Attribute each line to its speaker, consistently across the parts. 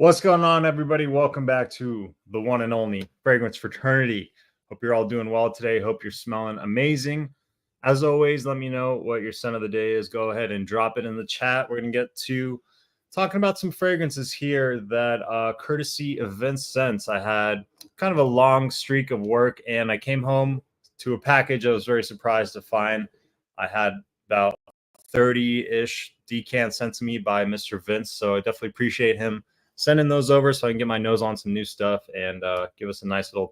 Speaker 1: What's going on, everybody? Welcome back to the one and only Fragrance Fraternity. Hope you're all doing well today. Hope you're smelling amazing. As always, let me know what your scent of the day is. Go ahead and drop it in the chat. We're going to get to talking about some fragrances here that courtesy of VinceScents. I had kind of a long streak of work, and I came home to a package I was very surprised to find. I had about 30-ish decants sent to me by Mr. Vince, so I definitely appreciate him sending those over so I can get my nose on some new stuff and give us a nice little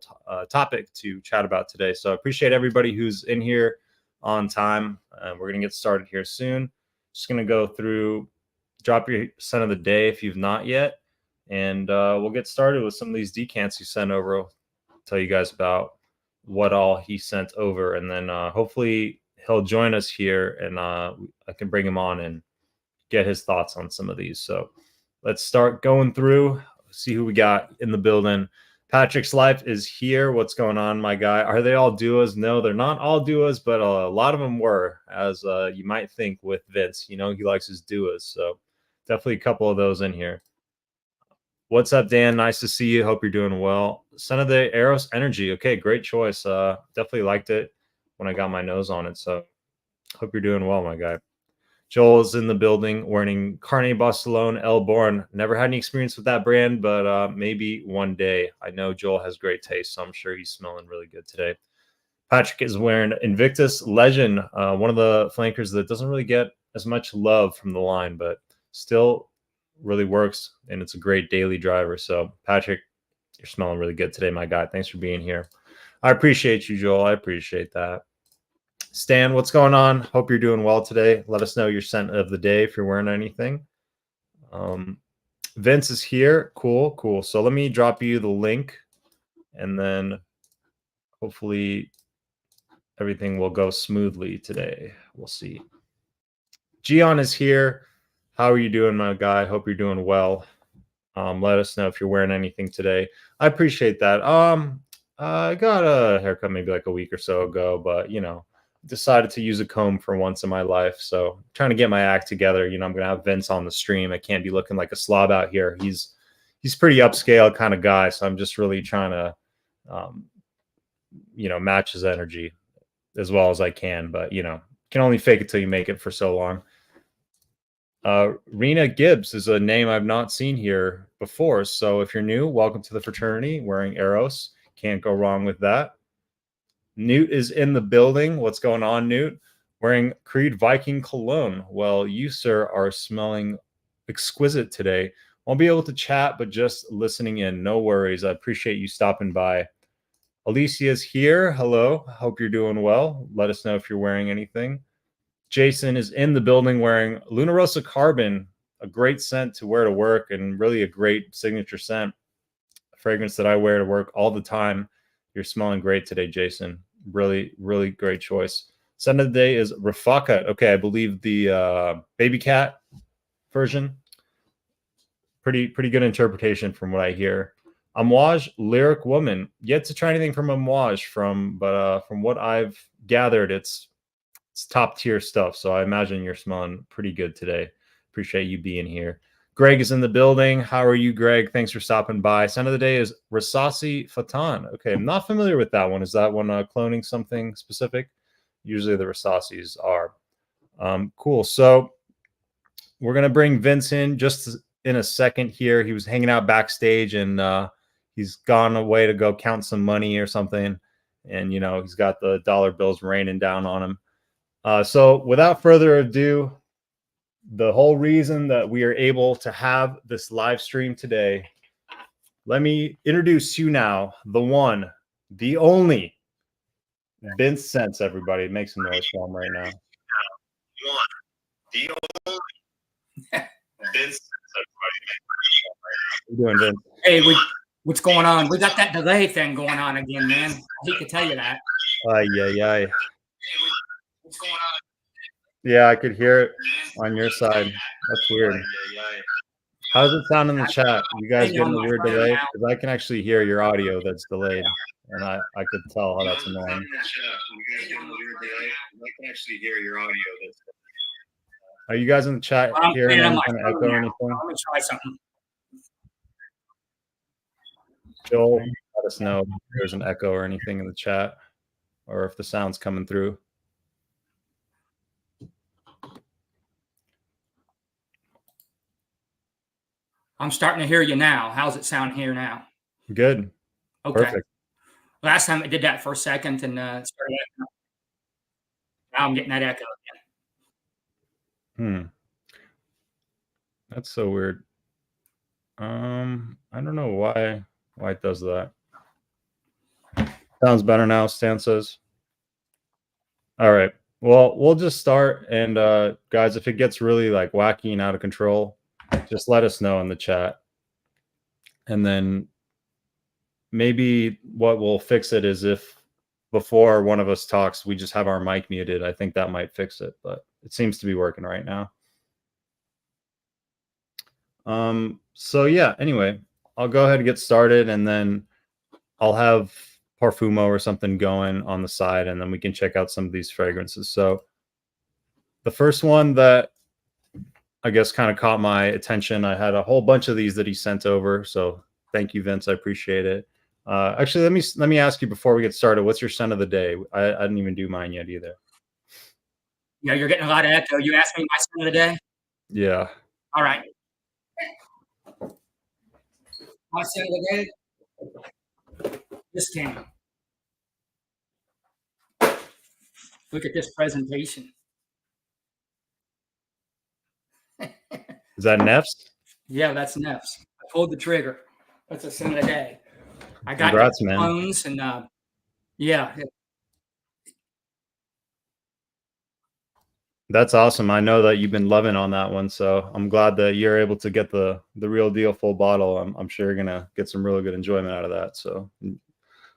Speaker 1: topic to chat about today. So I appreciate everybody who's in here on time. We're going to get started here soon. Just going to go through, drop your scent of the day if you've not yet, and we'll get started with some of these decants he sent over. I'll tell you guys about what all he sent over, and then hopefully he'll join us here, and I can bring him on and get his thoughts on some of these. So let's start going through, see who we got in the building. Patrick's Life is here. What's going on, my guy? Are they all duos? No, they're not all duos, but a lot of them were, as you might think with Vince. You know, he likes his duos, so definitely a couple of those in here. What's up, Dan? Nice to see you. Hope you're doing well. Son of the Eros Energy. Okay, great choice. Definitely liked it when I got my nose on it, so hope you're doing well, my guy. Joel is in the building wearing Carne Barcelona El Born. Never had any experience with that brand, but maybe one day. I know Joel has great taste, so I'm sure he's smelling really good today. Patrick is wearing Invictus Legend, one of the flankers that doesn't really get as much love from the line, but still really works, and it's a great daily driver. So, Patrick, you're smelling really good today, my guy. Thanks for being here. I appreciate you, Joel. I appreciate that. Stan, what's going on? Hope you're doing well today. Let us know your scent of the day if you're wearing anything. Vince is here. Cool. So let me drop you the link, and then hopefully everything will go smoothly today. We'll see. Gian is here. How are you doing, my guy? Hope you're doing well. Let us know if you're wearing anything today. I appreciate that. I got a haircut maybe like a week or so ago, but you know, decided to use a comb for once in my life. So I'm trying to get my act together. You know, I'm going to have Vince on the stream. I can't be looking like a slob out here. He's pretty upscale kind of guy. So I'm just really trying to, you know, match his energy as well as I can. But, you know, can only fake it till you make it for so long. Rena Gibbs is a name I've not seen here before. So if you're new, welcome to the fraternity. Wearing Eros. Can't go wrong with that. Newt is in the building. What's going on, Newt? Wearing Creed Viking cologne. Well, you, sir, are smelling exquisite today. Won't be able to chat, but just listening in. No worries. I appreciate you stopping by. Alicia's here. Hello. Hope you're doing well. Let us know if you're wearing anything. Jason is in the building wearing Luna Rosa Carbon, a great scent to wear to work and really a great signature scent. A fragrance that I wear to work all the time. You're smelling great today, Jason. Really great choice. Scent of the day is Rafaka. Okay, I believe the baby cat version. Pretty good interpretation from what I hear. Amouage Lyric Woman. Yet to try anything from Amouage, but from what I've gathered, it's top tier stuff. So I imagine you're smelling pretty good today. Appreciate you being here. Greg is in the building. How are you, Greg? Thanks for stopping by. Scent of the day is Rasasi Fatan. Okay, I'm not familiar with that one. Is that one cloning something specific? Usually the Rasasis are. Cool. So we're going to bring Vince in just in a second here. He was hanging out backstage, and he's gone away to go count some money or something. And, you know, he's got the dollar bills raining down on him. So without further ado, the whole reason that we are able to have this live stream today, let me introduce you now, the one, the only VinceScents, everybody. Make some noise for him right now. The only VinceScents, everybody. How you doing, Vince?
Speaker 2: Hey, what's going on? We got that delay thing going on again, man. I hate to tell you that.
Speaker 1: Hey, what's going on? Yeah, I could hear it on your side. That's weird. How does it sound in the chat? You guys getting a weird delay? Because I can actually hear your audio that's delayed, and I could tell how that's annoying. Are you guys in the chat hearing any kind of echo or anything?
Speaker 2: Let me try something.
Speaker 1: You'll let us know if there's an echo or anything in the chat, or if the sound's coming through.
Speaker 2: I'm starting to hear you now. How's it sound here now?
Speaker 1: Good.
Speaker 2: Okay.
Speaker 1: Perfect.
Speaker 2: Last time it did that for a second and started echoing. Now I'm getting that echo again.
Speaker 1: That's so weird. I don't know why it does that. Sounds better now, Stan says. All right. Well, we'll just start, and guys, if it gets really like wacky and out of control, just let us know in the chat. And then maybe what will fix it is if before one of us talks, we just have our mic muted. I think that might fix it, but it seems to be working right now. So yeah, anyway, I'll go ahead and get started, and then I'll have Parfumo or something going on the side, and then we can check out some of these fragrances. So the first one that I guess kind of caught my attention, I had a whole bunch of these that he sent over. So thank you, Vince. I appreciate it. Actually, let me ask you before we get started, what's your scent of the day? I didn't even do mine yet either.
Speaker 2: Yeah, you're getting a lot of echo. You asked me my scent of the day?
Speaker 1: Yeah.
Speaker 2: All right. My scent of the day? This came. Look at this presentation.
Speaker 1: Is that Neff's?
Speaker 2: Yeah, that's Neff's. I pulled the trigger. That's a scent of the day. I got
Speaker 1: Congrats, man.
Speaker 2: clones and yeah.
Speaker 1: That's awesome. I know that you've been loving on that one, so I'm glad that you're able to get the real deal full bottle. I'm sure you're gonna get some really good enjoyment out of that. So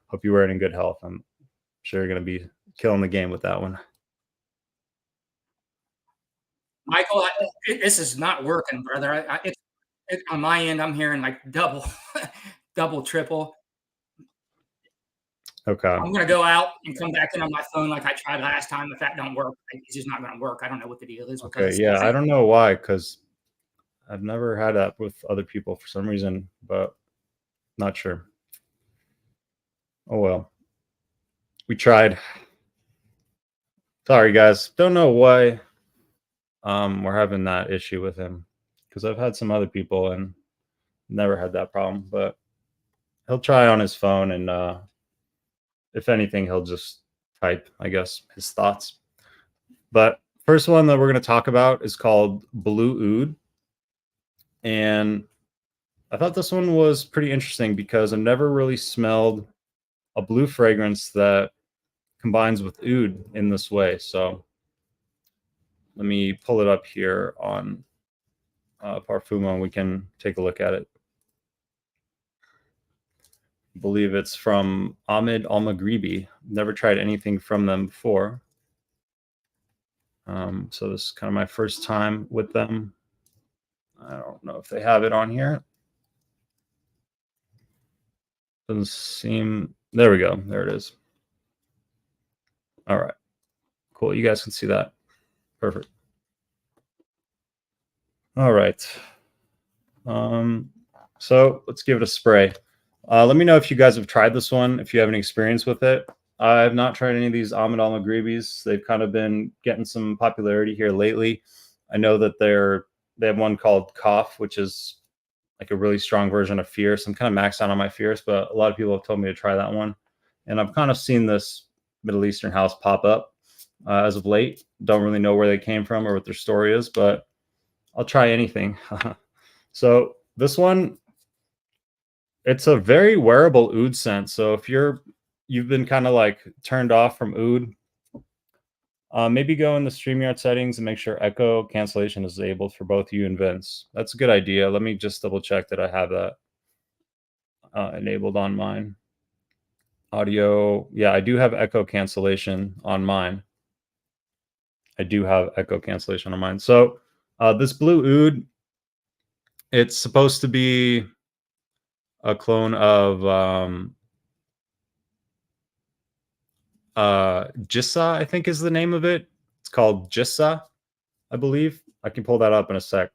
Speaker 1: hope you wear it in good health. I'm sure you're gonna be killing the game with that one.
Speaker 2: Michael, this is not working, brother. On my end, I'm hearing like double, double, triple.
Speaker 1: Okay.
Speaker 2: I'm gonna go out and come back in on my phone like I tried last time. If that don't work, it's just not gonna work. I don't know what the deal is.
Speaker 1: Okay. Yeah, I don't know why, because I've never had that with other people for some reason, but not sure. Oh well. We tried. Sorry, guys. Don't know why we're having that issue with him, because I've had some other people and never had that problem, but he'll try on his phone, and if anything, he'll just type, I guess, his thoughts. But first one that we're going to talk about is called Blue Oud. And I thought this one was pretty interesting because I've never really smelled a blue fragrance that combines with oud in this way. So let me pull it up here on Parfumo and we can take a look at it. I believe it's from Ahmed Al-Maghribi. Never tried anything from them before. So this is kind of my first time with them. I don't know if they have it on here. Doesn't seem. There we go. There it is. All right. Cool. You guys can see that. Perfect. All right. So let's give it a spray. Let me know if you guys have tried this one, if you have any experience with it. I've not tried any of these Ahmed Al-Maghribis. They've kind of been getting some popularity here lately. I know that they have one called Cough, which is like a really strong version of Fierce. I'm kind of maxed out on my Fierce, but a lot of people have told me to try that one. And I've kind of seen this Middle Eastern house pop up as of late. Don't really know where they came from or what their story is, but I'll try anything. So this one, it's a very wearable oud scent. So if you've been kind of like turned off from oud, maybe go in the StreamYard settings and make sure echo cancellation is enabled for both you and Vince. That's a good idea. Let me just double check that I have that enabled on mine. Audio, yeah, I do have echo cancellation on mine. I do have echo cancellation on mine. So this blue oud, it's supposed to be a clone of Jissa, I think is the name of it. It's called Jissa, I believe. I can pull that up in a sec.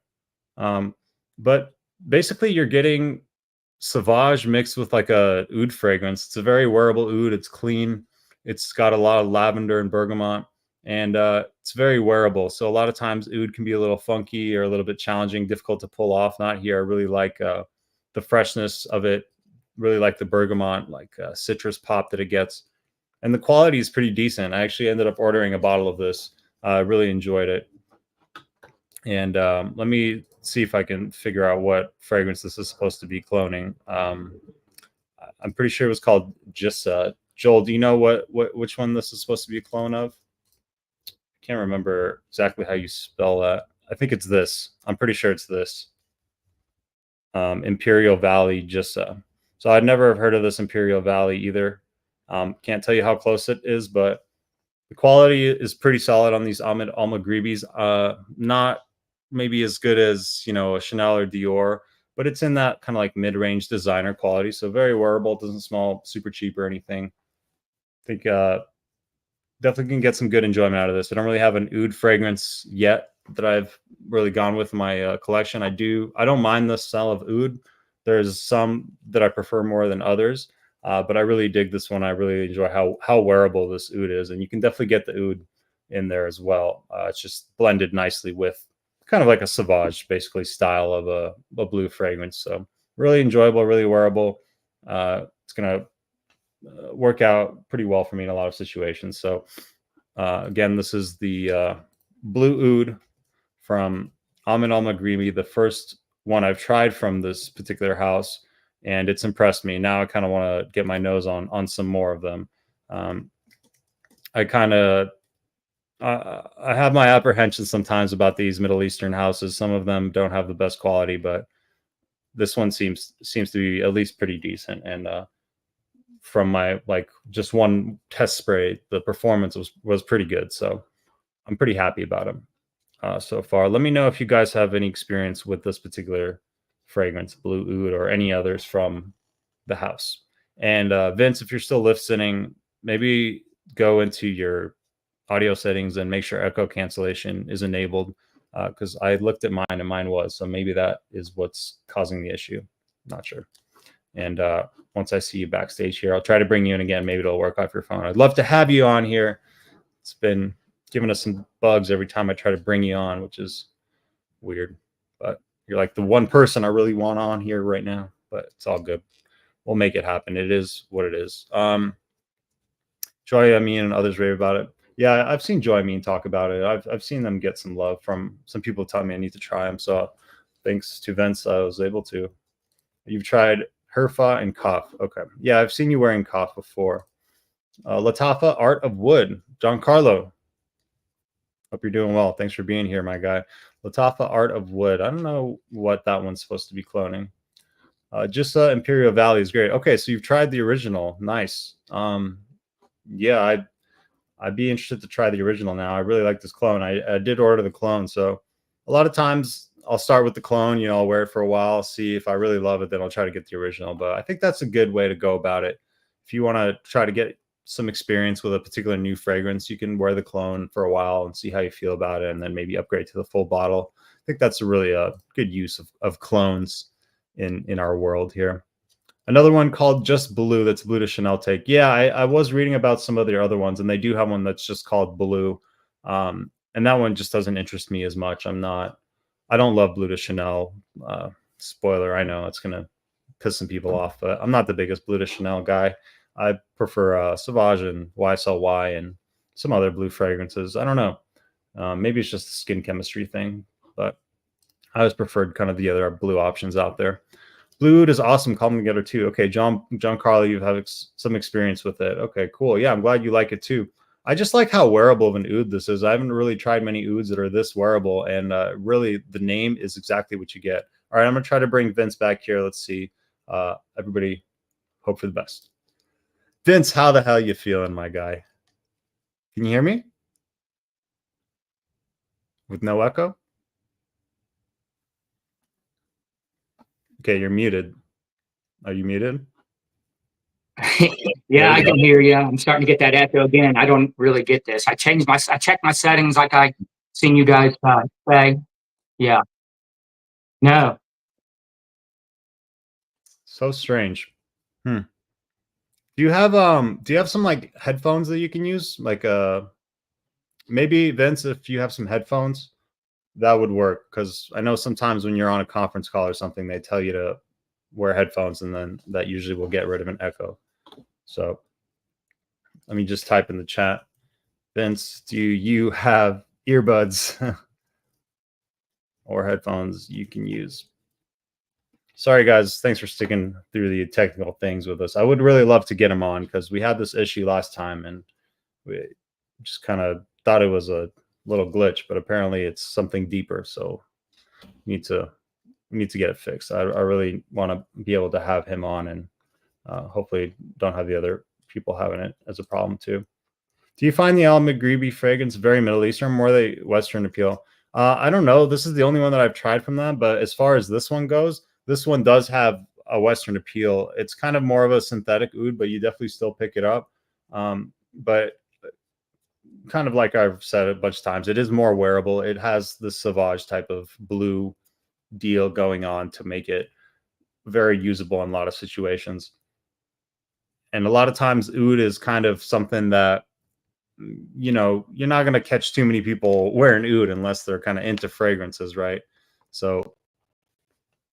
Speaker 1: But basically you're getting Sauvage mixed with like a oud fragrance. It's a very wearable oud. It's clean. It's got a lot of lavender and bergamot, and it's very wearable. So a lot of times oud can be a little funky or a little bit challenging, difficult to pull off. Not here. I really like the freshness of it. Really like the bergamot, like citrus pop that it gets, and the quality is pretty decent. I actually ended up ordering a bottle of this. I really enjoyed it. And let me see if I can figure out what fragrance this is supposed to be cloning. I'm pretty sure it was called Jissa. Joel, do you know which one this is supposed to be a clone of? I can't remember exactly how you spell that. I think it's this. I'm pretty sure it's this. Imperial Valley Jissa. So I'd never have heard of this Imperial Valley either. Can't tell you how close it is, but the quality is pretty solid on these Ahmed Almaghribis. Not maybe as good as, you know, a Chanel or Dior, but it's in that kind of like mid-range designer quality. So very wearable. It doesn't smell super cheap or anything. I think definitely can get some good enjoyment out of this. I don't really have an oud fragrance yet that I've really gone with in my collection. I don't mind the smell of oud. There's some that I prefer more than others. But I really dig this one. I really enjoy how wearable this oud is, and you can definitely get the oud in there as well. It's just blended nicely with kind of like a Sauvage, basically, style of a blue fragrance. So really enjoyable, really wearable. It's gonna work out pretty well for me in a lot of situations. So again, this is the blue oud from Ahmed Almagribi, the first one I've tried from this particular house, and it's impressed me. Now I kind of want to get my nose on some more of them. I kind of I have my apprehensions sometimes about these Middle Eastern houses. Some of them don't have the best quality, but this one seems to be at least pretty decent. And from my like just one test spray, the performance was pretty good. So I'm pretty happy about them so far. Let me know if you guys have any experience with this particular fragrance, Blue Oud, or any others from the house. And Vince, if you're still listening, maybe go into your audio settings and make sure echo cancellation is enabled, because I looked at mine and mine was. So maybe that is what's causing the issue. Not sure. And once I see you backstage here, I'll try to bring you in again. Maybe it'll work off your phone. I'd love to have you on here. It's been giving us some bugs every time I try to bring you on, which is weird. But you're like the one person I really want on here right now. But it's all good. We'll make it happen. It is what it is. Joy Amin and others rave about it. Yeah, I've seen Joy Amin talk about it. I've seen them get some love from some people telling me I need to try them. So thanks to Vince, I was able to. You've tried Herfa and Koff. Okay. Yeah, I've seen you wearing Koff before. Latafa, Art of Wood. Giancarlo. Hope you're doing well. Thanks for being here, my guy. Latafa, Art of Wood. I don't know what that one's supposed to be cloning. Jissa Imperial Valley is great. Okay, so you've tried the original. Nice. Yeah, I'd be interested to try the original now. I really like this clone. I did order the clone, so a lot of times I'll start with the clone. You know, I'll wear it for a while, see if I really love it, then I'll try to get the original. But I think that's a good way to go about it. If you want to try to get some experience with a particular new fragrance, you can wear the clone for a while and see how you feel about it, and then maybe upgrade to the full bottle. I think that's a really good use of clones in our world here. Another one called Just Blue, that's Blue de Chanel take. Yeah, I was reading about some of the other ones, and they do have one that's just called Blue. And that one just doesn't interest me as much. I don't love Blue de Chanel. Spoiler, I know it's going to piss some people off, but I'm not the biggest Blue de Chanel guy. I prefer Sauvage and YSLY and some other blue fragrances. I don't know. Maybe it's just a skin chemistry thing, but I always preferred kind of the other blue options out there. Blue Oud is awesome. Call them together too. Okay, Giancarlo, you have some experience with it. Okay, cool. Yeah, I'm glad you like it too. I just like how wearable of an oud this is. I haven't really tried many ouds that are this wearable, and really the name is exactly what you get. All right, I'm gonna try to bring Vince back here. Let's see. Everybody, hope for the best. Vince, how the hell you feeling, my guy? Can you hear me? With no echo? Okay, you're muted. Are you muted?
Speaker 2: Yeah, I can hear you. I'm starting to get that echo again. I don't really get this. I checked my settings like I seen you guys say. Yeah. No.
Speaker 1: So strange. Hmm. Do you have some like headphones that you can use? Like maybe Vince, if you have some headphones, that would work, because I know sometimes when you're on a conference call or something, they tell you to wear headphones, and then that usually will get rid of an echo. So let me just type in the chat. Vince, do you have earbuds or headphones you can use? Sorry, guys. Thanks for sticking through the technical things with us. I would really love to get him on, because we had this issue last time, and we just kind of thought it was a little glitch, but apparently it's something deeper. So we need to get it fixed. I really want to be able to have him on, and hopefully don't have the other people having it as a problem too. Do you find the Al McGreevy fragrance very Middle Eastern, more the Western appeal? I don't know. This is the only one that I've tried from them, but as far as this one goes, this one does have a Western appeal. It's kind of more of a synthetic oud, but you definitely still pick it up. But kind of like I've said a bunch of times, it is more wearable. It has the Sauvage type of blue deal going on to make it very usable in a lot of situations. And a lot of times oud is kind of something that, you know, you're not going to catch too many people wearing oud unless they're kind of into fragrances, right? So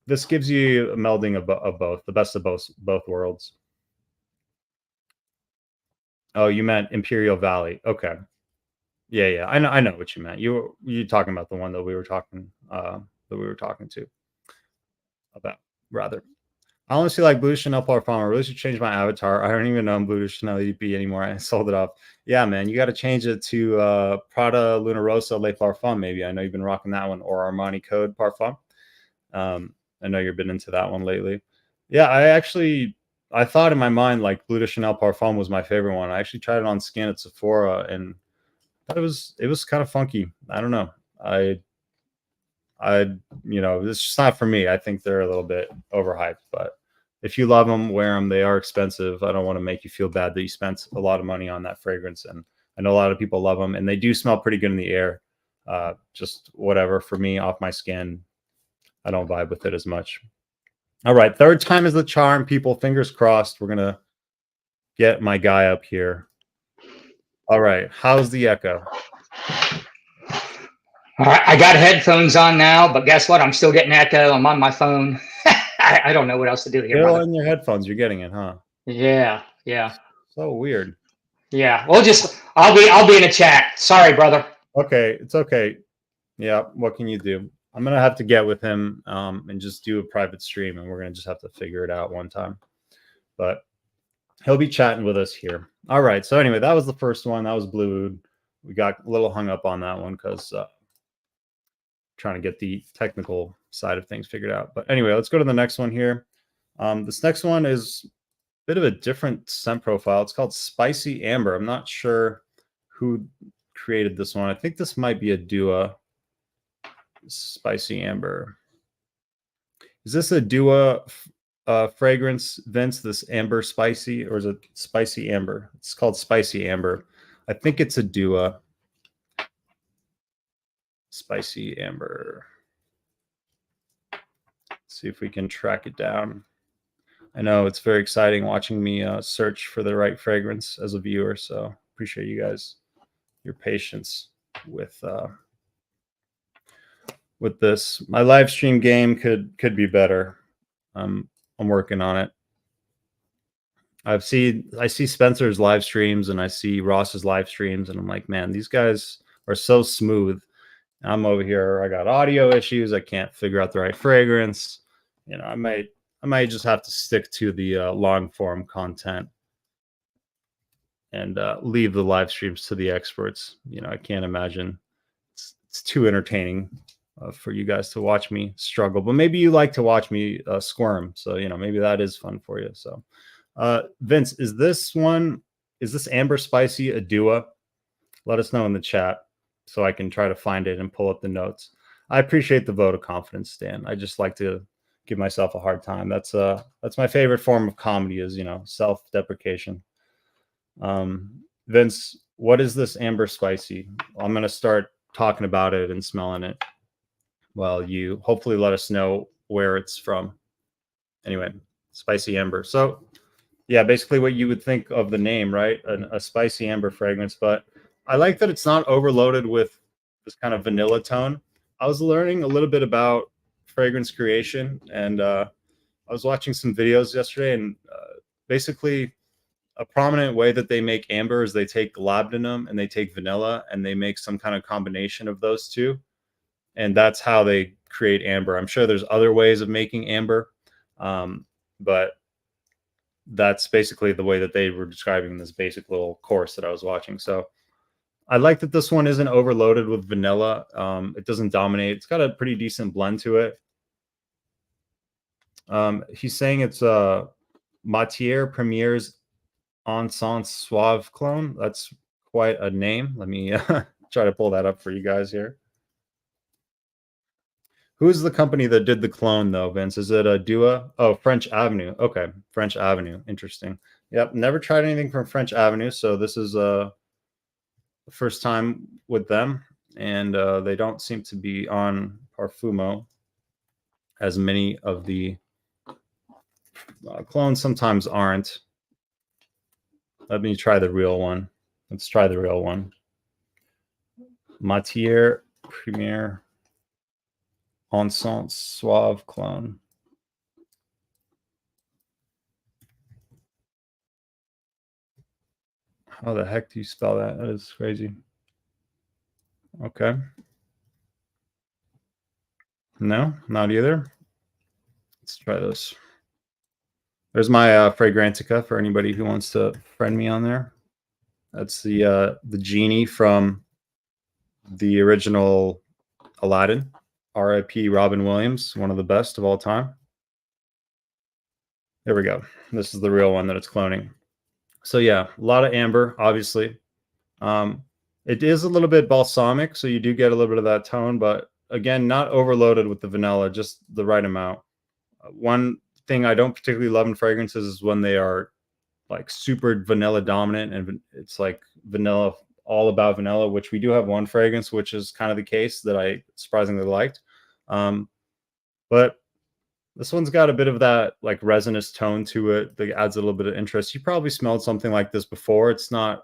Speaker 1: this gives you a melding of both, the best of both worlds. Oh, you meant Imperial Valley. Okay. Yeah. I know what you meant. You talking about the one that we were talking to about, rather. I honestly like Blue Chanel Parfum. I really should change my avatar. I don't even know I'm Blue Chanel EP anymore. I sold it off. Yeah, man, you got to change it to Prada Luna Rossa Le Parfum. Maybe I know you've been rocking that one, or Armani Code Parfum. I know you've been into that one lately. Yeah, I thought in my mind like Blue de Chanel Parfum was my favorite one. I actually tried it on skin at Sephora, and thought it was kind of funky. I don't know. You know, it's just not for me. I think they're a little bit overhyped, but if you love them, wear them. They are expensive. I don't want to make you feel bad that you spent a lot of money on that fragrance. And I know a lot of people love them, and they do smell pretty good in the air. Just whatever for me, off my skin, I don't vibe with it as much. All right, third time is the charm, people. Fingers crossed. We're gonna get my guy up here. All right, how's the echo?
Speaker 3: All right, I got headphones on now, but guess what? I'm still getting echo. I'm on my phone. I don't know what else to do here,
Speaker 1: Still
Speaker 3: brother.
Speaker 1: in your headphones, you're getting it, huh?
Speaker 3: Yeah.
Speaker 1: So weird.
Speaker 3: Yeah. I'll be in the chat. Sorry, brother.
Speaker 1: Okay, it's okay. Yeah, what can you do? I'm gonna have to get with him and just do a private stream, and we're gonna just have to figure it out one time. But he'll be chatting with us here. All right. So anyway, that was the first one. That was Blue Oud. We got a little hung up on that one because trying to get the technical side of things figured out. But anyway, let's go to the next one here. This next one is a bit of a different scent profile. It's called Spicy Amber. I'm not sure who created this one. I think this might be a Dua. Spicy Amber. Is this a Dua fragrance, Vince? This amber spicy, or is it Spicy Amber? It's called Spicy Amber. I think it's a Dua. Spicy Amber. Let's see if we can track it down. I know it's very exciting watching me search for the right fragrance as a viewer, so appreciate you guys, your patience with this. My live stream game could be better. I'm working on it. I see Spencer's live streams, and I see Ross's live streams, and I'm like, man, these guys are so smooth. I'm over here. I got audio issues. I can't figure out the right fragrance. You know, I might just have to stick to the long form content and leave the live streams to the experts. You know, I can't imagine it's too entertaining for you guys to watch me struggle. But maybe you like to watch me squirm. So, you know, maybe that is fun for you. So, Vince, is this Amber Spicy a Dua? Let us know in the chat so I can try to find it and pull up the notes. I appreciate the vote of confidence, Stan. I just like to give myself a hard time. That's my favorite form of comedy, is, you know, self-deprecation. Vince, what is this Amber Spicy? I'm gonna start talking about it and smelling it while you hopefully let us know where it's from. Anyway, Spicy amber. So yeah, basically what you would think of the name, right? A spicy amber fragrance. But I like that it's not overloaded with this kind of vanilla tone. I was learning a little bit about fragrance creation, and I was watching some videos yesterday, and basically a prominent way that they make amber is they take labdanum and they take vanilla and they make some kind of combination of those two, and that's how they create amber. I'm sure there's other ways of making amber, but that's basically the way that they were describing this basic little course that I was watching. So I like that this one isn't overloaded with vanilla. It doesn't dominate. It's got a pretty decent blend to it. He's saying it's Matière Premier's Encens Suave clone. That's quite a name. Let me try to pull that up for you guys here. Who's the company that did the clone, though, Vince? Is it a Dua? Oh, French Avenue. Okay, French Avenue. Interesting. Yep, never tried anything from French Avenue, so this is the first time with them, and they don't seem to be on Parfumo as many of the clones sometimes aren't. Let me try the real one. Let's try the real one. Matière Première Encens Suave clone. How the heck do you spell that? That is crazy. Okay. No, not either. Let's try this. There's my Fragrantica for anybody who wants to friend me on there. That's the genie from the original Aladdin. R.I.P. Robin Williams, one of the best of all time. There we go. This is the real one that it's cloning. So yeah, a lot of amber, obviously. It is a little bit balsamic, so you do get a little bit of that tone, but again, not overloaded with the vanilla, just the right amount. One thing I don't particularly love in fragrances is when they are like super vanilla dominant and it's like vanilla, all about vanilla, which we do have one fragrance, which is kind of the case that I surprisingly liked. But this one's got a bit of that like resinous tone to it that adds a little bit of interest. You probably smelled something like this before. It's not,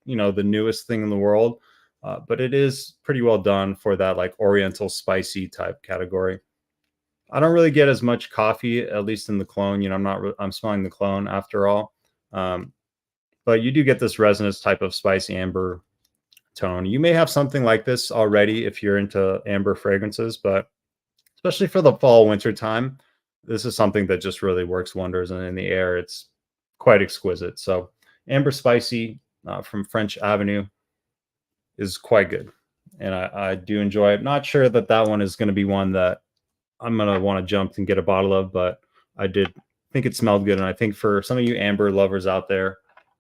Speaker 1: the newest thing in the world, but it is pretty well done for that like oriental spicy type category. I don't really get as much coffee, at least in the clone. I'm smelling the clone after all. But you do get this resinous type of spicy amber tone. You may have something like this already if you're into amber fragrances, but especially for the fall winter time, this is something that just really works wonders. And in the air, it's quite exquisite. So amber spicy from French Avenue is quite good. And I do enjoy it. Not sure that one is going to be one that I'm going to want to jump and get a bottle of, but I did think it smelled good. And I think for some of you amber lovers out there,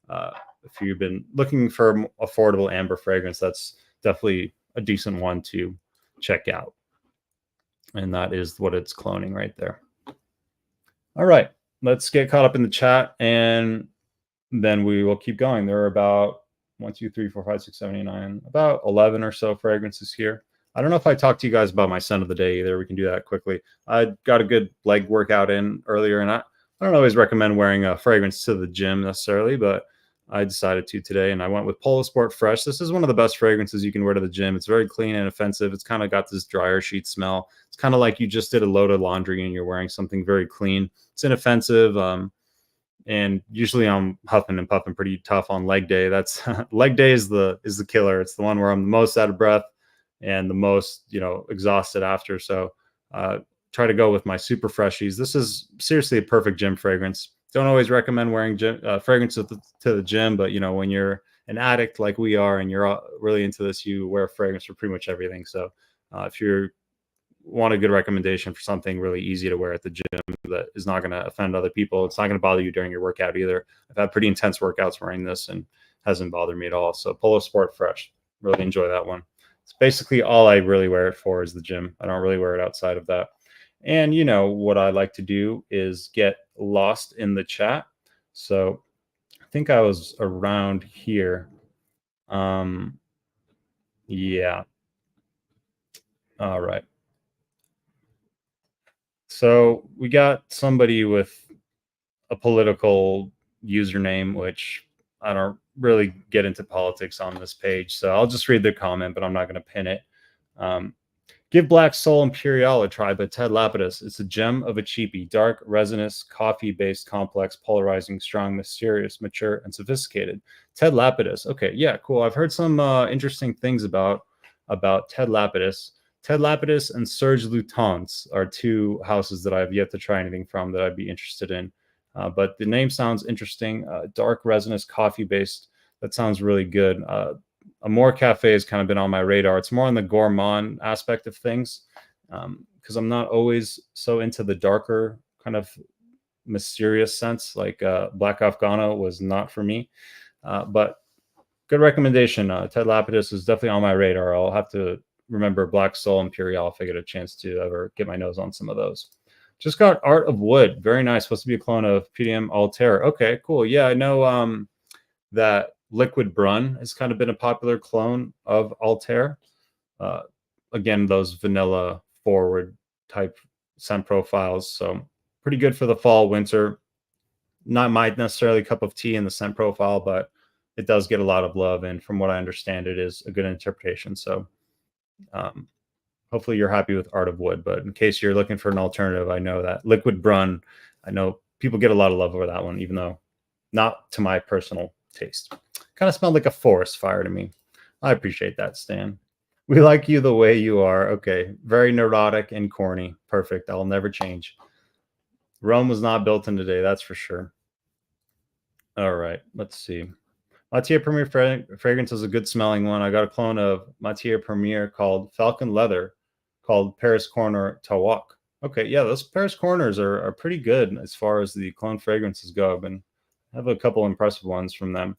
Speaker 1: if you've been looking for affordable amber fragrance, that's definitely a decent one to check out. And that is what it's cloning right there. All right, let's get caught up in the chat and then we will keep going. There are about 1, 2, 3, 4, 5, 6, 7, 8, 9, about 11 or so fragrances here. I don't know if I talked to you guys about my scent of the day either. We can do that quickly. I got a good leg workout in earlier, and I don't always recommend wearing a fragrance to the gym necessarily, but I decided to today, and I went with Polo Sport Fresh. This is one of the best fragrances you can wear to the gym. It's very clean and offensive. It's kind of got this dryer sheet smell. It's kind of like you just did a load of laundry and you're wearing something very clean. It's inoffensive. And usually I'm huffing and puffing pretty tough on leg day. That's leg day is the killer. It's the one where I'm the most out of breath and the most, exhausted after. So try to go with my super freshies. This is seriously a perfect gym fragrance. Don't always recommend wearing fragrance to the gym, but when you're an addict like we are and you're really into this, you wear fragrance for pretty much everything. So if you want a good recommendation for something really easy to wear at the gym that is not going to offend other people, it's not going to bother you during your workout either. I've had pretty intense workouts wearing this and hasn't bothered me at all. So Polo Sport Fresh, really enjoy that one. It's basically all I really wear it for is the gym. I don't really wear it outside of that. And what I like to do is get lost in the chat. So I think I was around here. Yeah. All right. So we got somebody with a political username, which I don't really get into politics on this page. So I'll just read the comment, but I'm not going to pin it. Give Black Soul Imperial a try by Ted Lapidus. It's a gem of a cheapie, dark, resinous, coffee-based, complex, polarizing, strong, mysterious, mature, and sophisticated. Ted Lapidus. Okay, yeah, cool. I've heard some interesting things about Ted Lapidus. Ted Lapidus and Serge Lutens are two houses that I've yet to try anything from that I'd be interested in. But the name sounds interesting. Dark, resinous, coffee-based. That sounds really good. Amore Cafe has kind of been on my radar. It's more on the gourmand aspect of things because I'm not always so into the darker kind of mysterious sense. Like Black Afghano was not for me. But good recommendation. Ted Lapidus is definitely on my radar. I'll have to remember Black Soul Imperial if I get a chance to ever get my nose on some of those. Just got Art of Wood. Very nice. Supposed to be a clone of PDM Altair. Okay, cool. Yeah, I know that Liquid Brun has kind of been a popular clone of Altair. Again, those vanilla forward type scent profiles. So pretty good for the fall, winter. Not my necessarily cup of tea in the scent profile, but it does get a lot of love. And from what I understand, it is a good interpretation. So hopefully you're happy with Art of Wood. But in case you're looking for an alternative, I know that Liquid Brun, I know people get a lot of love over that one, even though not to my personal taste. Kind of smelled like a forest fire to me. I appreciate that, Stan. We like you the way you are. Okay. Very neurotic and corny. Perfect. I'll never change. Rome was not built in today, that's for sure. All right. Let's see. Matier Premier fragrance is a good smelling one. I got a clone of Matier Premier called Falcon Leather called Paris Corner Tawak. Okay. Yeah, those Paris Corners are pretty good as far as the clone fragrances go. I have a couple impressive ones from them.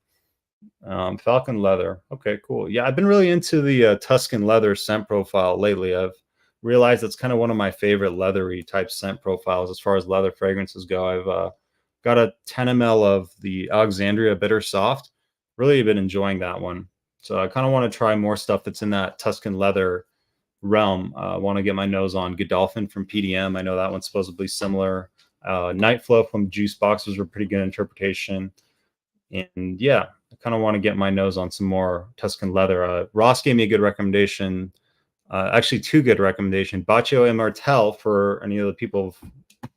Speaker 1: Falcon Leather. Okay, cool. Yeah, I've been really into the Tuscan Leather scent profile lately. I've realized it's kind of one of my favorite leathery type scent profiles as far as leather fragrances go. I've got a 10 ml of the Alexandria Bitter Soft. Really been enjoying that one. So I kind of want to try more stuff that's in that Tuscan Leather realm. I want to get my nose on Godolphin from PDM. I know that one's supposedly similar. Night Flow from Juice Box was a pretty good interpretation. And yeah, I kind of want to get my nose on some more Tuscan Leather. Ross gave me a good recommendation. Actually, two good recommendations. Baccio and Martel, for any of the people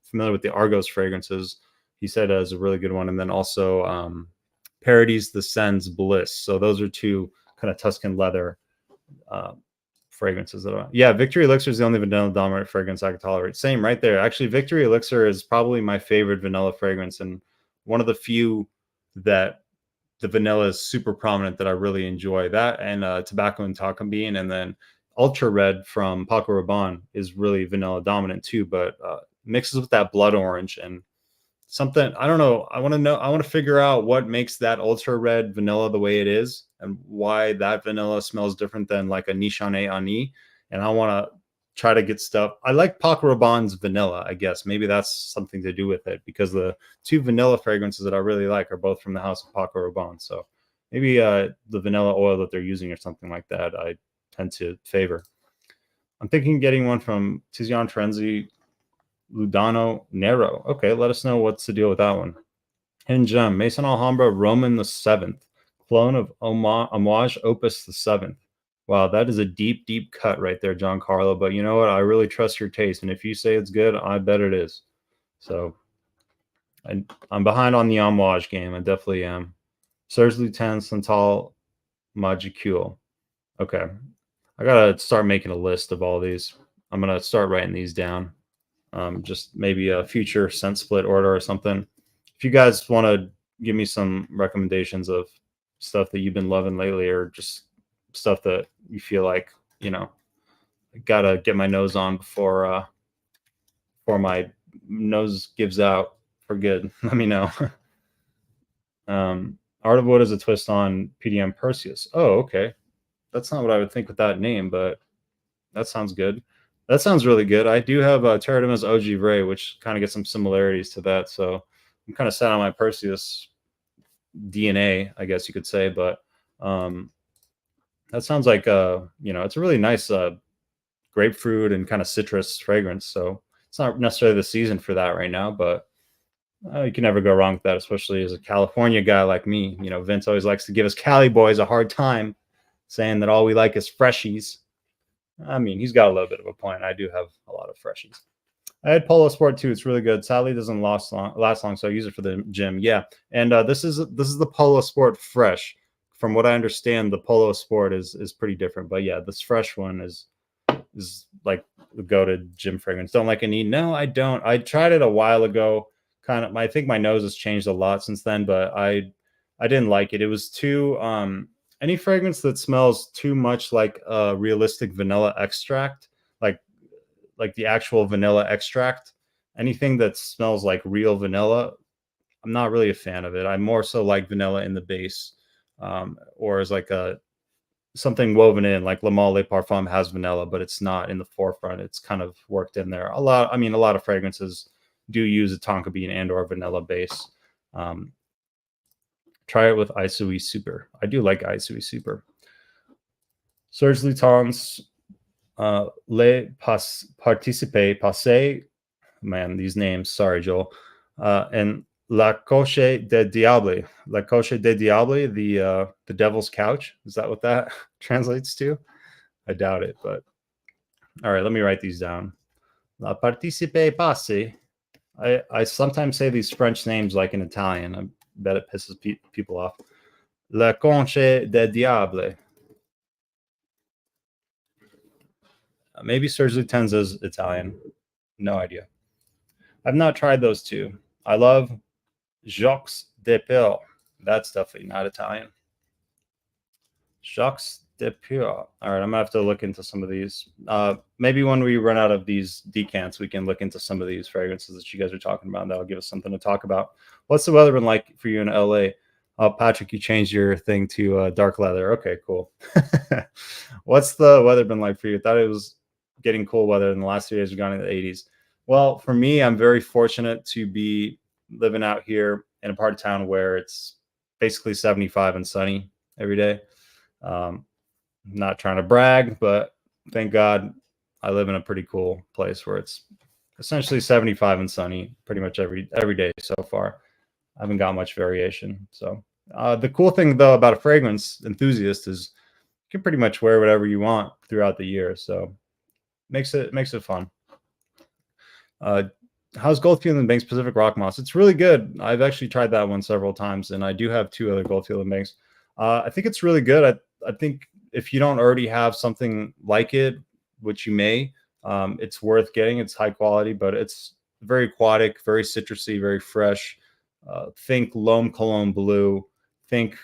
Speaker 1: familiar with the Argos fragrances, he said is a really good one. And then also Parodies the Sens Bliss. So those are two kind of Tuscan Leather fragrances. Yeah, Victory Elixir is the only vanilla dominant fragrance I can tolerate. Same right there. Actually, Victory Elixir is probably my favorite vanilla fragrance and one of the few that the vanilla is super prominent that I really enjoy. That and Tobacco and Tonka Bean, and then Ultra Red from Paco Rabanne is really vanilla dominant too, but mixes with that blood orange and something. I don't know. I want to figure out what makes that Ultra Red vanilla the way it is and why that vanilla smells different than like a Nishane Ani. And I want to try to get stuff. I like Paco Rabanne's vanilla, I guess. Maybe that's something to do with it because the two vanilla fragrances that I really like are both from the house of Paco Rabanne. So maybe the vanilla oil that they're using or something like that, I tend to favor. I'm thinking getting one from Tizian Trenzi Ludano Nero. Okay, let us know what's the deal with that one. Hidden Gem, Maison Alhambra Roman the 7th, clone of Homage Opus the 7th. Wow, that is a deep, deep cut right there, Giancarlo. But you know what? I really trust your taste. And if you say it's good, I bet it is. So I'm behind on the Homage game. I definitely am. Serge Lieutenant Santal Magicule. Okay. I got to start making a list of all these. I'm going to start writing these down. Just maybe a future scent split order or something. If you guys want to give me some recommendations of stuff that you've been loving lately or just stuff that you feel like, you know, gotta get my nose on before my nose gives out for good, let me know. Art of Wood is a twist on PDM Perseus. Oh, okay. That's not what I would think with that name, but that sounds good. That sounds really good. I do have Terradima's OG Ray, which kind of gets some similarities to that. So I'm kind of set on my Perseus DNA, I guess you could say. But that sounds like, you know, it's a really nice grapefruit and kind of citrus fragrance. So it's not necessarily the season for that right now, but You can never go wrong with that, especially as a California guy like me. You know, Vince always likes to give us Cali boys a hard time, saying that all we like is freshies. I mean, he's got a little bit of a point. I do have a lot of freshies. I had Polo Sport too. It's really good. Sadly, it doesn't last long, so I use it for the gym. Yeah, and this is the Polo Sport Fresh. From what I understand, the Polo Sport is pretty different. But yeah, this fresh one is like the go-to gym fragrance. Don't like any? No, I don't. I tried it a while ago. Kind of. I think my nose has changed a lot since then, but I didn't like it. It was too any fragrance that smells too much like a realistic vanilla extract, like like the actual vanilla extract. Anything that smells like real vanilla, I'm not really a fan of it. I more so like vanilla in the base, or as like a something woven in, like Le Male Parfum has vanilla, but it's not in the forefront. It's kind of worked in there. A lot. I mean, a lot of fragrances do use a tonka bean and or vanilla base. Um, try it with Isui Super. I do like Isui Super. Serge Lutens, Les Participes Passé. Man, these names. Sorry, Joel. And La Coche de Diable. La Coche de Diable, the devil's couch. Is that what that translates to? I doubt it, but all right, let me write these down. La Participe Passe. I sometimes say these French names like in Italian. I bet it pisses people off. La Conche de Diable. Maybe Serge Lutens is Italian. No idea. I've not tried those two. I love Jacques de Pille. That's definitely not Italian. Jacques de Pille. All right, I'm gonna have to look into some of these. Maybe when we run out of these decants, we can look into some of these fragrances that you guys are talking about. That'll give us something to talk about. What's the weather been like for you in LA? Oh, Patrick, you changed your thing to dark leather. Okay, cool. What's the weather been like for you? I thought it was getting cool weather in the last 2 days. We've gone in the 80s. Well, for me, I'm very fortunate to be living out here in a part of town where it's basically 75 and sunny every day. Not trying to brag, but thank God I live in a pretty cool place where it's essentially 75 and sunny pretty much every day so far. I haven't got much variation. So the cool thing though about a fragrance enthusiast is you can pretty much wear whatever you want throughout the year. So makes it fun. How's Goldfield and Banks Pacific Rock Moss? It's really good. I've actually tried that one several times, and I do have 2 other Goldfield and Banks. I think it's really good. I think if you don't already have something like it, which you may, it's worth getting. It's high quality, but it's very aquatic, very citrusy, very fresh. Think L'Homme Cologne Blue. Think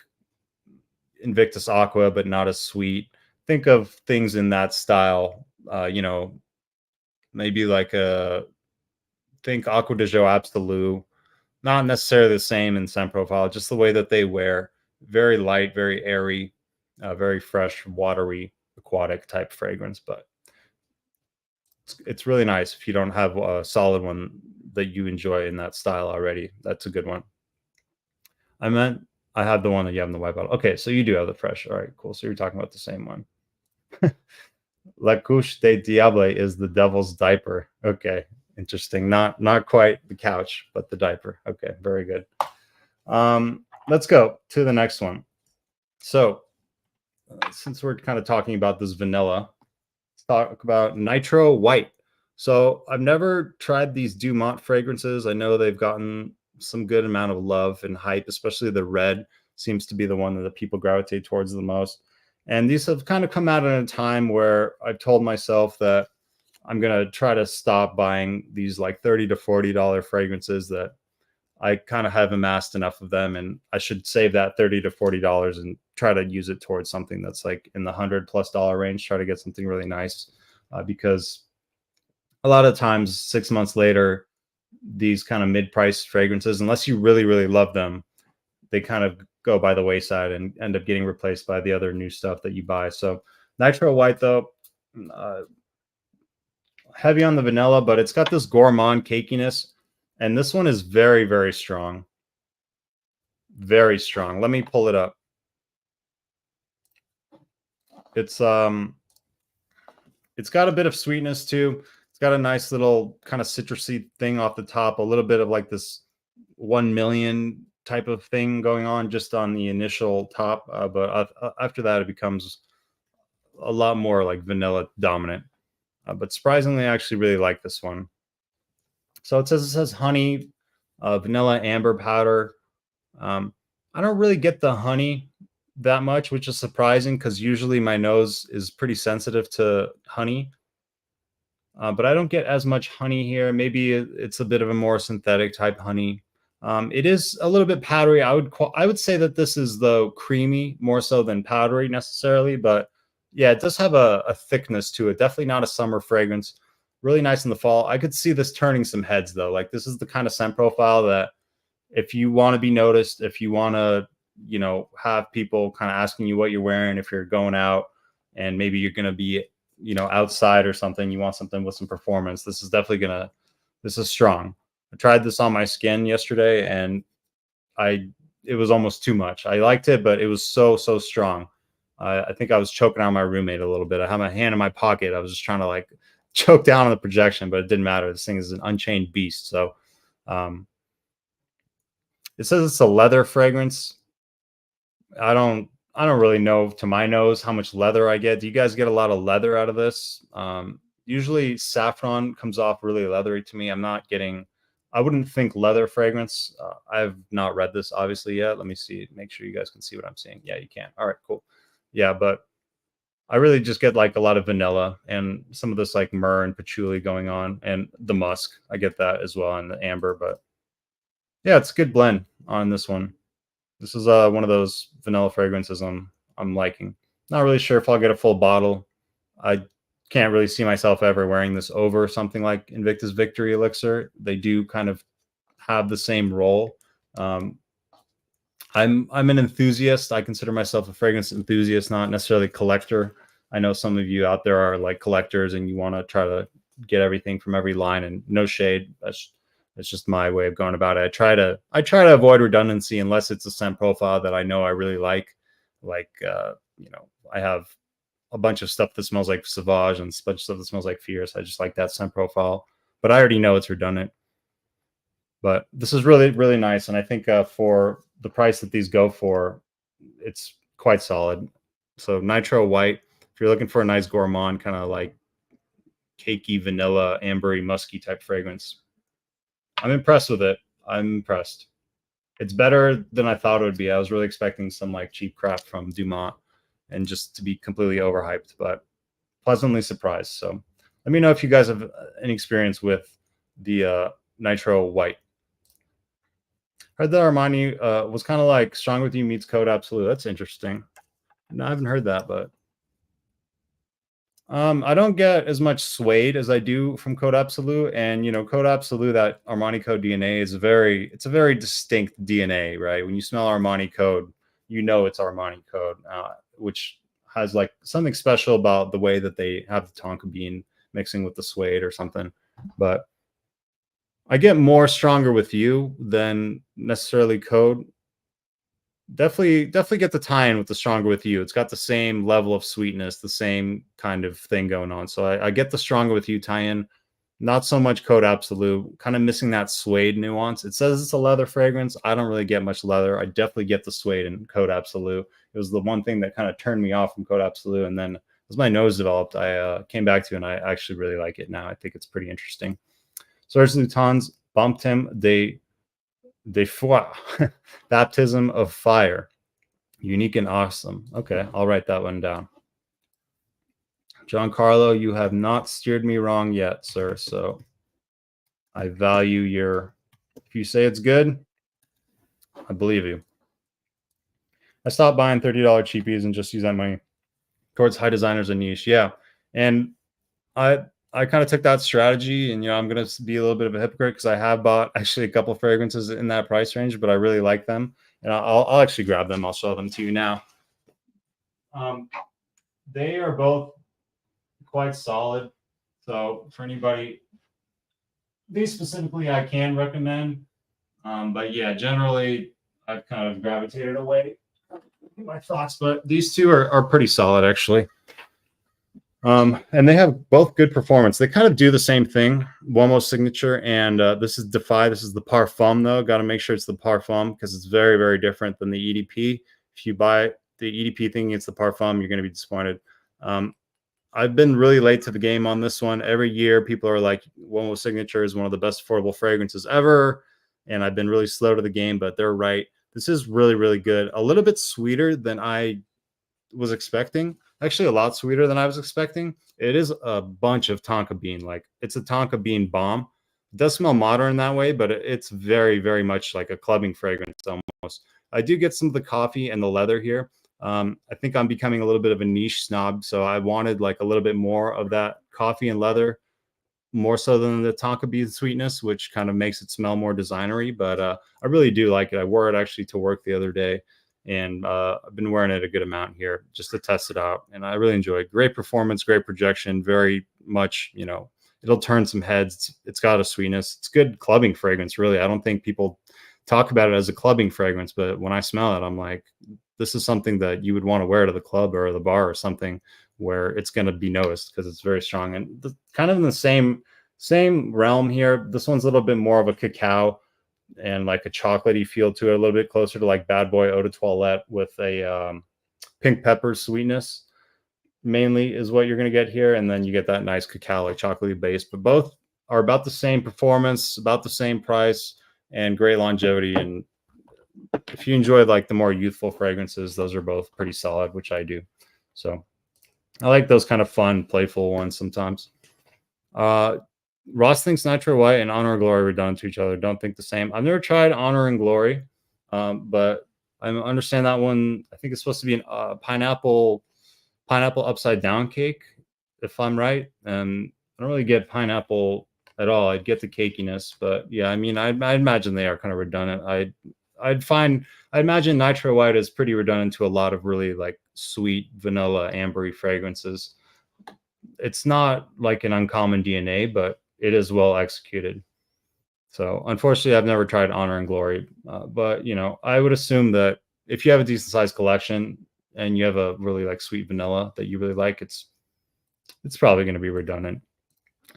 Speaker 1: Invictus Aqua, but not as sweet. Think of things in that style. Maybe like think Aqua de Jo Absolu. Not necessarily the same in scent profile, just the way that they wear. Very light, very airy, very fresh, watery, aquatic type fragrance. But it's really nice if you don't have a solid one that you enjoy in that style already. That's a good one. I meant I had the one that you have in the white bottle. Okay, so you do have the fresh. All right, cool. So you're talking about the same one. La couche de diable is the devil's diaper. Okay, interesting. Not quite the couch, but the diaper. Okay, very good. Let's go to the next one. So since we're kind of talking about this vanilla, let's talk about Nitro White. So I've never tried these Dumont fragrances. I know they've gotten some good amount of love and hype, especially the red seems to be the one that the people gravitate towards the most. And these have kind of come out at a time where I've told myself that I'm going to try to stop buying these like $30 to $40 fragrances that I kind of have amassed enough of them, and I should save that $30 to $40 and try to use it towards something that's like in the $100+ range. Try to get something really nice, because a lot of times 6 months later, these kind of mid-price fragrances, unless you really, really love them, they kind of go by the wayside and end up getting replaced by the other new stuff that you buy. So Nitro White, though, heavy on the vanilla, but it's got this gourmand cakiness. And this one is very, very strong. Very strong. Let me pull it up. It's got a bit of sweetness too. It's got a nice little kind of citrusy thing off the top, a little bit of like this 1 million type of thing going on just on the initial top, but after that it becomes a lot more like vanilla dominant. But surprisingly, I actually really like this one. So it says honey, vanilla, amber powder. I don't really get the honey that much, which is surprising because usually my nose is pretty sensitive to honey. But I don't get as much honey here. Maybe it's a bit of a more synthetic type honey. It is a little bit powdery. I would say that this is though creamy more so than powdery necessarily, but yeah, it does have a thickness to it. Definitely not a summer fragrance. Really nice in the fall. I could see this turning some heads though. Like this is the kind of scent profile that if you want to be noticed, if you want to, have people kind of asking you what you're wearing, if you're going out and maybe you're going to be, outside or something, you want something with some performance. This is strong. I tried this on my skin yesterday and it was almost too much. I liked it, but it was so strong. I think I was choking on my roommate a little bit. I had my hand in my pocket. I was just trying to like choke down on the projection, but it didn't matter. This thing is an unchained beast. So, it says it's a leather fragrance. I don't really know to my nose how much leather I get. Do you guys get a lot of leather out of this? Usually saffron comes off really leathery to me. I wouldn't think leather fragrance. I've not read this obviously yet. Let me see, make sure you guys can see what I'm seeing. Yeah, you can. All right, cool. Yeah, but I really just get like a lot of vanilla and some of this like myrrh and patchouli going on, and the musk. I get that as well, and the amber, but yeah, it's a good blend on this one. This is one of those vanilla fragrances I'm liking. Not really sure if I'll get a full bottle. I can't really see myself ever wearing this over something like Invictus Victory Elixir. They do kind of have the same role. I'm an enthusiast. I consider myself a fragrance enthusiast, not necessarily collector. I know some of you out there are like collectors and you want to try to get everything from every line, and no shade. It's just my way of going about it. I try to avoid redundancy unless it's a scent profile that I know I really like. Like, I have a bunch of stuff that smells like Sauvage and a bunch of stuff that smells like Fierce. I just like that scent profile, but I already know it's redundant. But this is really, really nice. And I think for the price that these go for, it's quite solid. So Nitro White, if you're looking for a nice gourmand, kind of like cakey, vanilla, ambery, musky type fragrance, I'm impressed with it. I'm impressed. It's better than I thought it would be. I was really expecting some like cheap crap from Dumont and just to be completely overhyped, but pleasantly surprised. So let me know if you guys have any experience with the Nitro White. Heard that Armani was kind of like Strong With You meets Code Absolute. That's interesting. No, I haven't heard that, but I don't get as much suede as I do from Code Absolute, and Code Absolute, that Armani Code DNA is it's a very distinct DNA, right? When you smell Armani Code, it's Armani Code, which has like something special about the way that they have the tonka bean mixing with the suede or something. But I get more Stronger With You than necessarily Code. Definitely get the tie-in with the Stronger With You. It's got the same level of sweetness, the same kind of thing going on. So I get the Stronger With You tie-in. Not so much Code Absolute. Kind of missing that suede nuance. It says it's a leather fragrance. I don't really get much leather. I definitely get the suede in Code Absolute. It was the one thing that kind of turned me off from Code Absolute. And then as my nose developed, I came back to it, and I actually really like it now. I think it's pretty interesting. Serge Lutens bumped him. Des foi, baptism of fire, unique and awesome. Okay, I'll write that one down. Giancarlo, you have not steered me wrong yet, sir. So I value if you say it's good, I believe you. I stopped buying $30 cheapies and just use that money towards high designers and niche. Yeah, and I kind of took that strategy, and I'm going to be a little bit of a hypocrite because I have bought actually a couple of fragrances in that price range, but I really like them, and I'll actually grab them. I'll show them to you now. They are both quite solid. So for anybody, these specifically I can recommend, but yeah, generally I've kind of gravitated away my thoughts, but these two are pretty solid actually. And they have both good performance. They kind of do the same thing. Uomo Signature and this is Defy. This is the Parfum though. Got to make sure it's the Parfum because it's very, very different than the EDP. If you buy the EDP thinking it's the Parfum, you're going to be disappointed. I've been really late to the game on this one. Every year, people are like, Uomo Signature is one of the best affordable fragrances ever. And I've been really slow to the game, but they're right. This is really, really good. A little bit sweeter than I was expecting. Actually, a lot sweeter than I was expecting. It is a bunch of tonka bean. Like, it's a tonka bean bomb. It does smell modern that way, but it's very, very much like a clubbing fragrance almost. I do get some of the coffee and the leather here. I think I'm becoming a little bit of a niche snob, so I wanted like a little bit more of that coffee and leather, more so than the tonka bean sweetness, which kind of makes it smell more designery. But I really do like it. I wore it actually to work the other day, and I've been wearing it a good amount here just to test it out, and I really enjoy it. Great performance, great projection, very much, you know, it'll turn some heads. It's got a sweetness. It's good clubbing fragrance, really. I don't think people talk about it as a clubbing fragrance, but when I smell it, I'm like, this is something that you would want to wear to the club or the bar or something where it's going to be noticed because it's very strong. And kind of in the same realm here. This one's a little bit more of a cacao and like a chocolatey feel to it, a little bit closer to like Bad Boy Eau de Toilette with a pink pepper sweetness mainly is what you're going to get here. And then you get that nice cacao, like chocolatey base, but both are about the same performance, about the same price, and great longevity. And if you enjoy like the more youthful fragrances, those are both pretty solid, which I do. So I like those kind of fun, playful ones sometimes. Ross thinks Nitro White and Honor and Glory are redundant to each other. Don't think the same. I've never tried Honor and Glory, but I understand that one. I think it's supposed to be an pineapple upside down cake, if I'm right. And I don't really get pineapple at all. I'd get the cakiness, but yeah, I mean, I imagine they are kind of redundant. I imagine Nitro White is pretty redundant to a lot of really like sweet vanilla ambery fragrances. It's not like an uncommon DNA, but it is well executed. So unfortunately, I've never tried Honor and Glory, but you know, I would assume that if you have a decent sized collection and you have a really like sweet vanilla that you really like, it's probably going to be redundant.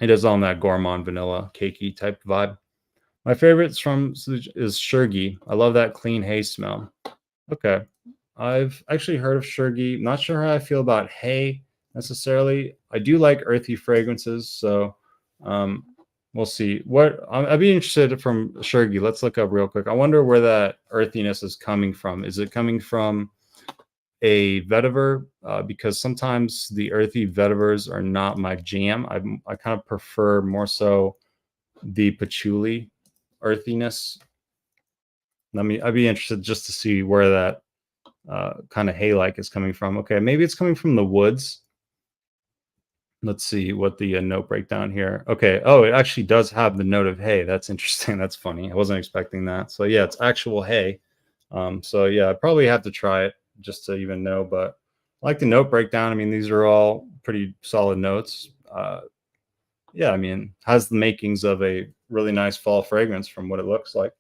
Speaker 1: It is on that gourmand vanilla cakey type vibe. My favorites from is Shergi. I love that clean hay smell. Okay. I've actually heard of Shergi. Not sure how I feel about hay necessarily. I do like earthy fragrances, so we'll see. I'd be interested from Shergi. Let's look up real quick. I wonder where that earthiness is coming from. Is it coming from a vetiver? Because sometimes the earthy vetivers are not my jam. I kind of prefer more so the patchouli earthiness. I'd be interested just to see where that kind of hay-like is coming from. Okay, maybe it's coming from the woods. Let's see what the note breakdown here. Okay, oh, it actually does have the note of hay. That's interesting. That's funny. I wasn't expecting that. So yeah, it's actual hay. So yeah, I probably have to try it just to even know, but I like the note breakdown. I mean, these are all pretty solid notes. Yeah, I mean, has the makings of a really nice fall fragrance from what it looks like.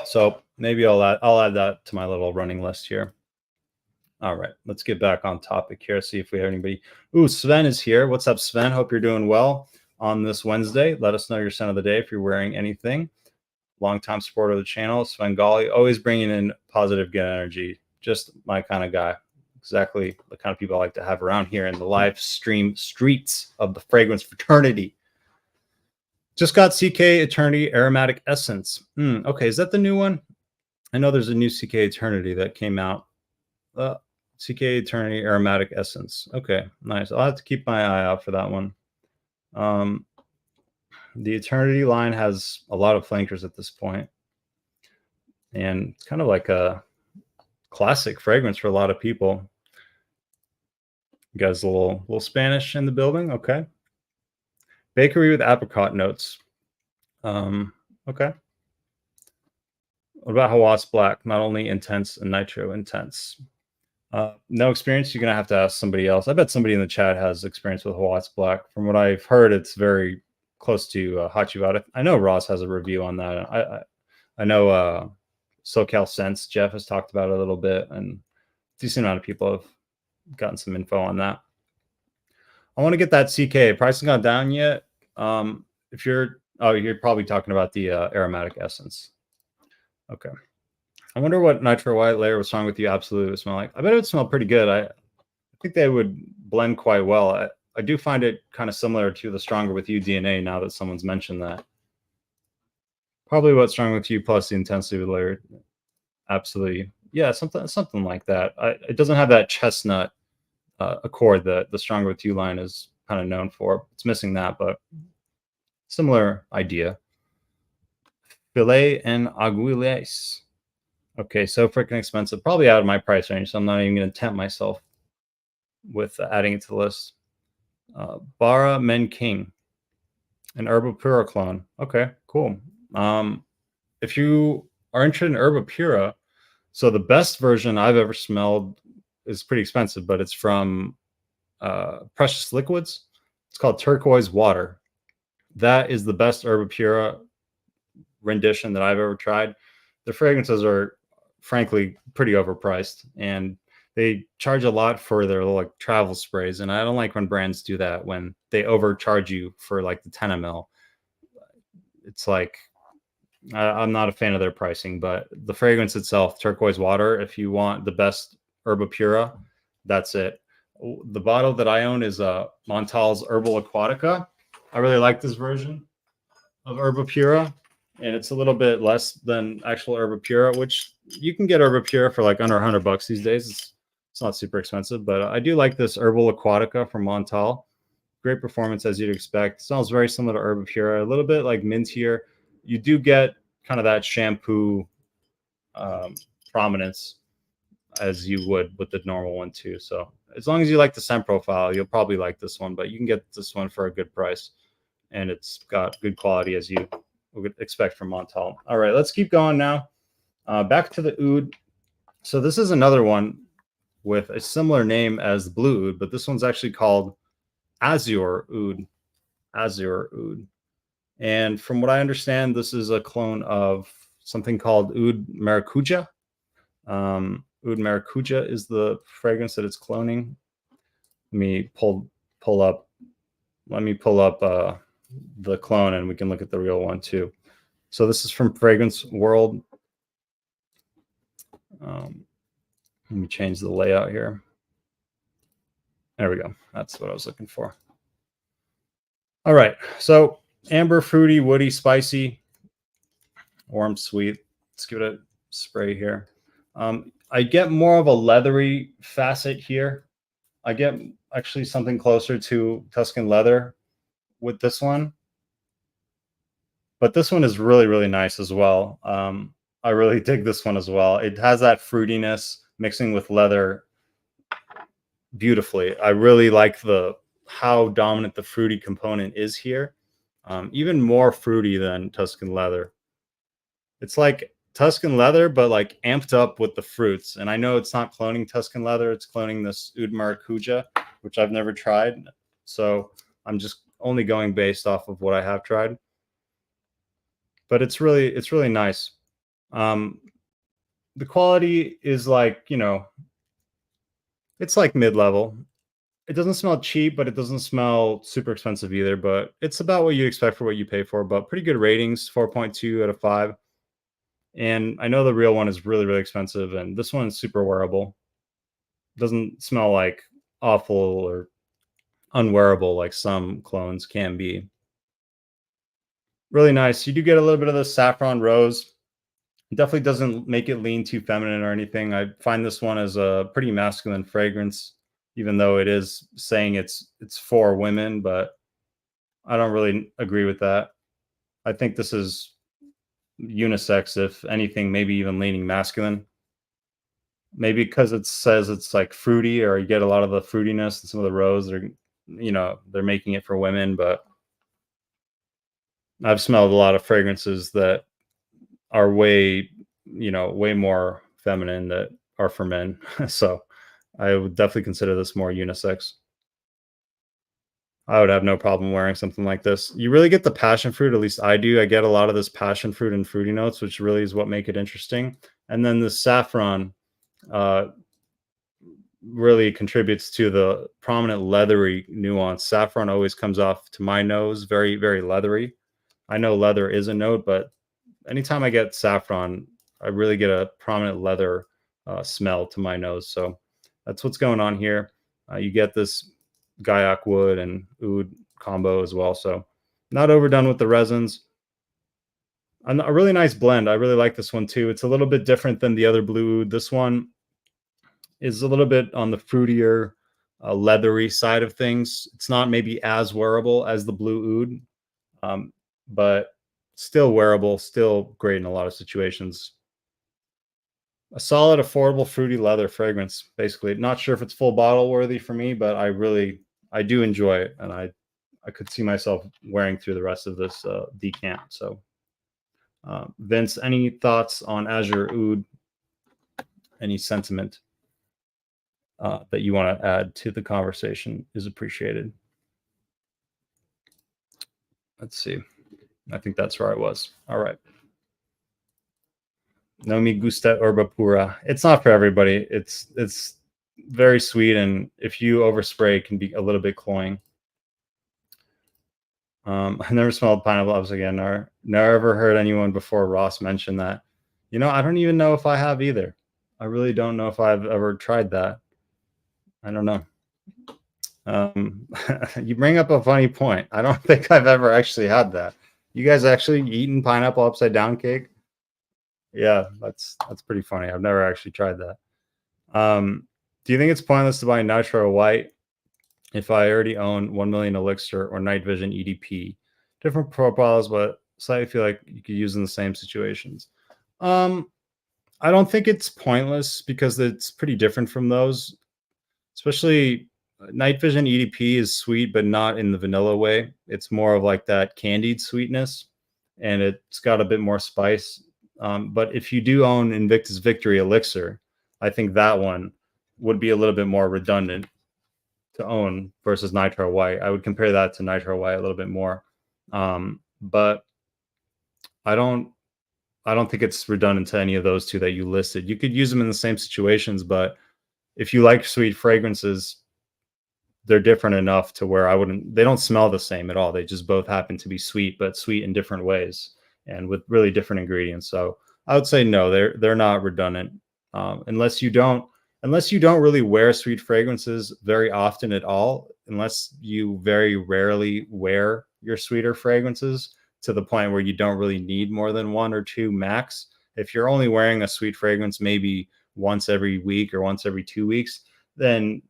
Speaker 1: So maybe I'll add that to my little running list here. All right, let's get back on topic here. See if we have anybody. Ooh, Sven is here. What's up, Sven? Hope you're doing well on this Wednesday. Let us know your scent of the day if you're wearing anything. Longtime supporter of the channel, Sven Golly, always bringing in positive, good energy. Just my kind of guy. Exactly the kind of people I like to have around here in the live stream streets of the fragrance fraternity. Just got CK Eternity Aromatic Essence. Okay, is that the new one? I know there's a new CK Eternity that came out. CK Eternity Aromatic Essence. Okay, nice. I'll have to keep my eye out for that one. The Eternity line has a lot of flankers at this point, and it's kind of like a classic fragrance for a lot of people. You guys, a little Spanish in the building. Okay. Bakery with apricot notes. Okay. What about Hawas Black? Not only intense and nitro intense. No experience. You're gonna have to ask somebody else. I bet somebody in the chat has experience with Hawas Black. From what I've heard, it's very close to Hachivat. I know Ross has a review on that. I know SoCal Sense Jeff has talked about it a little bit, and a decent amount of people have gotten some info on that. I want to get that CK. Price hasn't gone down yet. If you're probably talking about the aromatic essence. Okay. I wonder what nitro white layer was wrong with you. Absolutely would smell like. I bet it would smell pretty good. I think they would blend quite well. I do find it kind of similar to the Stronger With You DNA now that someone's mentioned that. Probably what's Stronger With You plus the intensity of the layer. Absolutely. Yeah, something like that. It doesn't have that chestnut accord that the Stronger With You line is kind of known for. It's missing that, but similar idea. Filet and aguiles. Okay, so freaking expensive. Probably out of my price range, so I'm not even going to tempt myself with adding it to the list. Bara Men King, an Herba Pura clone. Okay, cool. If you are interested in Herba Pura, so the best version I've ever smelled is pretty expensive, but it's from Precious Liquids. It's called Turquoise Water. That is the best Herba Pura rendition that I've ever tried. The fragrances are frankly pretty overpriced, and they charge a lot for their like travel sprays. And I don't like when brands do that, when they overcharge you for like the 10 ml. It's like, I'm not a fan of their pricing, but the fragrance itself, Turquoise Water, if you want the best Herba Pura, that's it. The bottle that I own is Montal's Herbal Aquatica. I really like this version of Herba Pura, and it's a little bit less than actual Herba Pura, which you can get Herba Pura for like under $100 these days. It's not super expensive, but I do like this Herbal Aquatica from Montal. Great performance as you'd expect. It smells very similar to Herba Pura, a little bit like mintier. You do get kind of that shampoo prominence as you would with the normal one too. So as long as you like the scent profile, you'll probably like this one, but you can get this one for a good price, and it's got good quality as you would expect from Montal. All right, let's keep going now. Back to the oud. So this is another one with a similar name as the blue oud, but this one's actually called Azure Oud. Azure Oud. And from what I understand, this is a clone of something called Oud Maracuja. Oud Maracuja is the fragrance that it's cloning. Let me pull up the clone, and we can look at the real one too. So this is from Fragrance World. Let me change the layout here. There we go. That's what I was looking for. All right. So amber, fruity, woody, spicy, warm, sweet. Let's give it a spray here. I get more of a leathery facet here. I get actually something closer to Tuscan leather with this one. But this one is really, really nice as well. I really dig this one as well. It has that fruitiness mixing with leather beautifully. I really like how dominant the fruity component is here. Even more fruity than Tuscan leather. It's like Tuscan leather, but like amped up with the fruits. And I know it's not cloning Tuscan leather. It's cloning this Oud Maracuja, which I've never tried. So I'm just only going based off of what I have tried. But it's really nice. The quality is like, it's like mid-level. It doesn't smell cheap, but it doesn't smell super expensive either. But it's about what you expect for what you pay for. But pretty good ratings, 4.2 out of 5. And I know the real one is really, really expensive, and this one is super wearable. Doesn't smell like awful or unwearable like some clones can be. Really nice. You do get a little bit of the saffron rose. It definitely doesn't make it lean too feminine or anything. I find this one as a pretty masculine fragrance, even though it is saying it's for women, but I don't really agree with that. I think this is unisex, if anything, maybe even leaning masculine. Maybe because it says it's like fruity, or you get a lot of the fruitiness and some of the rose. They're making it for women, but I've smelled a lot of fragrances that are way more feminine that are for men. So I would definitely consider this more unisex. I would have no problem wearing something like this. You really get the passion fruit, at least I do. I get a lot of this passion fruit and fruity notes, which really is what make it interesting. And then the saffron really contributes to the prominent leathery nuance. Saffron always comes off to my nose very, very leathery. I know leather is a note, but anytime I get saffron, I really get a prominent leather smell to my nose. So that's what's going on here. You get this Gaiac wood and oud combo as well. So not overdone with the resins. A really nice blend. I really like this one too. It's a little bit different than the other blue oud. This one is a little bit on the fruitier, leathery side of things. It's not maybe as wearable as the blue oud, but still wearable, still great in a lot of situations. A solid, affordable, fruity leather fragrance, basically. Not sure if it's full bottle worthy for me, but I do enjoy it, and I could see myself wearing through the rest of this decant. So, Vince, any thoughts on Azure Oud? Any sentiment that you want to add to the conversation is appreciated. Let's see. I think that's where I was. All right. No me gusta herba pura. It's not for everybody. It's very sweet, and if you overspray, it can be a little bit cloying. I never smelled pineapple ups again. Never heard anyone before Ross mention that. You know, I don't even know if I have either. I really don't know if I've ever tried that. I don't know. You bring up a funny point. I don't think I've ever actually had that. You guys actually eaten pineapple upside down cake? Yeah, that's pretty funny. I've never actually tried that. Do you think it's pointless to buy Nitro White if I already own 1 million Elixir or Night Vision EDP? Different profiles, but slightly feel like you could use in the same situations. I don't think it's pointless because it's pretty different from those. Especially Night Vision EDP is sweet, but not in the vanilla way. It's more of like that candied sweetness, and it's got a bit more spice. But if you do own Invictus Victory Elixir, I think that one would be a little bit more redundant to own versus Nitro White. I would compare that to Nitro White a little bit more. But I don't think it's redundant to any of those two that you listed. You could use them in the same situations, but if you like sweet fragrances, they're different enough to where they don't smell the same at all. They just both happen to be sweet, but sweet in different ways and with really different ingredients. So I would say no, they're not redundant. Unless you don't really wear sweet fragrances very often at all, unless you very rarely wear your sweeter fragrances to the point where you don't really need more than one or two max. If you're only wearing a sweet fragrance maybe once every week or once every 2 weeks, then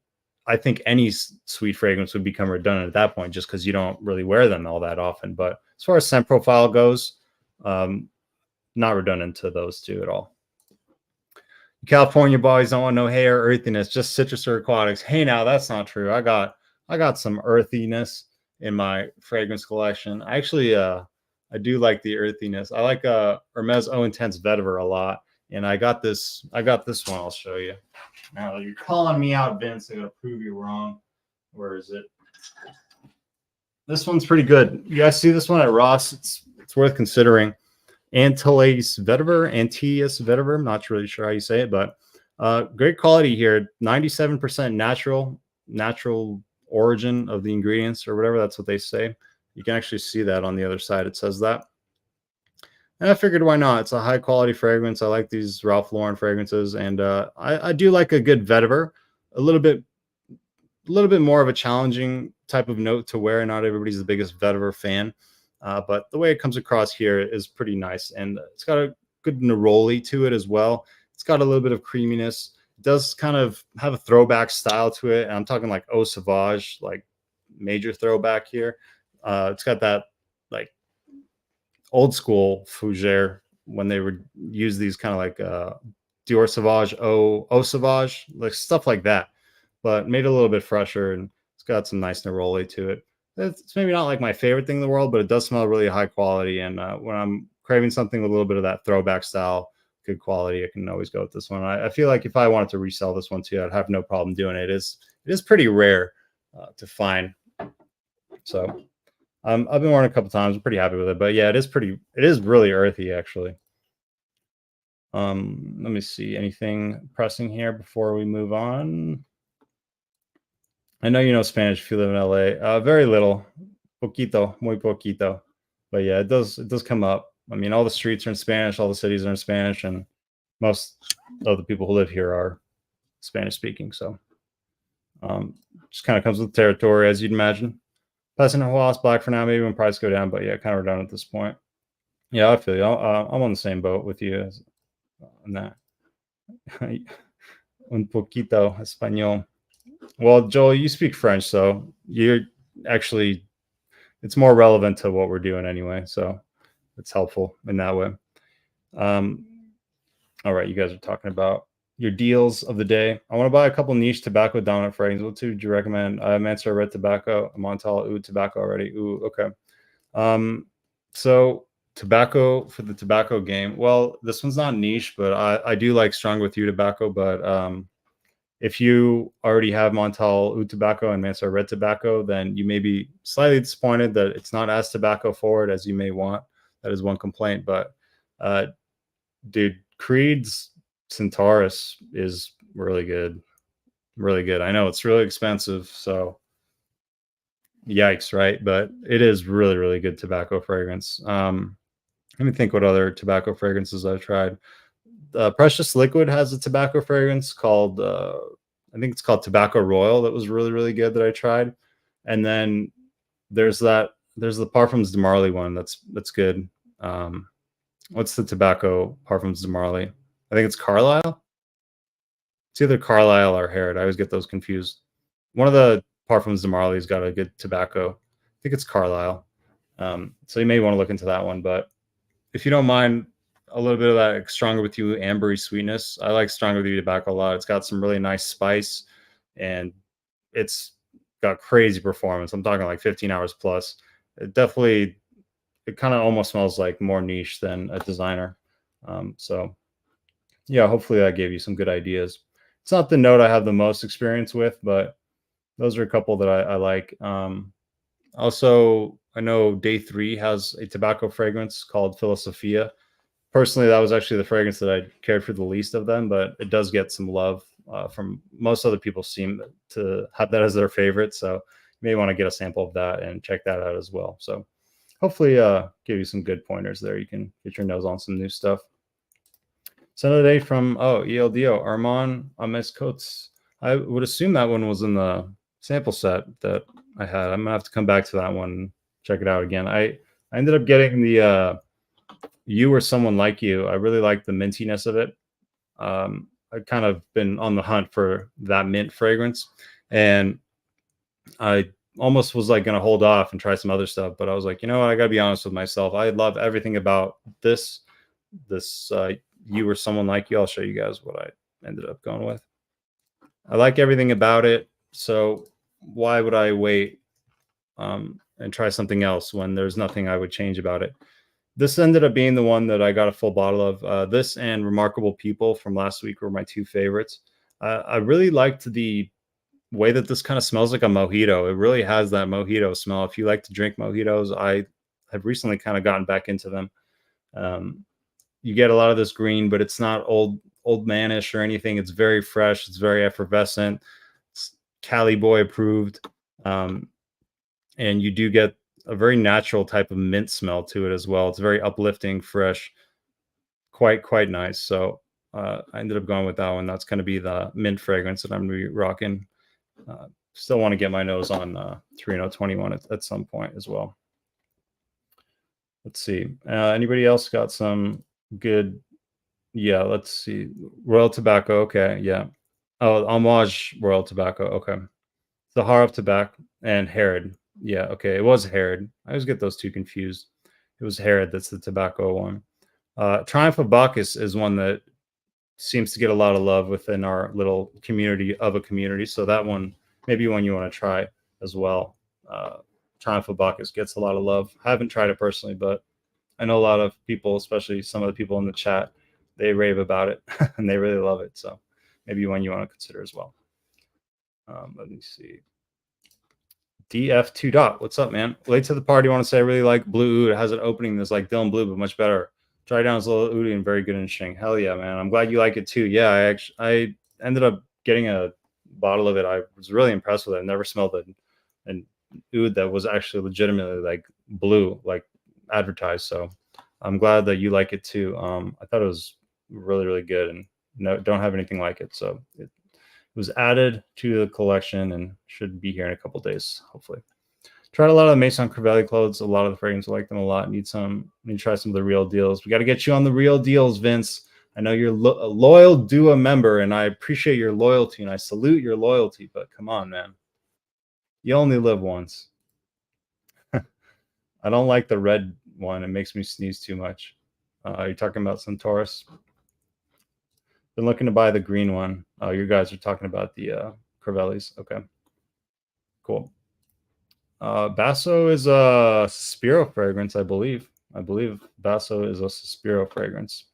Speaker 1: I think any sweet fragrance would become redundant at that point, just because you don't really wear them all that often. But as far as scent profile goes, not redundant to those two at all. California boys don't want no hair or earthiness, just citrus or aquatics. Hey, now that's not true. I got some earthiness in my fragrance collection. Actually, I do like the earthiness. I like Hermes Eau Intense Vetiver a lot, and I got this one. I'll show you. Now you're calling me out, Vince. I gotta prove you wrong. Where is it? This one's pretty good. You guys see this one at Ross? It's worth considering. Antilles Vetiver. I'm not really sure how you say it, but great quality here. 97% natural origin of the ingredients or whatever. That's what they say. You can actually see that on the other side. It says that. And I figured, why not? It's a high quality fragrance. I like these Ralph Lauren fragrances, and I do like a good vetiver. A little bit more of a challenging type of note to wear. Not everybody's the biggest vetiver fan, but the way it comes across here is pretty nice, and it's got a good neroli to it as well. It's got a little bit of creaminess. It does kind of have a throwback style to it, and I'm talking like Eau Sauvage, like major throwback here. It's got that like old school fougere when they would use these kind of like Dior Sauvage, Eau Sauvage, like stuff like that, but made it a little bit fresher, and it's got some nice neroli to it. It's maybe not like my favorite thing in the world, but it does smell really high quality. And when I'm craving something with a little bit of that throwback style, good quality, I can always go with this one. I feel like if I wanted to resell this one too, I'd have no problem doing it. It is pretty rare to find. So I've been wearing it a couple times. I'm pretty happy with it, but yeah, it is really earthy actually. Let me see anything pressing here before we move on. I know you know Spanish if you live in LA. Very little, poquito, muy poquito. But yeah, it does come up. I mean, all the streets are in Spanish, all the cities are in Spanish, and most of the people who live here are Spanish speaking. So just kind of comes with territory, as you'd imagine. Peasant and Haas black for now. Maybe when prices go down, but yeah, kind of done at this point. Yeah, I feel you. I'm on the same boat with you on that. Un poquito español. Well, Joel, you speak French, so you're actually it's more relevant to what we're doing anyway. So it's helpful in that way. All right, you guys are talking about your deals of the day. I want to buy a couple niche tobacco dominant fragrances. What two would you recommend? Mansour Red Tobacco, Montal Oud Tobacco already. Ooh, okay. So tobacco for the tobacco game. Well, this one's not niche, but I do like Strong With You tobacco. But if you already have Montal Oud Tobacco and Mansour Red Tobacco, then you may be slightly disappointed that it's not as tobacco forward as you may want. That is one complaint. But dude, Creed's Centaurus is really good. Really good. I know it's really expensive, so yikes, right? But it is really, really good tobacco fragrance. Let me think what other tobacco fragrances I've tried. Precious Liquid has a tobacco fragrance called I think it's called Tobacco Royal that was really, really good that I tried. And then there's the Parfums de Marly one that's good. What's the tobacco Parfums de Marly? I think it's Carlisle. It's either Carlisle or Harrod. I always get those confused. One of the Parfums de Marly's got a good tobacco. I think it's Carlisle. So you may want to look into that one. But if you don't mind a little bit of that Stronger With You ambery sweetness, I like Stronger With You tobacco a lot. It's got some really nice spice, and it's got crazy performance. I'm talking like 15 hours plus. It kind of almost smells like more niche than a designer. So yeah, hopefully that gave you some good ideas. It's not the note I have the most experience with, but those are a couple that I like. Also, I know Day 3 has a tobacco fragrance called Philosophia. Personally, that was actually the fragrance that I cared for the least of them, but it does get some love from most other people seem to have that as their favorite. So you may want to get a sample of that and check that out as well. So hopefully give you some good pointers there. You can get your nose on some new stuff. Send a day from ELDO Armand Ames Coates. I would assume that one was in the sample set that I had. I'm gonna have to come back to that one and check it out again. I ended up getting the You or Someone Like You. I really like the mintiness of it. I've kind of been on the hunt for that mint fragrance, and I almost was like going to hold off and try some other stuff, but I was like, you know what? I got to be honest with myself. I love everything about this You or Someone Like You. I'll show you guys what I ended up going with. I like everything about it. So why would I wait and try something else when there's nothing I would change about it? This ended up being the one that I got a full bottle of. This and Remarkable People from last week were my two favorites. I really liked the way that this kind of smells like a mojito. It really has that mojito smell. If you like to drink mojitos, I have recently kind of gotten back into them. You get a lot of this green, but it's not old manish or anything. It's very fresh. It's very effervescent. It's Cali Boy approved. And you do get a very natural type of mint smell to it as well. It's very uplifting, fresh, quite nice. So I ended up going with that one. That's going to be the mint fragrance that I'm going to be rocking. Still want to get my nose on 3021 at some point as well. Let's see. Anybody else got some good? Yeah, let's see. Royal Tobacco. Okay, yeah. Oh, Homage Royal Tobacco. Okay. Sahara of Tobacco and Herod. Yeah, okay. It was Herod. I always get those two confused. It was Herod that's the tobacco one. Triumph of Bacchus is one that seems to get a lot of love within our little community of a community. So that one, maybe one you want to try as well. Triumph of Bacchus gets a lot of love. I haven't tried it personally, but I know a lot of people, especially some of the people in the chat, they rave about it and they really love it. So maybe one you want to consider as well. Let me see. DF2 Dot. What's up, man? Late to the party. I want to say I really like Blue Oud. It has an opening that's like Dylan Blue, but much better. Dry down is a little oody and very good and interesting. Hell yeah, man. I'm glad you like it too. Yeah, I ended up getting a bottle of it, I was really impressed with it. I never smelled an oud that was actually legitimately like blue, like advertised. So I'm glad that you like it too. I thought it was really, really good, and no, don't have anything like it. So it was added to the collection and should be here in a couple days, hopefully. Tried a lot of the Maison Crivelli clothes. A lot of the fragrances, I like them a lot. Need to try some of the real deals. We got to get you on the real deals, Vince. I know you're a loyal Dua member, and I appreciate your loyalty, and I salute your loyalty. But come on, man, you only live once. I don't like the red one. It makes me sneeze too much. Are you talking about Centaurus? Been looking to buy the green one. Oh, you guys are talking about the Crivellis. Okay, cool. Basso is a Suspiro fragrance, I believe. I believe Basso is a Suspiro fragrance.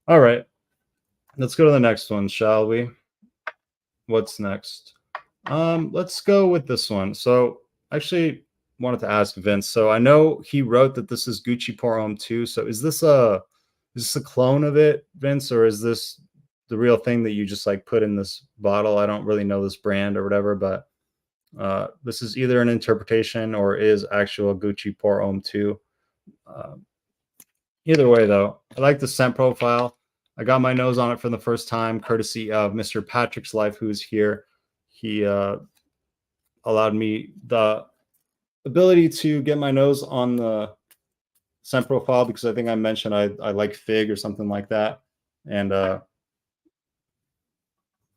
Speaker 1: All right, let's go to the next one, shall we? What's next? Let's go with this one. So actually wanted to ask Vince. So I know he wrote that this is Gucci Pour Homme 2. So is this a clone of it, Vince, or is this the real thing that you just like put in this bottle? I don't really know this brand or whatever, but this is either an interpretation or is actual Gucci Pour Homme 2. Either way, though, I like the scent profile. I got my nose on it for the first time, courtesy of Mr. Patrick's Life, who's here. He allowed me the ability to get my nose on the scent profile because I think I mentioned I like fig or something like that. And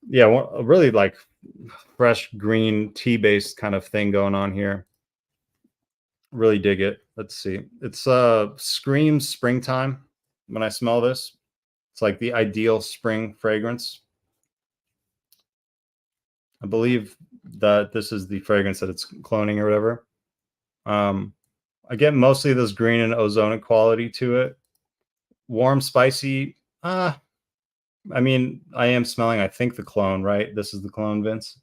Speaker 1: yeah, a really like fresh green tea-based kind of thing going on here. Really dig it. Let's see. It's screams springtime when I smell this. It's like the ideal spring fragrance. I believe that this is the fragrance that it's cloning or whatever. I get mostly this green and ozonic quality to it. Warm, spicy. I mean, I am smelling, I think, the clone, right? This is the clone, Vince.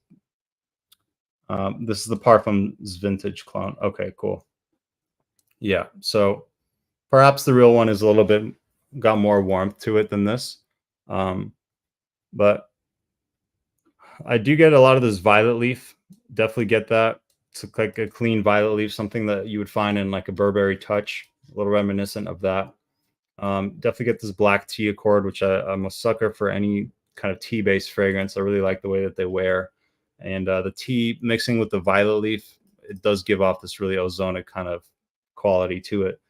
Speaker 1: This is the Parfum's vintage clone. Okay, cool. Yeah, so perhaps the real one is a little bit got more warmth to it than this. But I do get a lot of this violet leaf. Definitely get that. It's like a clean violet leaf, something that you would find in like a Burberry Touch, a little reminiscent of that. Definitely get this black tea accord, which I'm a sucker for any kind of tea-based fragrance. I really like the way that they wear. And the tea mixing with the violet leaf, it does give off this really ozonic kind of quality to it.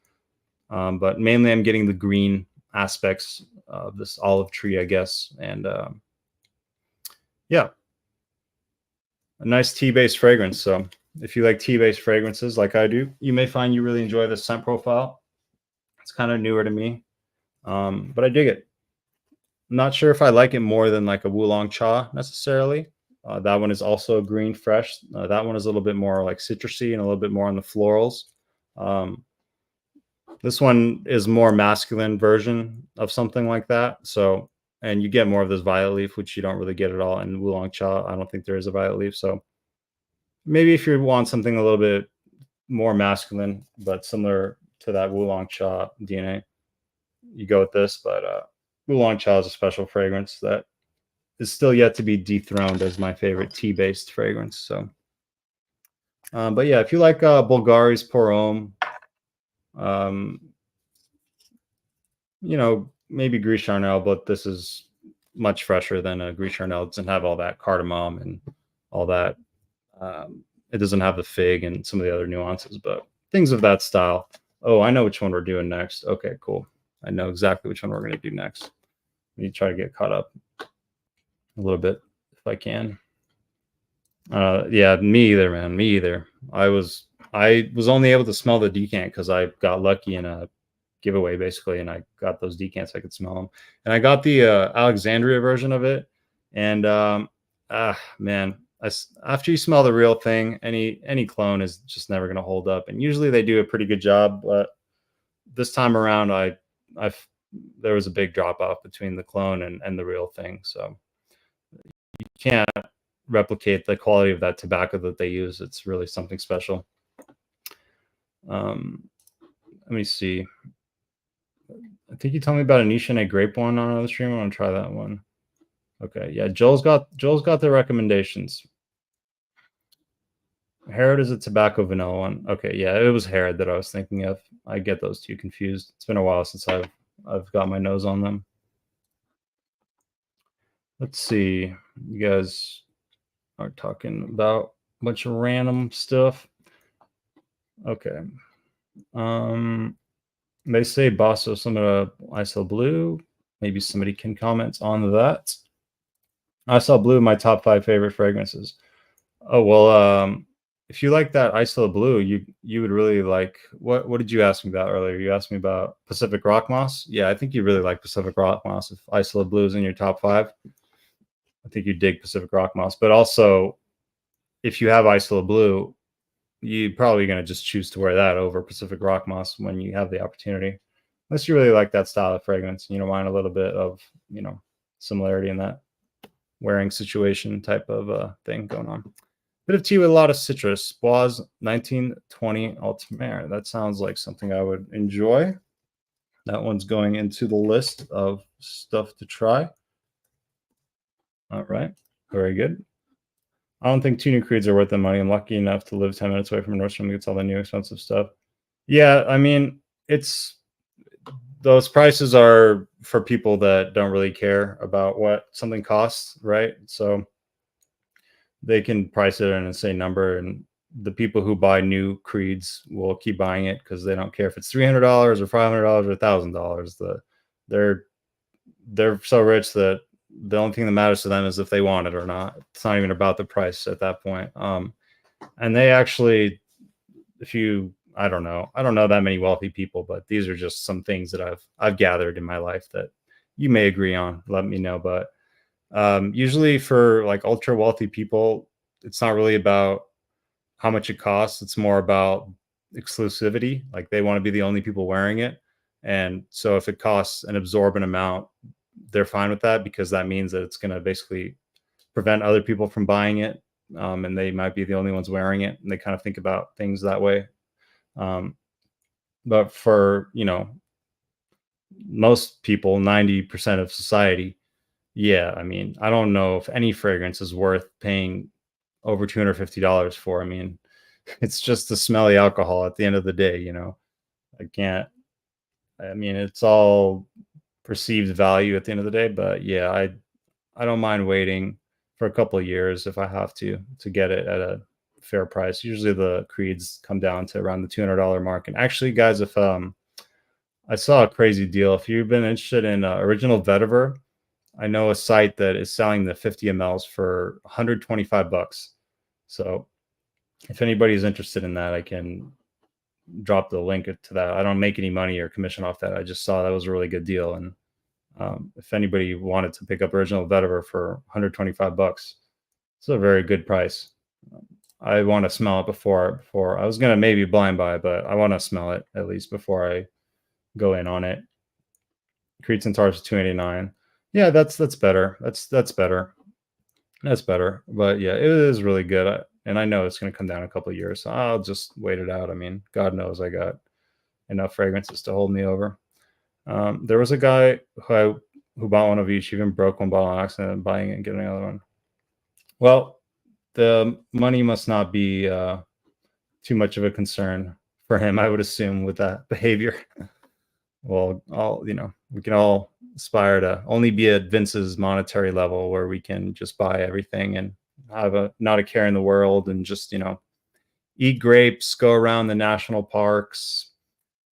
Speaker 1: But mainly I'm getting the green aspects of this olive tree, I guess. And yeah, a nice tea-based fragrance. So if you like tea-based fragrances like I do, you may find you really enjoy the scent profile. It's kind of newer to me, but I dig it. I'm not sure if I like it more than like a Oolong Cha necessarily. That one is also green fresh. That one is a little bit more like citrusy and a little bit more on the florals. This one is more masculine version of something like that. So, and you get more of this violet leaf, which you don't really get at all in Oolong Cha. I don't think there is a violet leaf. So maybe if you want something a little bit more masculine, but similar to that Oolong Cha DNA, you go with this. But Oolong Cha is a special fragrance that is still yet to be dethroned as my favorite tea-based fragrance. So, but yeah, if you like Bulgari's Pour Homme, you know, maybe Gris Charnel, but this is much fresher than a Gris Charnel. It doesn't have all that cardamom and all that. It doesn't have the fig and some of the other nuances, but things of that style. Oh, I know which one we're doing next. Okay, cool. I know exactly which one we're going to do next. Let me try to get caught up a little bit if I can. Yeah, me either, man. Me either. I was only able to smell the decant because I got lucky in a giveaway basically, and I got those decants. I could smell them, and I got the Alexandria version of it. And man, after you smell the real thing, any clone is just never going to hold up. And usually they do a pretty good job, but this time around, there was a big drop off between the clone and the real thing. So you can't replicate the quality of that tobacco that they use. It's really something special. Let me see. I think you told me about a Niche and a grape one on another stream. I want to try that one. Okay, yeah, Joel's got the recommendations. Harrod is a tobacco vanilla one. Okay, yeah, it was Harrod that I was thinking of. I get those two confused. It's been a while since I've got my nose on them. Let's see. You guys are talking about a bunch of random stuff. Okay. They say Basso some of ISO Blue. Maybe somebody can comment on that. ISO Blue, my top 5 favorite fragrances. Oh well, if you like that ISO Blue, you would really like what did you ask me about earlier? You asked me about Pacific Rock Moss. Yeah, I think you really like Pacific Rock Moss. If ISO Blue is in your top 5, I think you dig Pacific Rock Moss. But also, if you have ISO Blue, you're probably going to just choose to wear that over Pacific Rock Moss when you have the opportunity. Unless you really like that style of fragrance, you don't mind a little bit of, similarity in that wearing situation type of thing going on. Bit of tea with a lot of citrus. Bois 1920 Altamare. That sounds like something I would enjoy. That one's going into the list of stuff to try. All right. Very good. I don't think 2 new creeds are worth the money. I'm lucky enough to live 10 minutes away from Nordstrom. Gets all the new expensive stuff. Yeah, I mean, those prices are for people that don't really care about what something costs, right? So they can price it at an insane number, and the people who buy new creeds will keep buying it because they don't care if it's $300 or $500 or $1,000. They're so rich that the only thing that matters to them is if they want it or not. It's not even about the price at that point. And they actually, I don't know that many wealthy people, but these are just some things that I've gathered in my life that you may agree on. Let me know. But usually for like ultra wealthy people, it's not really about how much it costs. It's more about exclusivity. Like they want to be the only people wearing it. And so if it costs an absorbent amount, they're fine with that because that means that it's going to basically prevent other people from buying it. And they might be the only ones wearing it. And they kind of think about things that way. But for, most people, 90% of society, yeah, I mean, I don't know if any fragrance is worth paying over $250 for. I mean, it's just the smelly alcohol at the end of the day, I mean, it's all perceived value at the end of the day, but yeah, I don't mind waiting for a couple of years if I have to get it at a fair price. Usually the creeds come down to around the $200 mark. And actually, guys, if I saw a crazy deal. If you've been interested in original vetiver, I know a site that is selling the 50 mLs for $125. So if anybody's interested in that, I can drop the link to that. I don't make any money or commission off that. I just saw that was a really good deal. And if anybody wanted to pick up original vetiver for $125, it's a very good price. I want to smell it before I was going to maybe blind buy, but I want to smell it at least before I go in on it. Creed Centaurus $289. Yeah, that's better. That's better. That's better. But yeah, it is really good. And I know it's going to come down a couple of years, so I'll just wait it out. I mean, God knows I got enough fragrances to hold me over. There was a guy who bought one of each, even broke one bottle on accident, and buying it and getting another one. Well, the money must not be too much of a concern for him, I would assume, with that behavior. Well, we can all aspire to only be at Vince's monetary level where we can just buy everything and have not a care in the world and just, eat grapes, go around the national parks,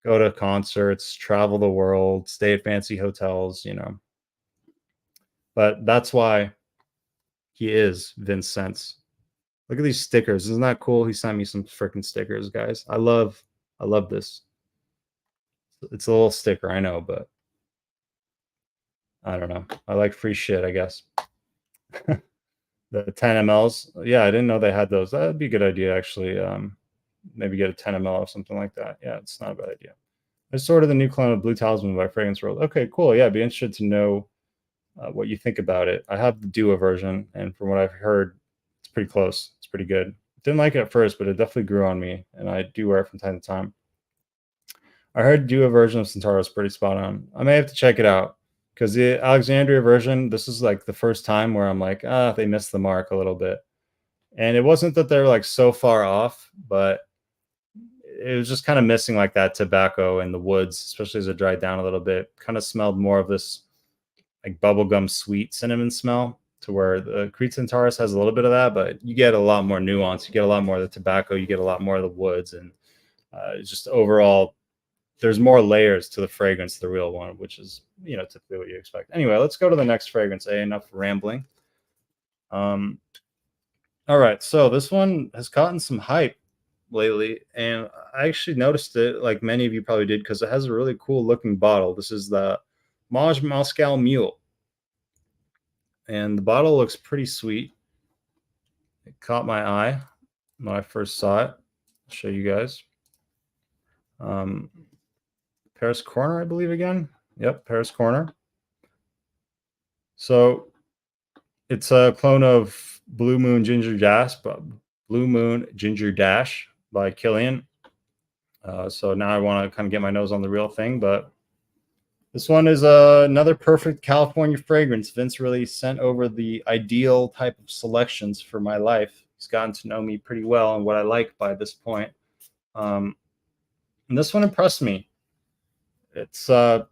Speaker 1: go to concerts, travel the world, stay at fancy hotels, But that's why he is VinceScents. Look at these stickers. Isn't that cool? He sent me some freaking stickers, guys. I love this. It's a little sticker, I know, but I don't know. I like free shit, I guess. The 10 mLs. Yeah, I didn't know they had those. That'd be a good idea, actually. Maybe get a 10 ml or something like that. Yeah, it's not a bad idea. It's sort of the new clone of Blue Talisman by Fragrance World. Okay, cool. Yeah, I'd be interested to know what you think about it. I have the Duo version, and from what I've heard, it's pretty close. It's pretty good. Didn't like it at first, but it definitely grew on me, and I do wear it from time to time. I heard Duo version of Centauro is pretty spot on. I may have to check it out. because the Alexandria version, this is like the first time where I'm like, they missed the mark a little bit. And it wasn't that they're like so far off, but it was just kind of missing like that tobacco in the woods, especially as it dried down a little bit. Kind of smelled more of this like bubblegum sweet cinnamon smell, to where the Crete Centaurus has a little bit of that, but you get a lot more nuance. You get a lot more of the tobacco. You get a lot more of the woods, and it's just overall, there's more layers to the fragrance, the real one, which is, typically what you expect. Anyway, let's go to the next fragrance. Enough rambling. All right, so this one has gotten some hype lately, and I actually noticed it, like many of you probably did, because it has a really cool looking bottle. This is the Maj Moscow Mule, and the bottle looks pretty sweet. It caught my eye when I first saw it. I'll show you guys. Paris Corner, I believe, again. Yep, Paris Corner. So it's a clone of Blue Moon Ginger Dash by Killian. So now I want to kind of get my nose on the real thing, but this one is another perfect California fragrance. Vince really sent over the ideal type of selections for my life. He's gotten to know me pretty well and what I like by this point. And this one impressed me. It's it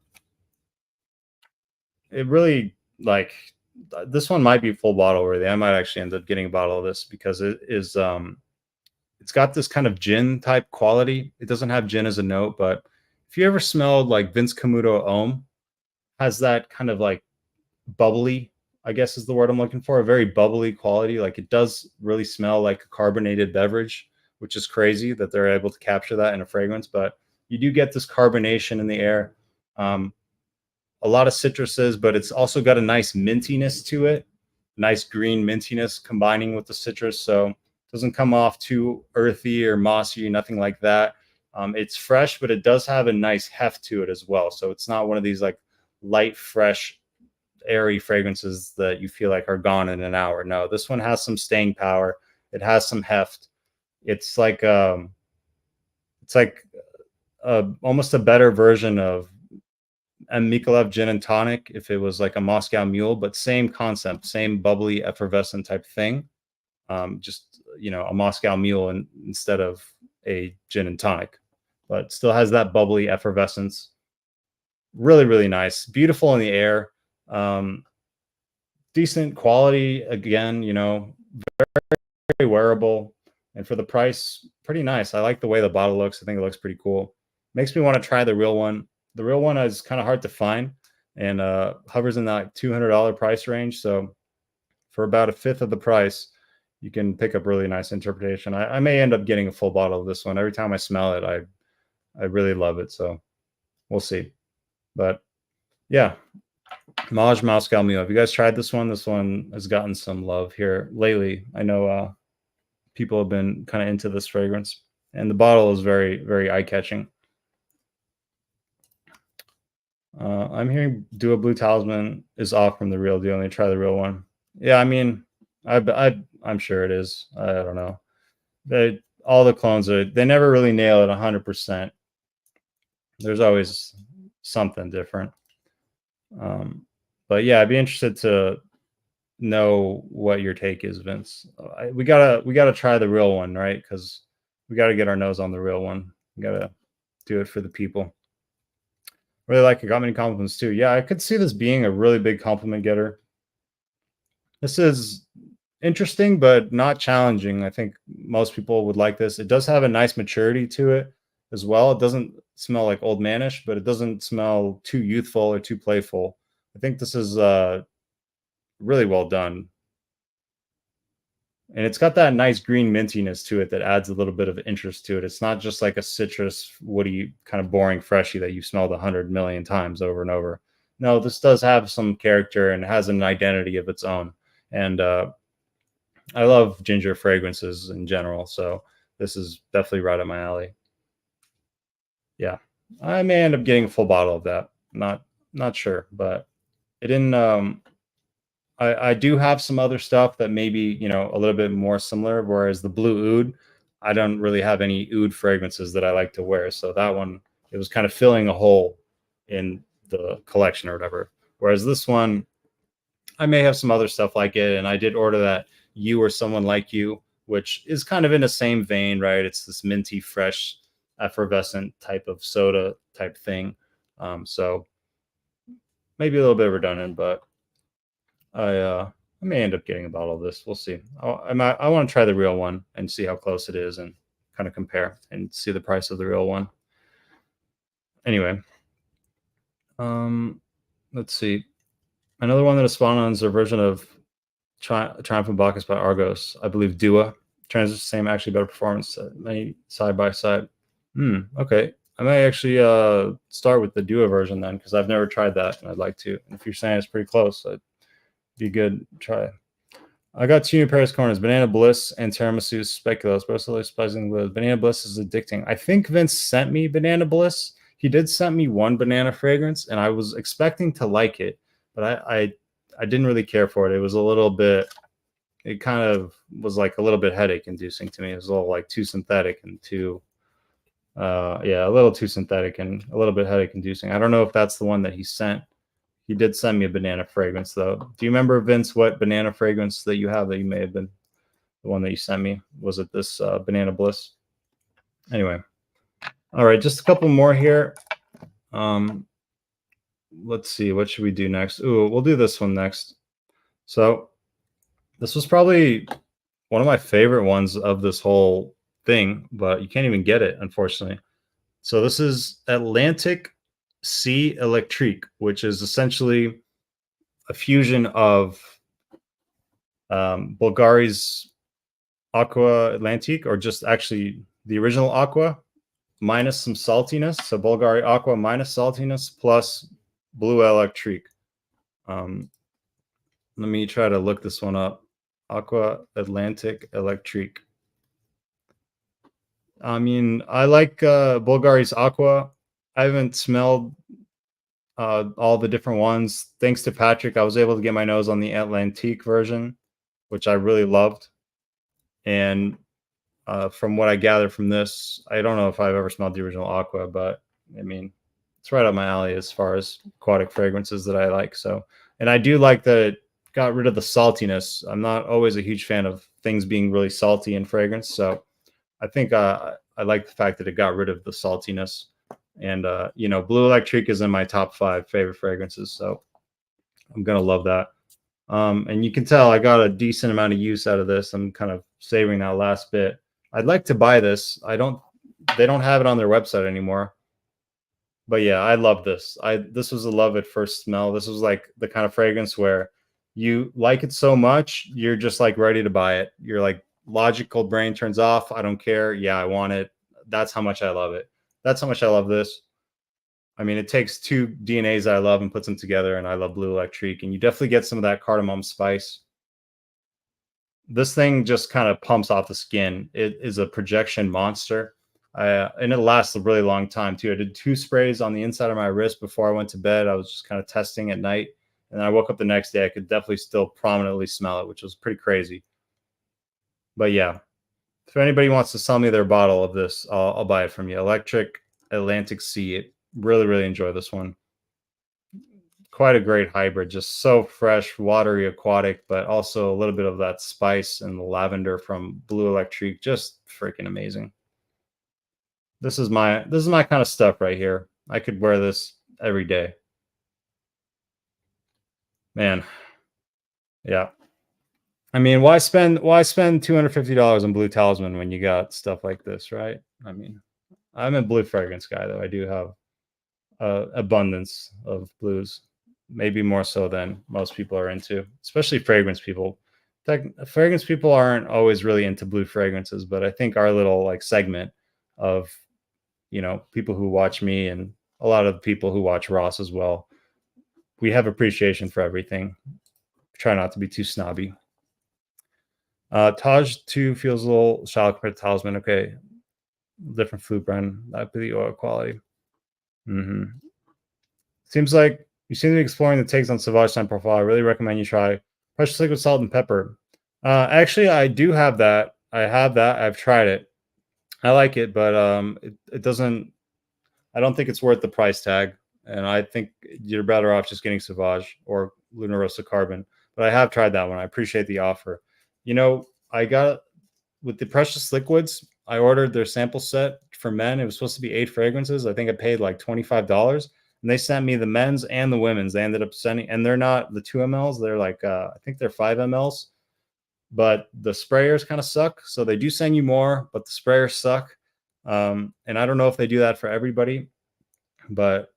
Speaker 1: really, like, this one might be full bottle worthy. I might actually end up getting a bottle of this because it is it's got this kind of gin type quality. It doesn't have gin as a note, but if you ever smelled like Vince Camuto Homme, has that kind of like bubbly, I guess is the word I'm looking for, a very bubbly quality. Like, it does really smell like a carbonated beverage, which is crazy that they're able to capture that in a fragrance. But you do get this carbonation in the air, a lot of citruses, but it's also got a nice mintiness to it, nice green mintiness combining with the citrus. So it doesn't come off too earthy or mossy, nothing like that. It's fresh, but it does have a nice heft to it as well. So it's not one of these like light, fresh, airy fragrances that you feel like are gone in an hour. No, this one has some staying power. It has some heft. It's like almost a better version of a Mykolaiv gin and tonic if it was like a Moscow Mule, but same concept, same bubbly, effervescent type thing. Just, a Moscow Mule instead of a gin and tonic, but still has that bubbly effervescence. Really, really nice. Beautiful in the air. Decent quality, again, very wearable. And for the price, pretty nice. I like the way the bottle looks. I think it looks pretty cool. Makes me want to try the real one. The real one is kind of hard to find and hovers in that $200 price range. So for about a fifth of the price, you can pick up really nice interpretation. I may end up getting a full bottle of this one. Every time I smell it, I really love it. So we'll see. But yeah, Maj Moscow Mule. Have you guys tried this one? This one has gotten some love here lately. I know people have been kind of into this fragrance, and the bottle is very, very eye-catching. I'm hearing Do a Blue Talisman is off from the real deal, and they try the real one. Yeah, I mean, I'm sure it is. I don't know. All the clones they never really nail it 100%. There's always something different. But yeah, I'd be interested to know what your take is, Vince. We gotta try the real one, right? Because we gotta get our nose on the real one. We gotta do it for the people. Really like it. Got many compliments too. Yeah, I could see this being a really big compliment getter. This is interesting, but not challenging. I think most people would like this. It does have a nice maturity to it as well. It doesn't smell like old manish, but it doesn't smell too youthful or too playful. I think this is really well done. And it's got that nice green mintiness to it that adds a little bit of interest to it. It's not just like a citrus, woody, kind of boring freshie that you've smelled 100 million times over and over. No, this does have some character and has an identity of its own. And I love ginger fragrances in general, so this is definitely right up my alley. Yeah, I may end up getting a full bottle of that. Not sure, but it didn't. I do have some other stuff that maybe, a little bit more similar, whereas the Blue Oud, I don't really have any oud fragrances that I like to wear. So that one, it was kind of filling a hole in the collection or whatever. Whereas this one, I may have some other stuff like it, and I did order that You or Someone Like You, which is kind of in the same vein, right? It's this minty, fresh, effervescent type of soda type thing. So maybe a little bit redundant, but I may end up getting a bottle of this. We'll see. I want to try the real one and see how close it is and kind of compare and see the price of the real one. Anyway, let's see. Another one that is spawned on is a version of Triumph and Bacchus by Argos. I believe Dua. Transit same, actually better performance. Many side by side. Okay. I may actually start with the Dua version then, because I've never tried that and I'd like to. And if you're saying it's pretty close, it'd be good to try. I got 2 new Paris corners, Banana Bliss and Tiramisu Speculoos, both really surprising with Banana Bliss is addicting. I think Vince sent me Banana Bliss. He did send me one banana fragrance, and I was expecting to like it, but I didn't really care for it. It was a little bit, it kind of was like a little bit headache inducing to me. It was a little like too synthetic and too, a little too synthetic and a little bit headache inducing. I don't know if that's the one that he sent. He did send me a banana fragrance though. Do you remember, Vince, what banana fragrance that you have that you may have been the one that you sent me? Was it this Banana Bliss? Anyway. All right, just a couple more here. Let's see, what should we do next? Ooh, we'll do this one next. So this was probably one of my favorite ones of this whole thing, but you can't even get it, unfortunately. So this is Atlantic Sea Electrique, which is essentially a fusion of Bulgari's Aqua Atlantique, or just actually the original Aqua minus some saltiness. So Bulgari Aqua minus saltiness plus Blue Electrique. Let me try to look this one up. Aqua Atlantic Electrique. I mean, I like Bulgari's Aqua. I haven't smelled all the different ones. Thanks to Patrick, I was able to get my nose on the Atlantique version, which I really loved. And from what I gathered from this, I don't know if I've ever smelled the original Aqua, but I mean, it's right up my alley as far as aquatic fragrances that I like. So, and I do like that it got rid of the saltiness. I'm not always a huge fan of things being really salty in fragrance. So I think I like the fact that it got rid of the saltiness. And, you know, Blue Electrique is in my top 5 favorite fragrances. So I'm going to love that. And you can tell I got a decent amount of use out of this. I'm kind of savoring that last bit. I'd like to buy this. They don't have it on their website anymore. But yeah, I love this. This was a love at first smell. This was like the kind of fragrance where you like it so much, you're just like ready to buy it. You're like, logical brain turns off. I don't care. Yeah, I want it. That's how much I love it. That's how much I love this. I mean, it takes 2 DNAs I love and puts them together, and I love Blue Electrique. And you definitely get some of that cardamom spice. This thing just kind of pumps off the skin. It is a projection monster. And it lasts a really long time too. I did 2 sprays on the inside of my wrist before I went to bed. I was just kind of testing at night. And then I woke up the next day. I could definitely still prominently smell it, which was pretty crazy. But yeah, if anybody wants to sell me their bottle of this, I'll buy it from you. Electric Atlantic Sea. Really, really enjoy this one. Quite a great hybrid. Just so fresh, watery, aquatic, but also a little bit of that spice and the lavender from Blue Electrique. Just freaking amazing. This is my kind of stuff right here. I could wear this every day. Man. Yeah. I mean, why spend $250 on Blue Talisman when you got stuff like this, right? I mean, I'm a blue fragrance guy, though. I do have abundance of blues, maybe more so than most people are into, especially fragrance people. Fragrance people aren't always really into blue fragrances, but I think our little like segment of, you know, people who watch me and a lot of people who watch Ross as well, we have appreciation for everything. Try not to be too snobby. Taj 2 feels a little shallow compared to Talisman. Okay. Different flute brand. That'd be the oil quality. Seems like you seem to be exploring the takes on Sauvage Time profile. I really recommend you try Precious Liquid Salt and Pepper. Actually, I do have that. I have that. I've tried it. I like it, but it doesn't. I don't think it's worth the price tag. and I think you're better off just getting Sauvage or Luna Rossa Carbon. But I have tried that one. I appreciate the offer. You know, I got with the Precious Liquids, I ordered their sample set for men. It was supposed to be 8 fragrances. I think I paid like $25, and they sent me the men's and the women's. They ended up sending, and they're not the 2 mLs. They're like, I think they're 5 mLs, but the sprayers kind of suck. So they do send you more, but the sprayers suck. And I don't know if they do that for everybody, but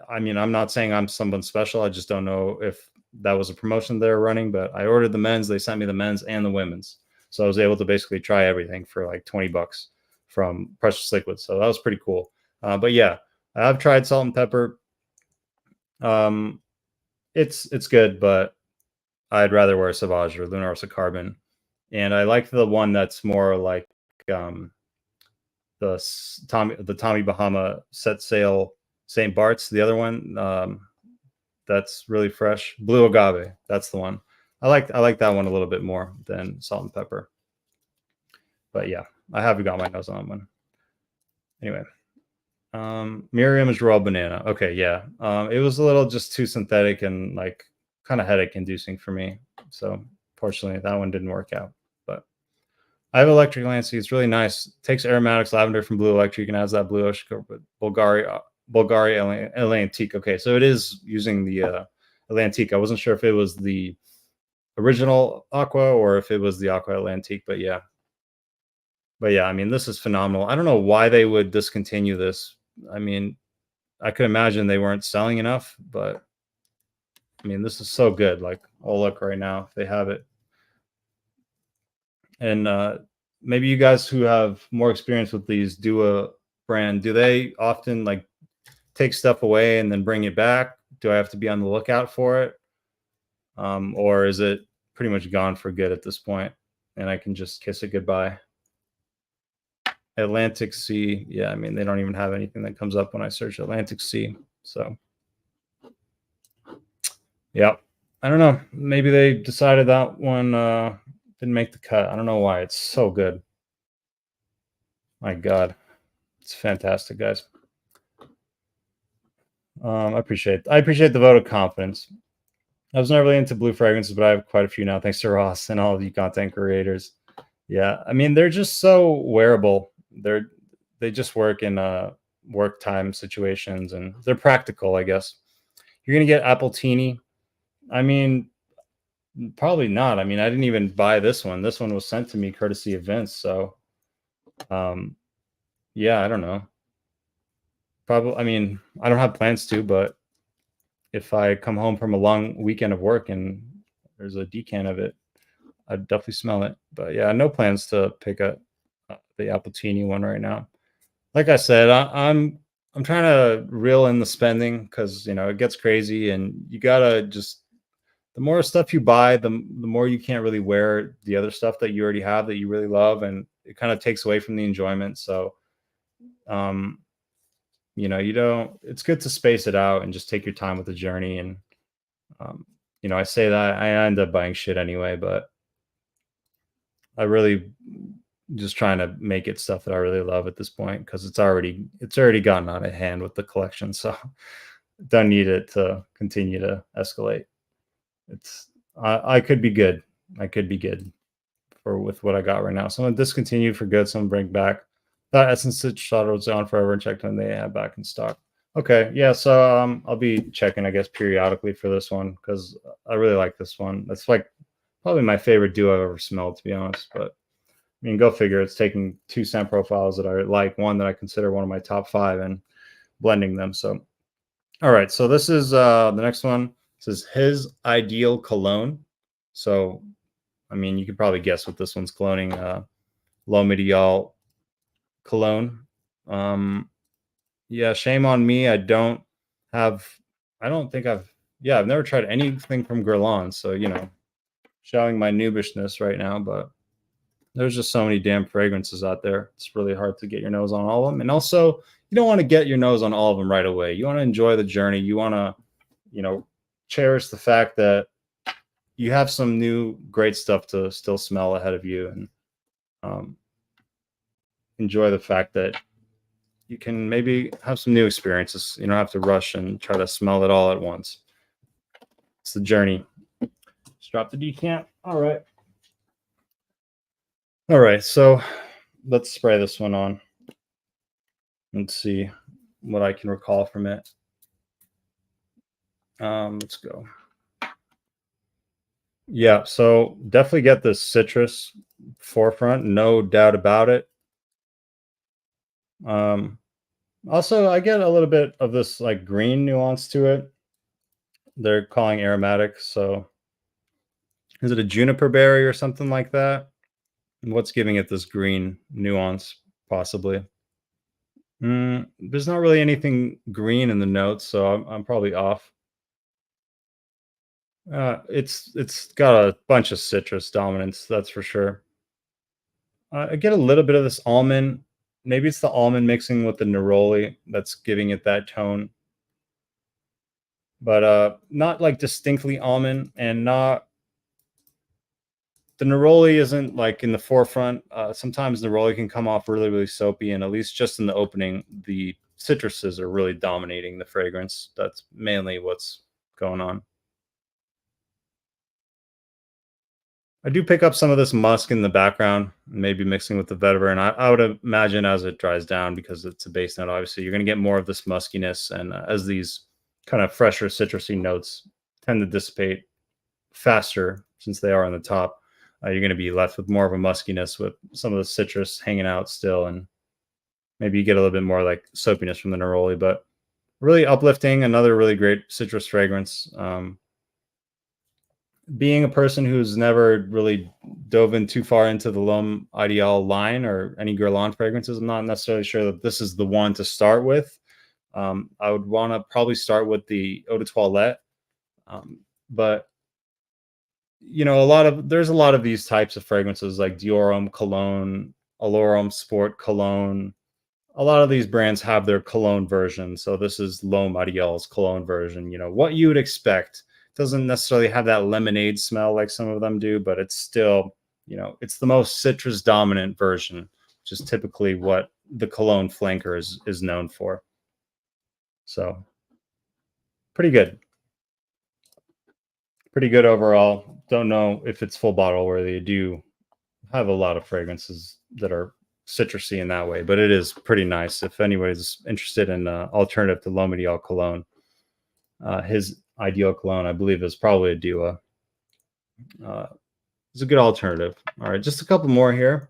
Speaker 1: I mean, I'm not saying I'm someone special. I just don't know if that was a promotion they're running, but I ordered the men's. They sent me the men's and the women's. So I was able to basically try everything for like $20 from Precious Liquid. So that was pretty cool. But yeah, I've tried salt and pepper. It's good, but I'd rather wear Sauvage or Luna Rossa Carbon. And I like the one that's more like the Tommy Bahama Set Sail St. Bart's. The other one that's really fresh, Blue Agave. That's the one. I like that one a little bit more than salt and pepper. But yeah, I have got my nose on one. Anyway, Mirror Image Raw Banana. Okay, yeah. It was a little just too synthetic and like kind of headache inducing for me. So fortunately, that one didn't work out. But I have Electric Lancy. It's really nice. It takes aromatics lavender from Blue Electric and has that blue Bulgaria Atlantique. Okay, so it is using the Atlantique. I wasn't sure if it was the original Aqua or if it was the Aqua Atlantique, but yeah. But yeah, I mean, this is phenomenal. I don't know why they would discontinue this. I mean, I could imagine they weren't selling enough, but I mean, this is so good. Like, oh, look right now, they have it. And maybe you guys who have more experience with these Dua brand, do they often like take stuff away and then bring it back? Do I have to be on the lookout for it? Or is it pretty much gone for good at this point and I can just kiss it goodbye? Atlantic Sea. Yeah, I mean, they don't even have anything that comes up when I search Atlantic Sea. So, yeah, I don't know. Maybe they decided that one didn't make the cut. I don't know why. It's so good. My God, it's fantastic, guys. I appreciate the vote of confidence. I was never really into blue fragrances, but I have quite a few now, thanks to Ross and all of you content creators. Yeah, I mean, they're just so wearable. They just work in work time situations, and they're practical, I guess. You're gonna get Appletini. I mean, probably not. I mean, I didn't even buy this one. This one was sent to me courtesy of Vince. So, yeah, I don't know. Probably. I mean, I don't have plans to, but if I come home from a long weekend of work and there's a decant of it, I'd definitely smell it. But yeah, no plans to pick up the Appletini one right now. Like I said, I'm trying to reel in the spending because it gets crazy, and you gotta just the more stuff you buy, the more you can't really wear the other stuff that you already have that you really love, and it kind of takes away from the enjoyment. So, you don't. It's good to space it out and just take your time with the journey. And I say that I end up buying shit anyway, but I really just trying to make it stuff that I really love at this point because it's already gotten out of hand with the collection, so don't need it to continue to escalate. I could be good. I could be good with what I got right now. So I'm gonna discontinue for good. So I'm gonna bring back that Essence Stitch thought it was on forever and checked when they have back in stock. Okay, yeah. So I'll be checking, I guess, periodically for this one because I really like this one. That's like probably my favorite duo I've ever smelled, to be honest. But I mean, go figure. It's taking 2 scent profiles that I like, one that I consider one of my top 5, and blending them. So, all right. So this is the next one. This is His Ideal Cologne. So, I mean, you could probably guess what this one's cloning. L'Homme Ideal Cologne. Yeah, shame on me. I've never tried anything from Guerlain. So, showing my noobishness right now, but there's just so many damn fragrances out there. It's really hard to get your nose on all of them. And also, you don't want to get your nose on all of them right away. You want to enjoy the journey. You want to, cherish the fact that you have some new great stuff to still smell ahead of you, and enjoy the fact that you can maybe have some new experiences. You don't have to rush and try to smell it all at once. It's the journey. Just drop the decant. All right. All right. So let's spray this one on and see what I can recall from it. Let's go. Yeah, so definitely get the citrus forefront, no doubt about it. Also, I get a little bit of this like green nuance to it. They're calling aromatic, so is it a juniper berry or something like that? What's giving it this green nuance, possibly? There's not really anything green in the notes, so I'm probably off. It's got a bunch of citrus dominance, that's for sure. I get a little bit of this almond. Maybe it's the almond mixing with the neroli that's giving it that tone, but not like distinctly almond, and not the neroli isn't like in the forefront. Sometimes neroli can come off really, really soapy, and at least just in the opening, the citruses are really dominating the fragrance. That's mainly what's going on. I do pick up some of this musk in the background, maybe mixing with the vetiver, and I would imagine as it dries down, because it's a base note, obviously, you're going to get more of this muskiness, and as these kind of fresher citrusy notes tend to dissipate faster since they are on the top, you're going to be left with more of a muskiness with some of the citrus hanging out still, and maybe you get a little bit more like soapiness from the neroli, but really uplifting, another really great citrus fragrance. Being a person who's never really dove in too far into the L'Homme Ideal line or any Guerlain fragrances, I'm not necessarily sure that this is the one to start with. I would want to probably start with the Eau de Toilette, but you know, there's a lot of these types of fragrances like Dior Cologne, Allure Sport Cologne. A lot of these brands have their cologne version, so this is L'Homme Ideal's cologne version. You know what you would expect. Doesn't necessarily have that lemonade smell like some of them do, but it's still, you know, it's the most citrus dominant version, which is typically what the cologne flanker is known for. So pretty good. Pretty good overall. Don't know if it's full bottle worthy. I do have a lot of fragrances that are citrusy in that way, but it is pretty nice. If anybody's interested in alternative to L'Homme Ideal cologne, his ideal cologne, I believe, is probably a Dua. It's a good alternative. All right, just a couple more here.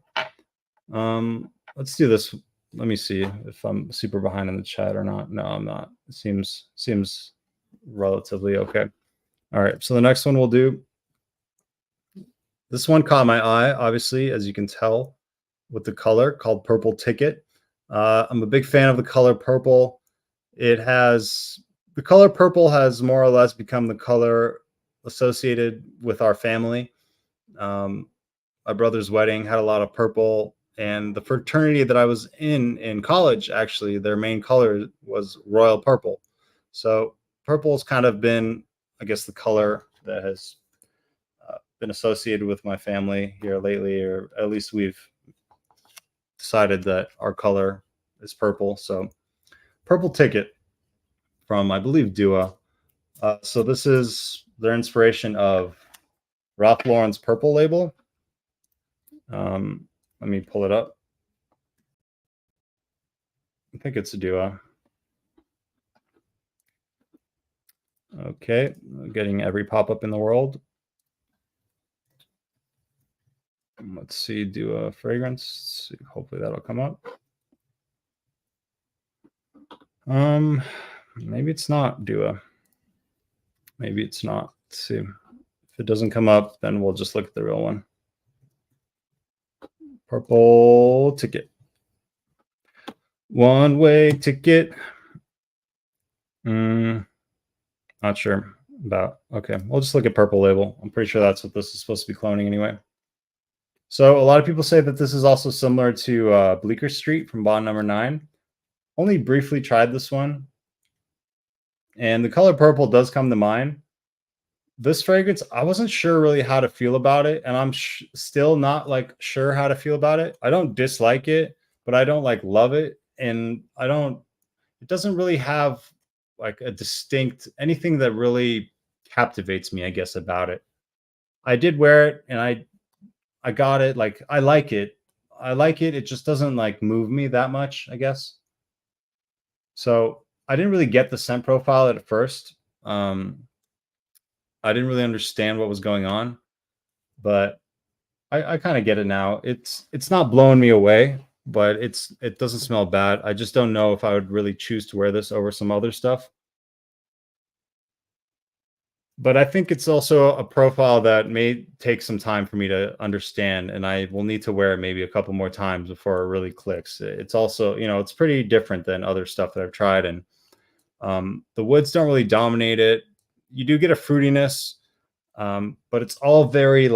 Speaker 1: Let's do this. Let me see if I'm super behind in the chat or not. No, I'm not. It seems relatively okay. All right, so the next one we'll do. This one caught my eye, obviously, as you can tell, with the color, called Purple Ticket. I'm a big fan of the color purple. The color purple has more or less become the color associated with our family. My brother's wedding had a lot of purple, and the fraternity that I was in college, actually, their main color was royal purple. So purple's kind of been, I guess, the color that has been associated with my family here lately, or at least we've decided that our color is purple. So Purple Ticket from, I believe, Dua. So this is their inspiration of Ralph Lauren's Purple label. Let me pull it up. I think it's a Dua. Okay, getting every pop-up in the world. Let's see, Dua fragrance. Let's see, hopefully that'll come up. Maybe it's not Dua. Maybe it's not. Let's see. If it doesn't come up, then we'll just look at the real one. Purple Ticket. One-way ticket. Not sure about. Okay, we'll just look at purple label. I'm pretty sure that's what this is supposed to be cloning anyway. So a lot of people say that this is also similar to Bleecker Street from Bond Number 9. Only briefly tried this one, and the color purple does come to mind. This fragrance, I wasn't sure really how to feel about it, and I'm still not like sure how to feel about it. I don't dislike it, but I don't like love it. and it doesn't really have like a distinct anything that really captivates me, I guess, about it. I did wear it and I got it. Like I like it. I like it. It just doesn't like move me that much, I guess. So I didn't really get the scent profile at first. I didn't really understand what was going on, but I kind of get it now. It's not blowing me away, but it doesn't smell bad. I just don't know if I would really choose to wear this over some other stuff. But I think it's also a profile that may take some time for me to understand, and I will need to wear it maybe a couple more times before it really clicks. It's also, it's pretty different than other stuff that I've tried, and the woods don't really dominate it. You do get a fruitiness, but it's all very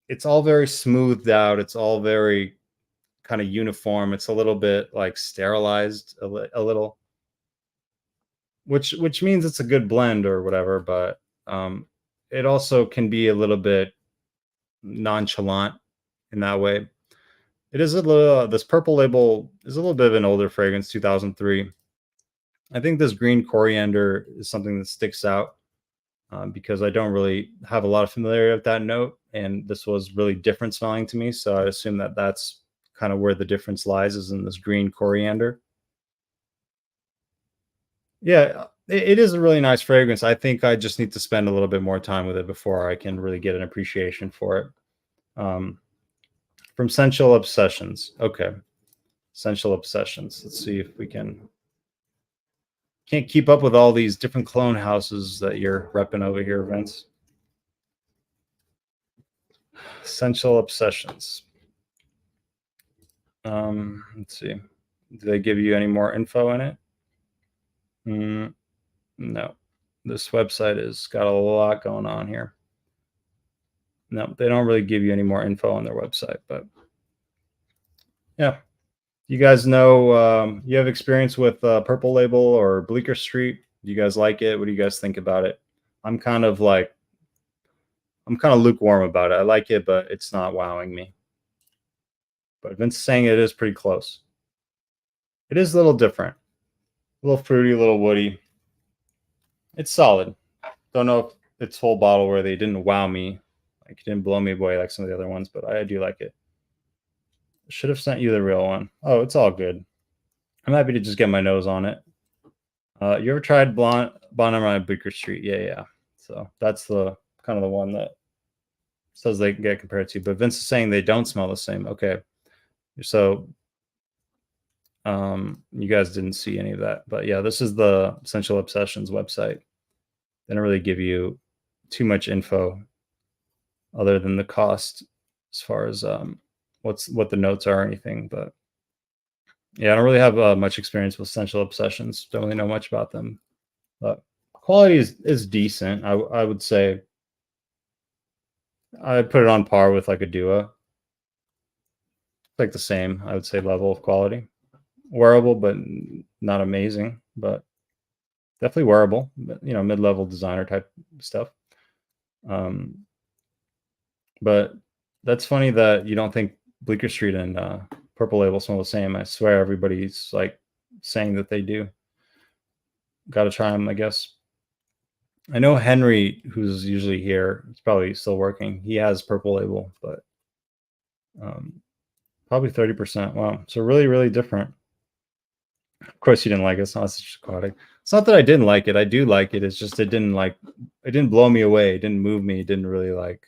Speaker 1: it's all very smoothed out. It's all very kind of uniform. It's a little bit like sterilized a little, which means it's a good blend or whatever, but it also can be a little bit nonchalant in that way. It is a little this Purple Label is a little bit of an older fragrance, 2003. I think this green coriander is something that sticks out because I don't really have a lot of familiarity with that note, and this was really different smelling to me. So I assume that that's kind of where the difference lies, is in this green coriander. Yeah, it is a really nice fragrance. I think I just need to spend a little bit more time with it before I can really get an appreciation for it. From Sensual Obsessions. Okay. Sensual Obsessions. Let's see if we can't keep up with all these different clone houses that you're repping over here, Vince. Sensual Obsessions. Let's see. Do they give you any more info in it? No. This website has got a lot going on here. No, they don't really give you any more info on their website, but yeah. You guys know, you have experience with Purple Label or Bleecker Street? Do you guys like it? What do you guys think about it? I'm kind of lukewarm about it. I like it, but it's not wowing me. But Vince is saying it is pretty close. It is a little different. A little fruity, a little woody. It's solid. Don't know if it's full bottle where they didn't wow me. Like, it didn't blow me away like some of the other ones, but I do like it. Should have sent you the real one. Oh, it's all good. I'm happy to just get my nose on it. You ever tried Bonham on Bleecker Street? Yeah. So that's the kind of the one that says they can get compared to. But Vince is saying they don't smell the same. Okay. So you guys didn't see any of that. But yeah, this is the Sensual Obsessions website. They don't really give you too much info other than the cost as far as what the notes are or anything. But yeah, I don't really have much experience with Sensual Obsessions. Don't really know much about them. But quality is decent. I would say I'd put it on par with like a Duo. It's like the same, I would say, level of quality. Wearable, but not amazing. But definitely wearable. But, mid-level designer type stuff. But that's funny that you don't think Bleecker Street and Purple Label smell the same. I swear everybody's like saying that they do. Got to try them, I guess. I know Henry, who's usually here, he's probably still working. He has Purple Label, but probably 30%. Wow. So really, really different. Of course, you didn't like it. It's not such aquatic. It's not that I didn't like it. I do like it. It's just it didn't blow me away. It didn't move me. It didn't really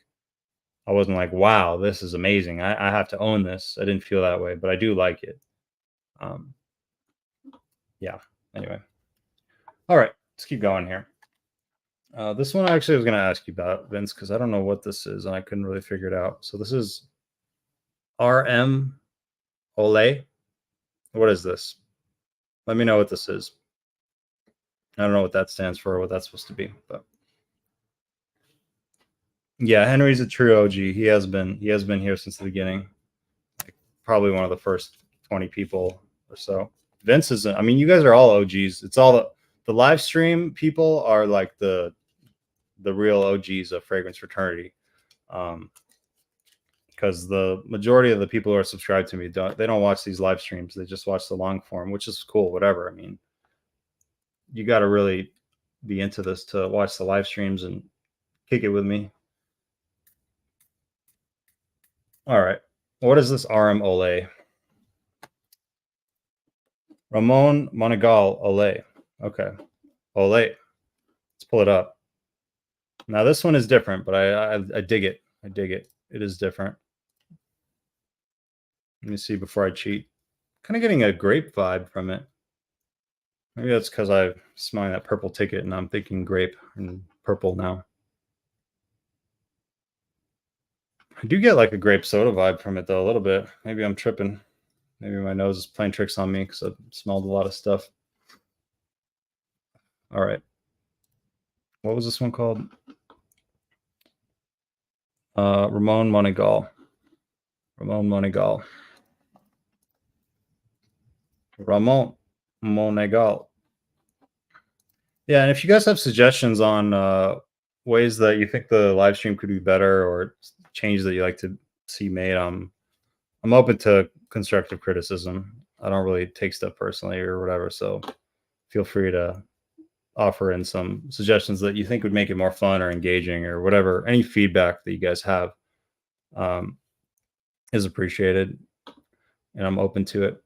Speaker 1: I wasn't like, wow, this is amazing. I have to own this. I didn't feel that way, but I do like it. Yeah. Anyway. All right. Let's keep going here. This one I actually was going to ask you about, Vince, because I don't know what this is, and I couldn't really figure it out. So this is RM Olay. What is this? Let me know what this is. I don't know what that stands for or what that's supposed to be, but yeah, Henry's a true OG. He has been here since the beginning. Like, probably one of the first 20 people or so. Vince is, I mean, you guys are all OGs. It's all the live stream people are like the real OGs of Fragrance Fraternity. Because because the majority of the people who are subscribed to me don't watch these live streams. They just watch the long form, which is cool. Whatever. I mean, you got to really be into this to watch the live streams and kick it with me. All right. What is this RM Olay? Ramon Monegal Olay. Okay. Olay. Let's pull it up. Now this one is different, but I dig it. I dig it. It is different. Let me see before I cheat. Kind of getting a grape vibe from it. Maybe that's because I'm smelling that purple ticket and I'm thinking grape and purple now. I do get like a grape soda vibe from it though, a little bit. Maybe I'm tripping. Maybe my nose is playing tricks on me because I've smelled a lot of stuff. All right. What was this one called? Ramon Monegal. Ramon Monegal. Ramon Monegal. Yeah, and if you guys have suggestions on ways that you think the live stream could be better or changes that you like to see made, I'm open to constructive criticism. I don't really take stuff personally or whatever, so feel free to offer in some suggestions that you think would make it more fun or engaging or whatever. Any feedback that you guys have is appreciated, and I'm open to it.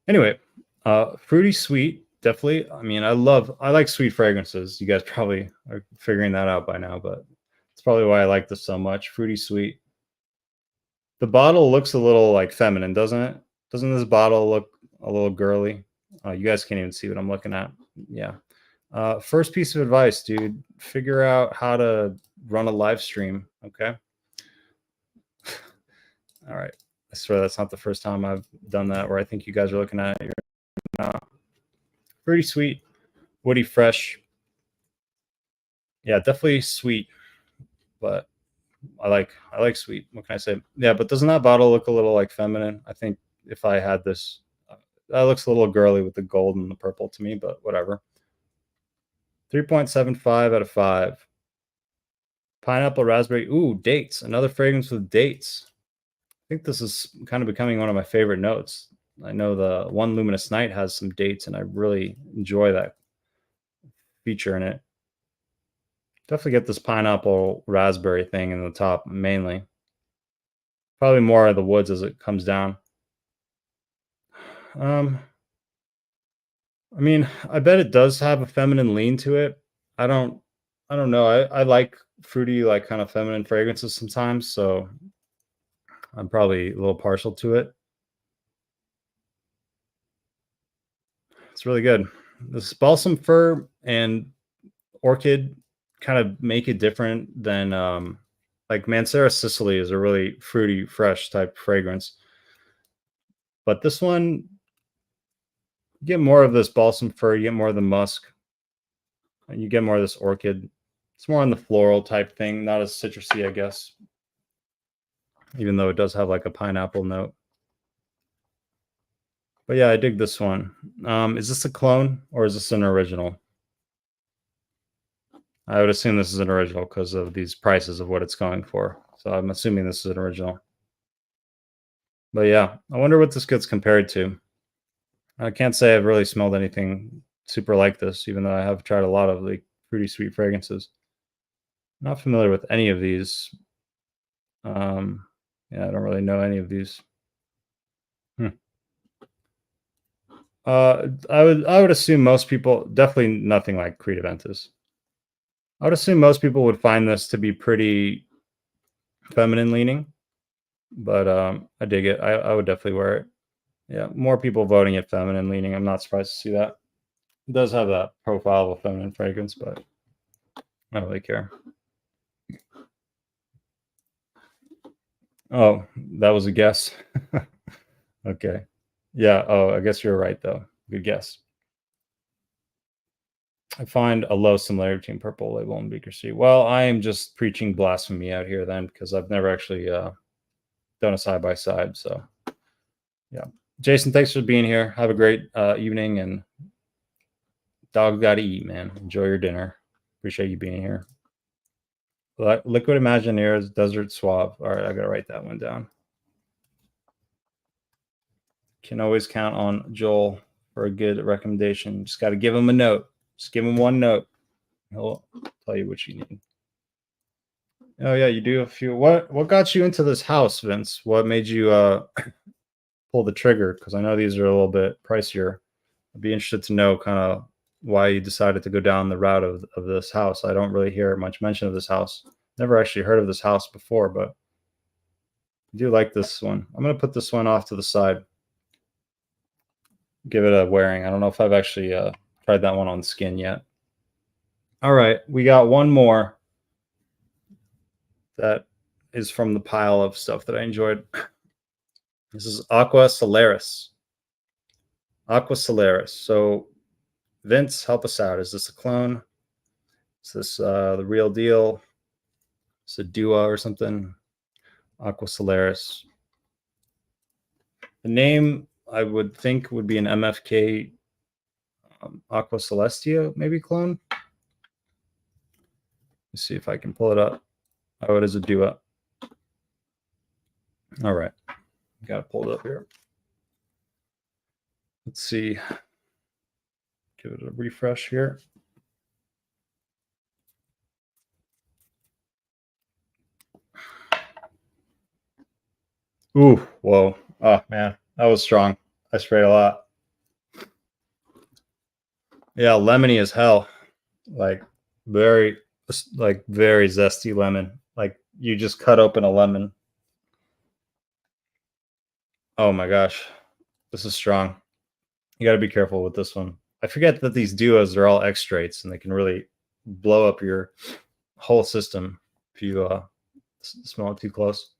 Speaker 1: Anyway, fruity sweet, definitely. I mean, I like sweet fragrances. You guys probably are figuring that out by now, but it's probably why I like this so much. Fruity sweet. The bottle looks a little like feminine, doesn't it? Doesn't this bottle look a little girly? You guys can't even see what I'm looking at. Yeah. First piece of advice, dude, figure out how to run a live stream. Okay. All right. I swear that's not the first time I've done that where I think you guys are looking at it. You're not. Pretty sweet, woody, fresh. Yeah, definitely sweet, but I like sweet. What can I say? Yeah, but doesn't that bottle look a little like feminine? I think if I had this, that looks a little girly with the gold and the purple to me, but whatever. 3.75 out of 5. Pineapple, raspberry. Ooh, dates. Another fragrance with dates. I think this is kind of becoming one of my favorite notes. I know the One Luminous Night has some dates, and I really enjoy that feature in it. Definitely get this pineapple raspberry thing in the top mainly. Probably more of the woods as it comes down. I mean, I bet it does have a feminine lean to it. I don't know. I like fruity, like kind of feminine fragrances sometimes, so I'm probably a little partial to it. It's really good. This balsam fir and orchid kind of make it different than like Mancera Sicily is a really fruity, fresh type fragrance. But this one, you get more of this balsam fir, you get more of the musk, and you get more of this orchid. It's more on the floral type thing, not as citrusy, I guess, even though it does have like a pineapple note. But yeah, I dig this one. Is this a clone or is this an original? I would assume this is an original because of these prices of what it's going for. So I'm assuming this is an original. But yeah, I wonder what this gets compared to. I can't say I've really smelled anything super like this, even though I have tried a lot of like fruity sweet fragrances. Not familiar with any of these. Yeah, I don't really know any of these. I would assume most people, definitely nothing like Creed Aventus. I would assume most people would find this to be pretty feminine leaning, but I dig it. I would definitely wear it. Yeah, more people voting it feminine leaning. I'm not surprised to see that. It does have that profile of a feminine fragrance, but I don't really care. Oh, that was a guess. Okay. Yeah. Oh, I guess you're right, though. Good guess. I find a low similarity between Purple Label and Beaker Street. Well, I am just preaching blasphemy out here then, because I've never actually done a side-by-side. So, yeah. Jason, thanks for being here. Have a great evening, and dog got to eat, man. Enjoy your dinner. Appreciate you being here. Liquid Imagineers Desert Suave. All right, I gotta write that one down. Can always count on Joel for a good recommendation. Just got to give him a note. Just give him one note. He'll tell you what you need. Oh yeah, you do a few. What got you into this house, Vince? What made you pull the trigger? Because I know these are a little bit pricier. I'd be interested to know kind of why you decided to go down the route of this house. I don't really hear much mention of this house. Never actually heard of this house before, but I do like this one. I'm gonna put this one off to the side. Give it a wearing. I don't know if I've actually tried that one on skin yet. All right, we got one more that is from the pile of stuff that I enjoyed. This is Aqua Solaris. Aqua Solaris. So, Vince, help us out. Is this a clone? Is this the real deal? Is it a duo or something? Aqua Solaris. The name I would think would be an MFK Aqua Celestia, maybe clone. Let's see if I can pull it up. Oh, it is a duo. All right. Got to pull it up here. Let's see. Give it a refresh here. Ooh, whoa. Oh, man. That was strong. I sprayed a lot. Yeah, lemony as hell. Like very zesty lemon. Like you just cut open a lemon. Oh my gosh. This is strong. You got to be careful with this one. I forget that these duos are all extraits and they can really blow up your whole system if you smell it too close.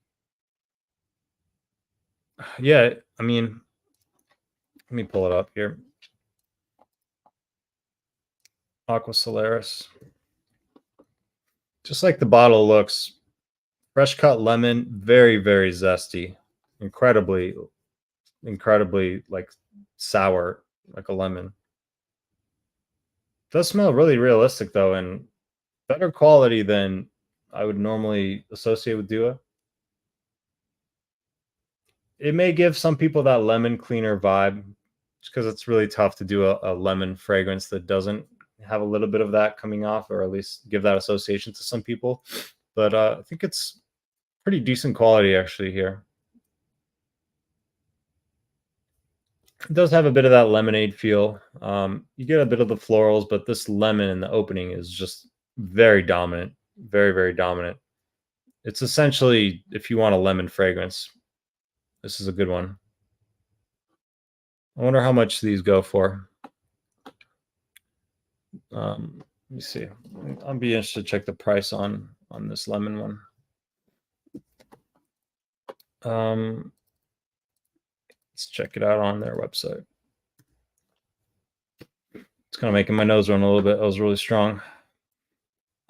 Speaker 1: Yeah, I mean, let me pull it up here. Aqua Solaris. Just like the bottle looks, fresh cut lemon, very, very zesty. Incredibly like sour, like a lemon. Does smell really realistic though, and better quality than I would normally associate with Dua. It may give some people that lemon cleaner vibe, just because it's really tough to do a lemon fragrance that doesn't have a little bit of that coming off, or at least give that association to some people. But I think it's pretty decent quality actually here. It does have a bit of that lemonade feel. You get a bit of the florals, but this lemon in the opening is just very dominant, very, very dominant. It's essentially, if you want a lemon fragrance, this is a good one. I wonder how much these go for. Let me see. I'll be interested to check the price on this lemon one. Let's check it out on their website. It's kind of making my nose run a little bit. That was really strong.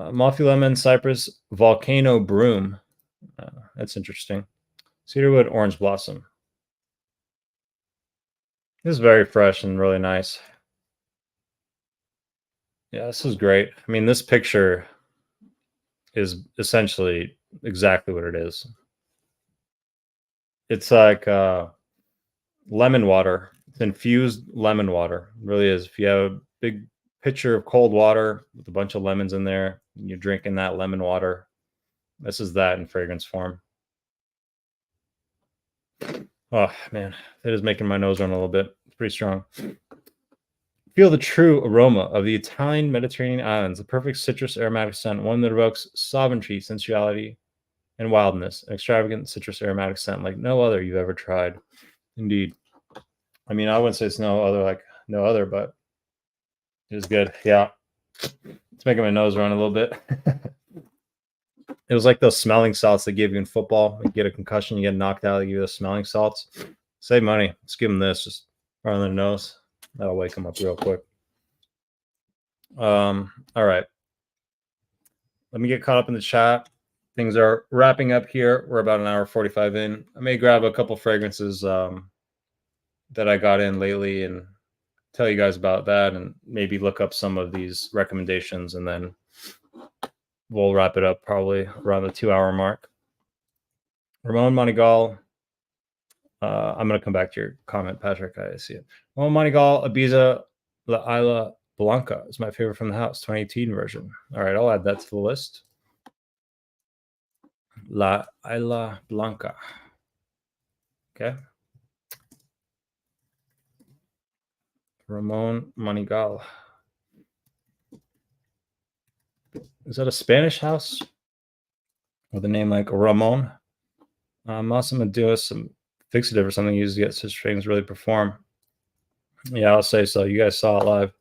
Speaker 1: Moffy Lemon, Cypress, Volcano Broom. That's interesting. Cedarwood, Orange Blossom. This is very fresh and really nice. Yeah, this is great. I mean, this picture is essentially exactly what it is. It's like lemon water. It's infused lemon water. It really is. If you have a big pitcher of cold water with a bunch of lemons in there, and you're drinking that lemon water, this is that in fragrance form. Oh man, it is making my nose run a little bit. It's pretty strong. Feel the true aroma of the Italian Mediterranean islands, a perfect citrus aromatic scent, one that evokes sovereignty, sensuality, and wildness. An extravagant citrus aromatic scent like no other you've ever tried. Indeed. I mean, I wouldn't say it's no other, but it is good. Yeah. It's making my nose run a little bit. It was like those smelling salts they give you in football. You get a concussion, you get knocked out, they give you those smelling salts. Save money. Let's give them this. Just right on their nose. That'll wake them up real quick. All right. Let me get caught up in the chat. Things are wrapping up here. We're about an hour 45 in. I may grab a couple fragrances that I got in lately and tell you guys about that, and maybe look up some of these recommendations and then we'll wrap it up probably around the 2-hour mark. Ramon Monegal. I'm going to come back to your comment, Patrick. I see it. Ramon Monegal, Ibiza, La Isla Blanca is my favorite from the house, 2018 version. All right, I'll add that to the list. La Isla Blanca. Okay. Ramon Monegal. Is that a Spanish house with a name like Ramon? Massimo Duos, some fixative or something used to get such strings really perform. Yeah, I'll say so. You guys saw it live.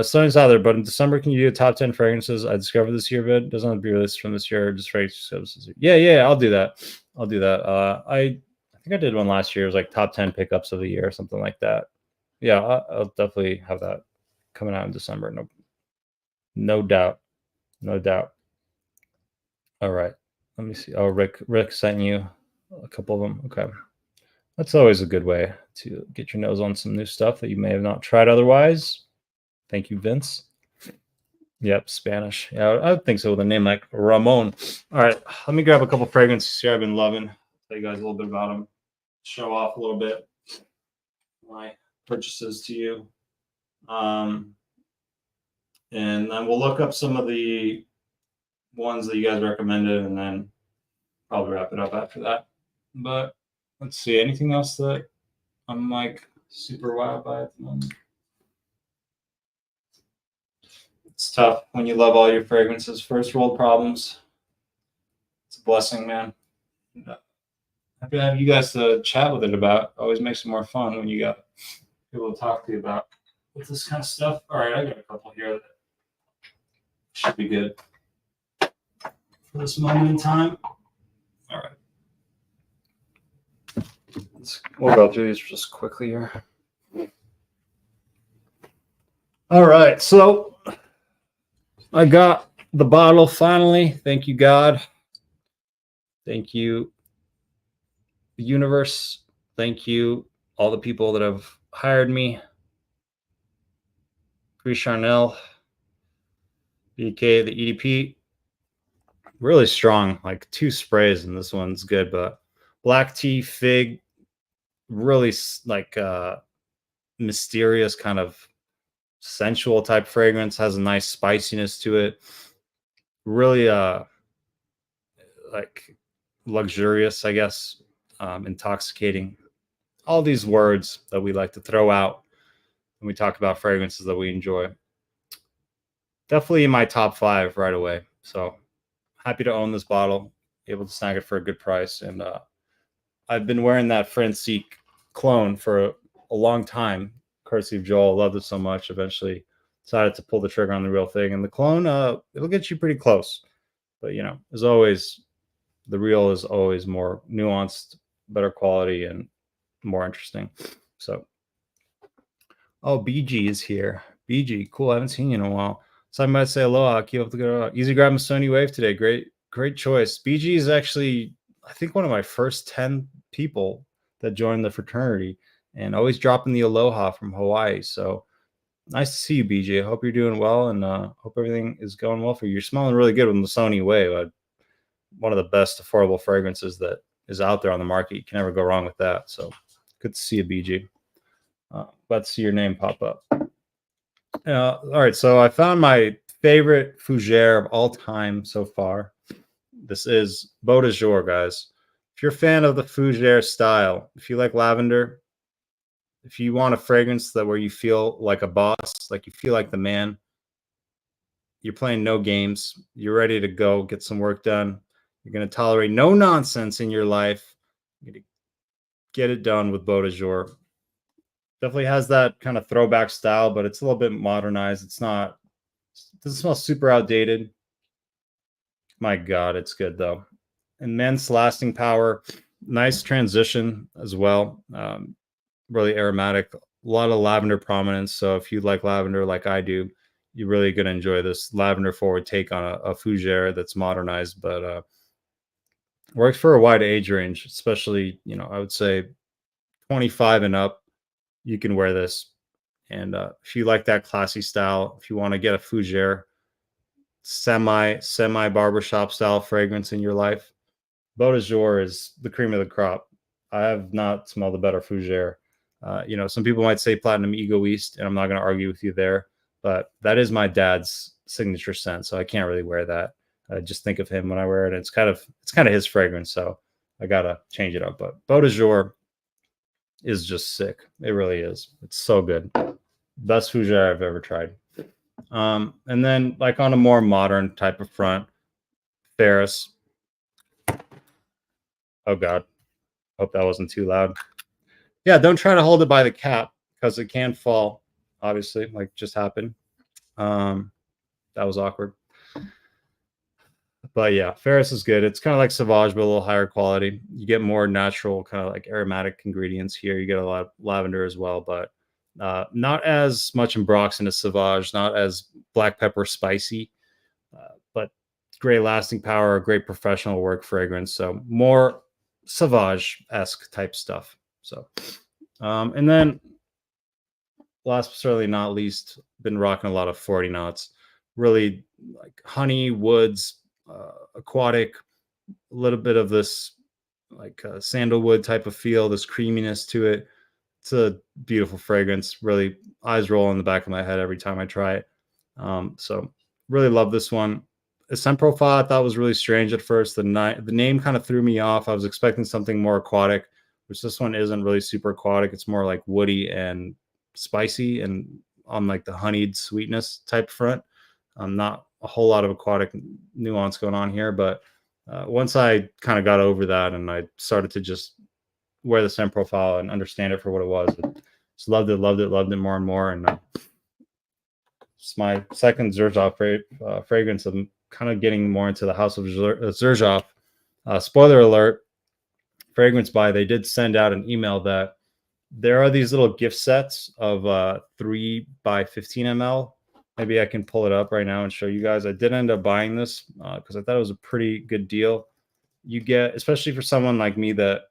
Speaker 1: Something's out there, but in December, can you do a top 10 fragrances I discovered this year vid? Doesn't have to be released from this year, just fragrances. Yeah, I'll do that. I think I did one last year. It was like top 10 pickups of the year or something like that. Yeah, I'll definitely have that coming out in December. No doubt. All right. Let me see. Oh, Rick sent you a couple of them. Okay. That's always a good way to get your nose on some new stuff that you may have not tried otherwise. Thank you, Vince. Yep, Spanish. Yeah, I would think so with a name like Ramon. All right, let me grab a couple fragrances here I've been loving. Tell you guys a little bit about them. Show off a little bit my purchases to you. And then we'll look up some of the ones that you guys recommended and then probably wrap it up after that. But let's see, anything else that I'm like super wild by at the moment? It's tough when you love all your fragrances. First world problems. It's a blessing, man. Happy to have you guys to chat with it about. Always makes it more fun when you got people to talk to you about with this kind of stuff. All right, I got a couple here that should be good for this moment in time. All right. We'll go through these just quickly here. All right, so I got the bottle finally. Thank you, God. Thank you, the universe. Thank you, all the people that have hired me. Pre Charnel, BK, the EDP. Really strong, like 2 sprays, and this one's good. But black tea, fig, really like mysterious kind of sensual type fragrance. Has a nice spiciness to it. Really like luxurious, I guess, intoxicating. All these words that we like to throw out when we talk about fragrances that we enjoy. Definitely in my top 5 right away. So happy to own this bottle, able to snag it for a good price. And I've been wearing that Francique clone for a long time, courtesy of Joel. Loved it so much. Eventually decided to pull the trigger on the real thing. And the clone, it'll get you pretty close. But, you know, as always, the real is always more nuanced, better quality, and more interesting. So, oh, BG is here. BG, cool. I haven't seen you in a while. So I might say aloha. Keep up the good. Easy grab a Sony Wave today. Great choice. BG is actually, I think, one of my first 10 people that joined the fraternity, and always dropping the aloha from Hawaii. So nice to see you, BG. I hope you're doing well, and hope everything is going well for you. You're smelling really good with the Sony Wave. One of the best affordable fragrances that is out there on the market. You can never go wrong with that. So good to see you, BG. Glad to see your name pop up. All right, so I found my favorite fougere of all time so far. This is Beau de Jour, guys. If you're a fan of the fougere style, if you like lavender, if you want a fragrance that where you feel like a boss, like you feel like the man, you're playing no games, you're ready to go get some work done, you're going to tolerate no nonsense in your life, you're going to get it done with Beau de Jour. Definitely has that kind of throwback style, but it's a little bit modernized. It doesn't smell super outdated. My God, it's good though. Immense lasting power, nice transition as well. Really aromatic, a lot of lavender prominence. So if you like lavender like I do, you're really going to enjoy this lavender forward take on a fougere that's modernized, but works for a wide age range, especially, you know, I would say 25 and up. You can wear this. And if you like that classy style, if you want to get a fougere semi barbershop style fragrance in your life, Beau de Jour is the cream of the crop. I have not smelled a better fougere. You know, some people might say Platinum Egoist, and I'm not going to argue with you there, but that is my dad's signature scent, so I can't really wear that. I just think of him when I wear it. It's kind of his fragrance, so I gotta change it up. But Beau de Jour is just sick. It really is. It's so good. Best fougere I've ever tried. And then like on a more modern type of front, Ferris. Oh God, hope that wasn't too loud. Yeah, don't try to hold it by the cap because it can fall. Obviously, like just happened. That was awkward. But yeah, Ferris is good. It's kind of like Sauvage, but a little higher quality. You get more natural, kind of like aromatic ingredients here. You get a lot of lavender as well, but not as much ambroxan as Sauvage, not as black pepper spicy, but great lasting power, great professional work fragrance. So more Sauvage-esque type stuff. So, and then last but certainly not least, been rocking a lot of 40 knots. Really like honey, woods, aquatic, a little bit of this like sandalwood type of feel, this creaminess to it. It's a beautiful fragrance. Really, eyes roll in the back of my head every time I try it. So really love this one. The scent profile I thought was really strange at first. The name kind of threw me off. I was expecting something more aquatic, which this one isn't really super aquatic. It's more like woody and spicy and on like the honeyed sweetness type front. Not a whole lot of aquatic nuance going on here, but once I kind of got over that and I started to just wear the scent profile and understand it for what it was, I just loved it more and more. And it's my second Xerjoff fragrance. I'm kind of getting more into the House of Xerjoff. Spoiler alert, Fragrance Buy, they did send out an email that there are these little gift sets of 3 by 15 ml. Maybe I can pull it up right now and show you guys. I did end up buying this because I thought it was a pretty good deal. You get, especially for someone like me that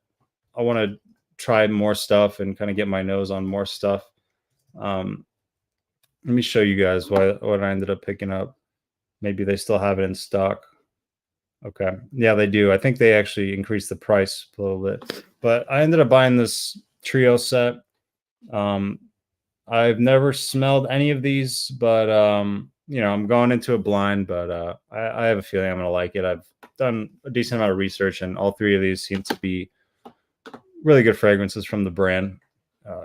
Speaker 1: I want to try more stuff and kind of get my nose on more stuff. Let me show you guys what I ended up picking up. Maybe they still have it in stock. Okay. Yeah, they do. I think they actually increased the price a little bit. But I ended up buying this trio set. I've never smelled any of these, but you know, I'm going into it blind, but I have a feeling I'm gonna like it. I've done a decent amount of research, and all 3 of these seem to be really good fragrances from the brand.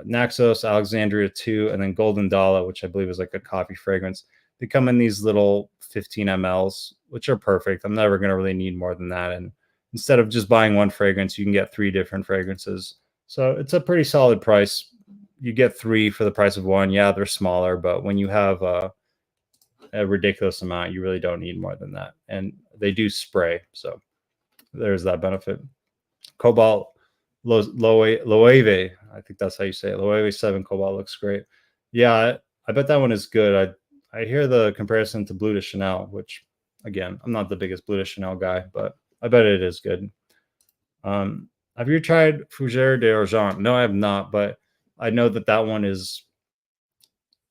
Speaker 1: Naxos, Alexandria 2, and then Golden Dala, which I believe is like a coffee fragrance. They come in these little 15 mLs, which are perfect. I'm never going to really need more than that. And instead of just buying one fragrance, you can get 3 different fragrances. So it's a pretty solid price. You get 3 for the price of 1. Yeah, they're smaller, but when you have a ridiculous amount, you really don't need more than that. And they do spray. So there's that benefit. Cobalt Loewe, I think that's how you say it. Loewe 7 Cobalt looks great. Yeah, I bet that one is good. I hear the comparison to Bleu de Chanel, which again, I'm not the biggest Bleu de Chanel guy, but I bet it is good. Have you tried Fougère d'Argent? No, I have not, but I know that one is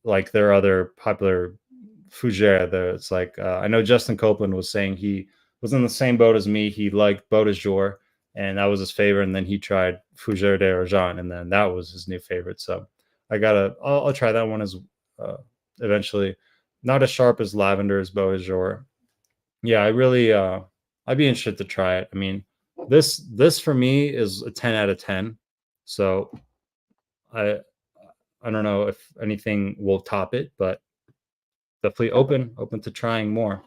Speaker 1: like their other popular Fougère. It's like I know Justin Copeland was saying he was in the same boat as me. He liked Beau de Jour, and that was his favorite. And then he tried Fougère d'Argent, and then that was his new favorite. So I'll try that one as eventually. Not as sharp as lavender as Beau de Jour. Yeah, I really I'd be interested to try it. I mean, this for me is a 10 out of 10. So I don't know if anything will top it, but definitely open to trying more.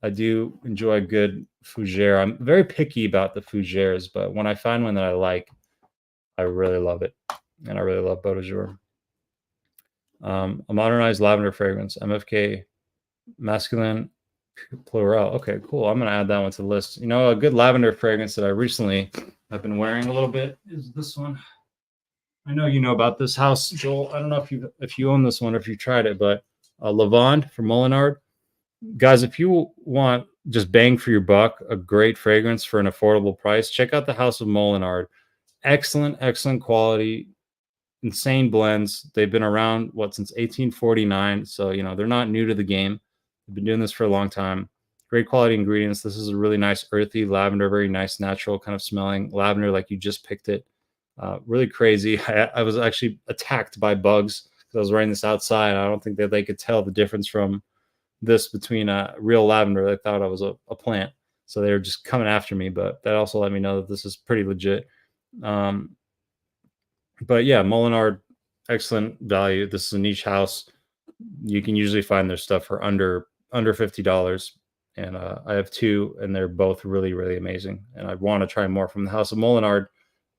Speaker 1: I do enjoy good fougere. I'm very picky about the fougères, but when I find one that I like, I really love it. And I really love Beau de Jour. A modernized lavender fragrance, MFK masculine plural. Okay, cool. I'm gonna add that one to the list. You know, a good lavender fragrance that I recently have been wearing a little bit is this one. I know you know about this house, Joel. I don't know if you own this one or if you tried it, but Lavande from Molinard. Guys, if you want just bang for your buck, a great fragrance for an affordable price, check out the House of Molinard. Excellent quality, insane blends. They've been around since 1849, so you know they're not new to the game. They've been doing this for a long time. great quality ingredients. This is a really nice earthy lavender, very nice natural kind of smelling lavender, like you just picked it. Really crazy. I was actually attacked by bugs because I was wearing this outside. I don't think that they could tell the difference from this between a real lavender. They thought I was a plant, so they were just coming after me. But that also let me know that this is pretty legit. But yeah, Molinard, excellent value. This is a niche house. You can usually find their stuff for under $50. And I have two, and they're both really, really amazing. And I want to try more from the House of Molinard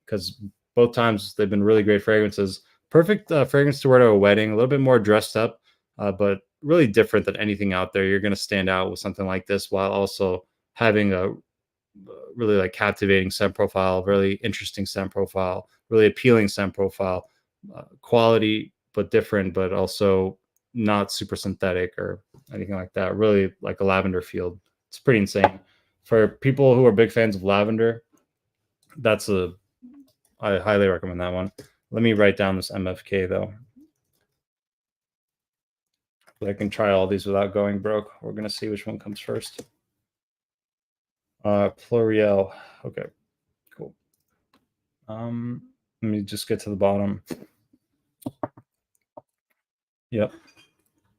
Speaker 1: because both times they've been really great fragrances. Perfect fragrance to wear to a wedding, a little bit more dressed up, but really different than anything out there. You're going to stand out with something like this while also having a really like captivating scent profile, really interesting scent profile, really appealing scent profile, quality but different, but also not super synthetic or anything like that. Really like a lavender field. It's pretty insane. For people who are big fans of lavender, I highly recommend that one. Let me write down this MFK though. I can try all these without going broke. We're gonna see which one comes first. Pluriel. Okay, cool. Let me just get to the bottom. Yep.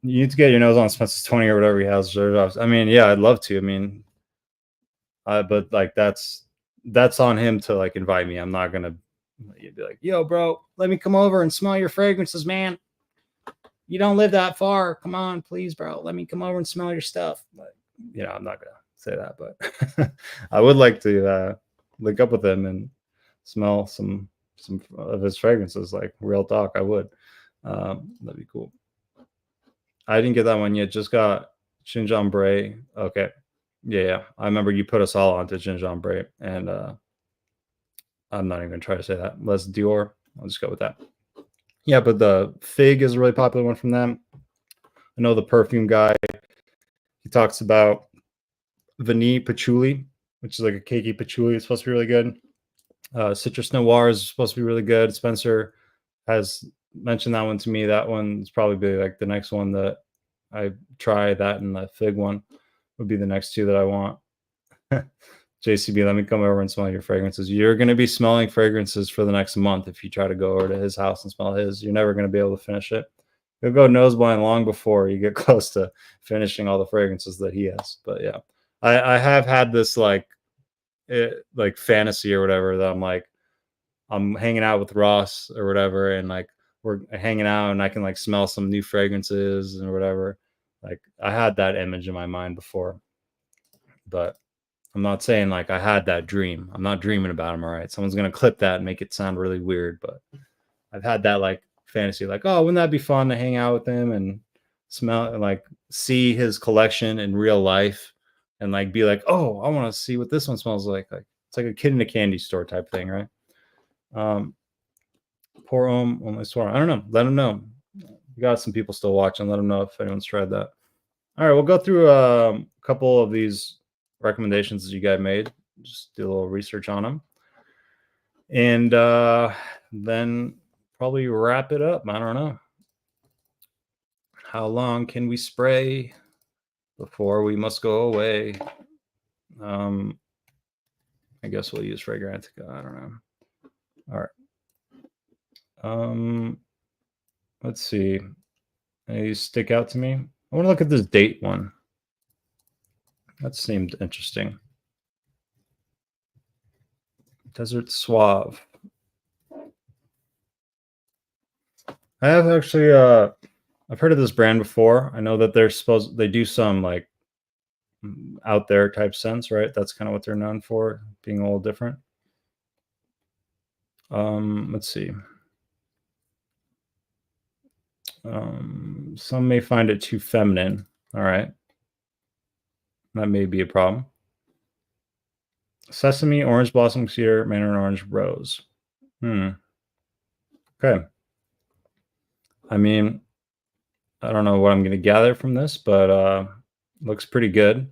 Speaker 1: You need to get your nose on Spencer's 20 or whatever he has. I mean, yeah, I'd love to. I mean, but like that's on him to like invite me. I'm not gonna be like, yo, bro, let me come over and smell your fragrances, man. You don't live that far. Come on, please, bro. Let me come over and smell your stuff. But you know, I'm not gonna say that, but I would like to link up with him and smell some of his fragrances. Like real talk, I would. That'd be cool. I didn't get that one yet. Just got Gingembre. Okay. Yeah. I remember you put us all onto Gingembre, and I'm not even gonna try to say that. Les Dior. I'll just go with that. Yeah, but the Fig is a really popular one from them. I know the perfume guy. He talks about Vanille Patchouli, which is like a cakey patchouli. It's supposed to be really good. Citrus Noir is supposed to be really good. Spencer has mentioned that one to me. That one's probably be like the next one that I try. That and the Fig one would be the next two that I want. JCB, let me come over and smell your fragrances. You're going to be smelling fragrances for the next month if you try to go over to his house and smell his. You're never going to be able to finish it. You'll go nose blind long before you get close to finishing all the fragrances that he has. But yeah, I have had this like fantasy or whatever that I'm like, I'm hanging out with Ross or whatever, and like we're hanging out and I can like smell some new fragrances and whatever. Like I had that image in my mind before, but I'm not saying like I had that dream. I'm not dreaming about him. All right. Someone's going to clip that and make it sound really weird, but I've had that like fantasy, like, oh, wouldn't that be fun to hang out with him and smell and like see his collection in real life and like be like, oh, I want to see what this one smells like. Like it's like a kid in a candy store type thing, right? Poor only swear. I don't know. Let him know. We got some people still watching. Let them know if anyone's tried that. All right, we'll go through a couple of these recommendations that you guys made. Just do a little research on them, and then probably wrap it up. I don't know. How long can we spray before we must go away? I guess we'll use Fragrantica. I don't know. All right. Let's see. They stick out to me. I want to look at this date one. That seemed interesting. Desert Suave. I have actually I've heard of this brand before. I know that they do some like out there type scents, right? That's kind of what they're known for, being a little different. Let's see. Some may find it too feminine. All right. That may be a problem. Sesame, orange blossom cedar, mandarin orange, rose. Okay. I mean, I don't know what I'm going to gather from this, but looks pretty good.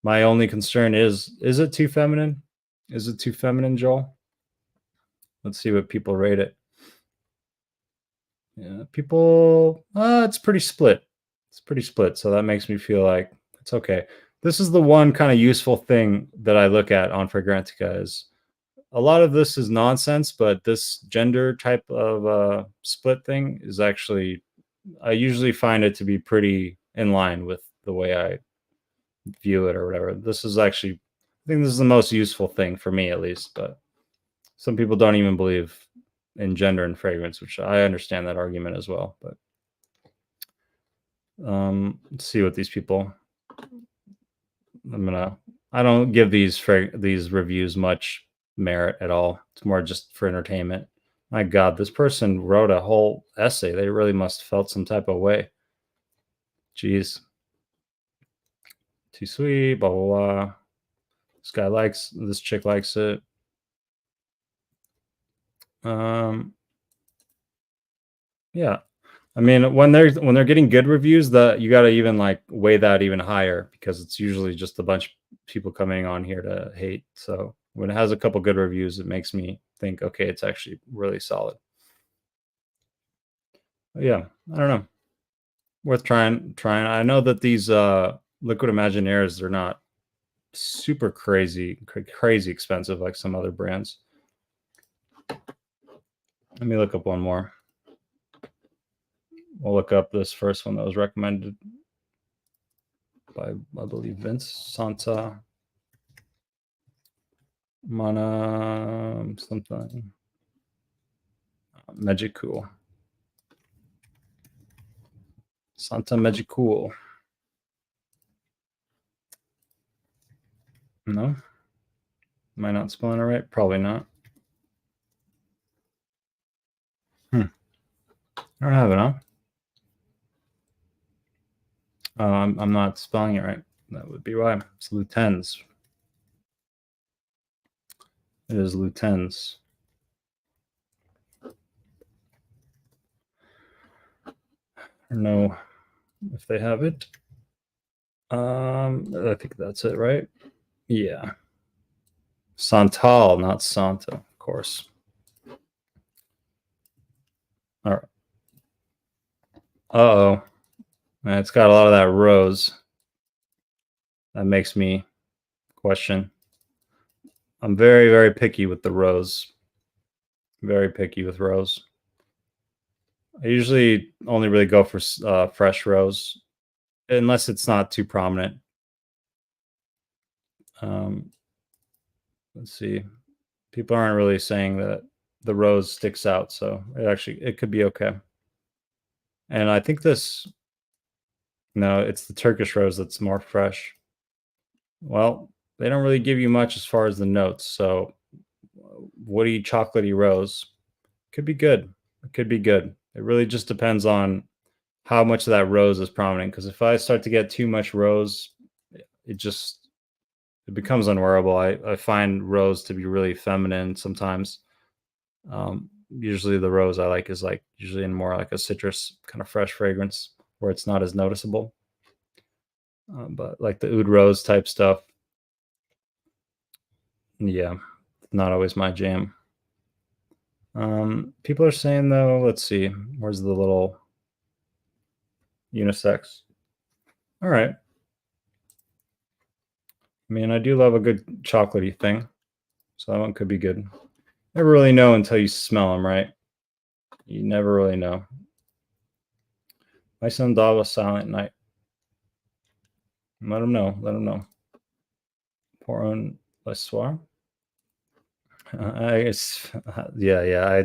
Speaker 1: My only concern is it too feminine? Is it too feminine, Joel? Let's see what people rate it. Yeah, people, it's pretty split. It's pretty split, so that makes me feel like it's okay. this is the one kind of useful thing that I look at on Fragrantica is a lot of this is nonsense, but this gender type of split thing is actually, I usually find it to be pretty in line with the way I view it or whatever. This is actually, I think this is the most useful thing for me at least, but some people don't even believe in gender and fragrance, which I understand that argument as well. But let's see what these people, I don't give these reviews much merit at all. It's more just for entertainment. My God, this person wrote a whole essay. They really must have felt some type of way. Jeez. Too sweet, blah, blah, blah. This chick likes it. Yeah. I mean, when they're getting good reviews, you got to even like weigh that even higher because it's usually just a bunch of people coming on here to hate. So when it has a couple good reviews, it makes me think, okay, it's actually really solid. But yeah, I don't know. Worth trying. I know that these Liquid Imaginaires, they're not super crazy expensive like some other brands. Let me look up one more. We'll look up this first one that was recommended by, I believe, VinceScents. Mana something. Magicool. Santa Magicool. No? Am I not spelling it right? Probably not. I don't have it, huh? I'm not spelling it right. That would be why. It's Lutens. It is Lutens. I don't know if they have it. I think that's it, right? Yeah. Santal, not Santa, of course. All right. Uh-oh. It's got a lot of that rose. That makes me question. I'm very, very picky with the rose. Very picky with rose. I usually only really go for fresh rose, unless it's not too prominent. Let's see. People aren't really saying that the rose sticks out, so it could be okay. And I think no, it's the Turkish rose that's more fresh. Well, they don't really give you much as far as the notes, so woody, chocolatey rose could be good. It could be good. It really just depends on how much of that rose is prominent, because if I start to get too much rose, it becomes unwearable. I find rose to be really feminine sometimes. Usually the rose I like is like usually in more like a citrus kind of fresh fragrance where it's not as noticeable. But like the oud rose type stuff, yeah, not always my jam. People are saying though, let's see, where's the little unisex? All right. I mean, I do love a good chocolatey thing, so that one could be good. Never really know until you smell them, right? You never really know. My son Dava Silent Night. Let him know. Let him know. Pour un le soir. I guess, yeah. I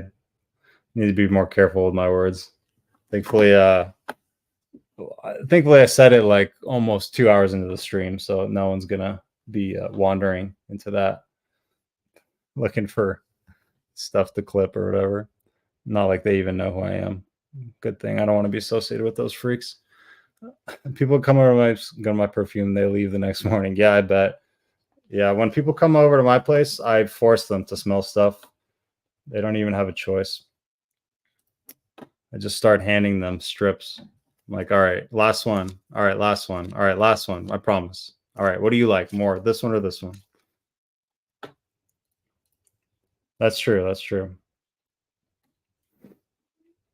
Speaker 1: need to be more careful with my words. Thankfully, I said it like almost 2 hours into the stream, so no one's gonna be wandering into that, looking for stuff to clip or whatever. Not like they even know who I am. Good thing. I don't want to be associated with those freaks. People come over to my perfume, they leave the next morning. Yeah, I bet. Yeah, when people come over to my place, I force them to smell stuff. They don't even have a choice. I just start handing them strips. I'm like, all right, last one. All right, last one. All right, last one. I promise. All right, what do you like more, this one or this one? That's true. That's true.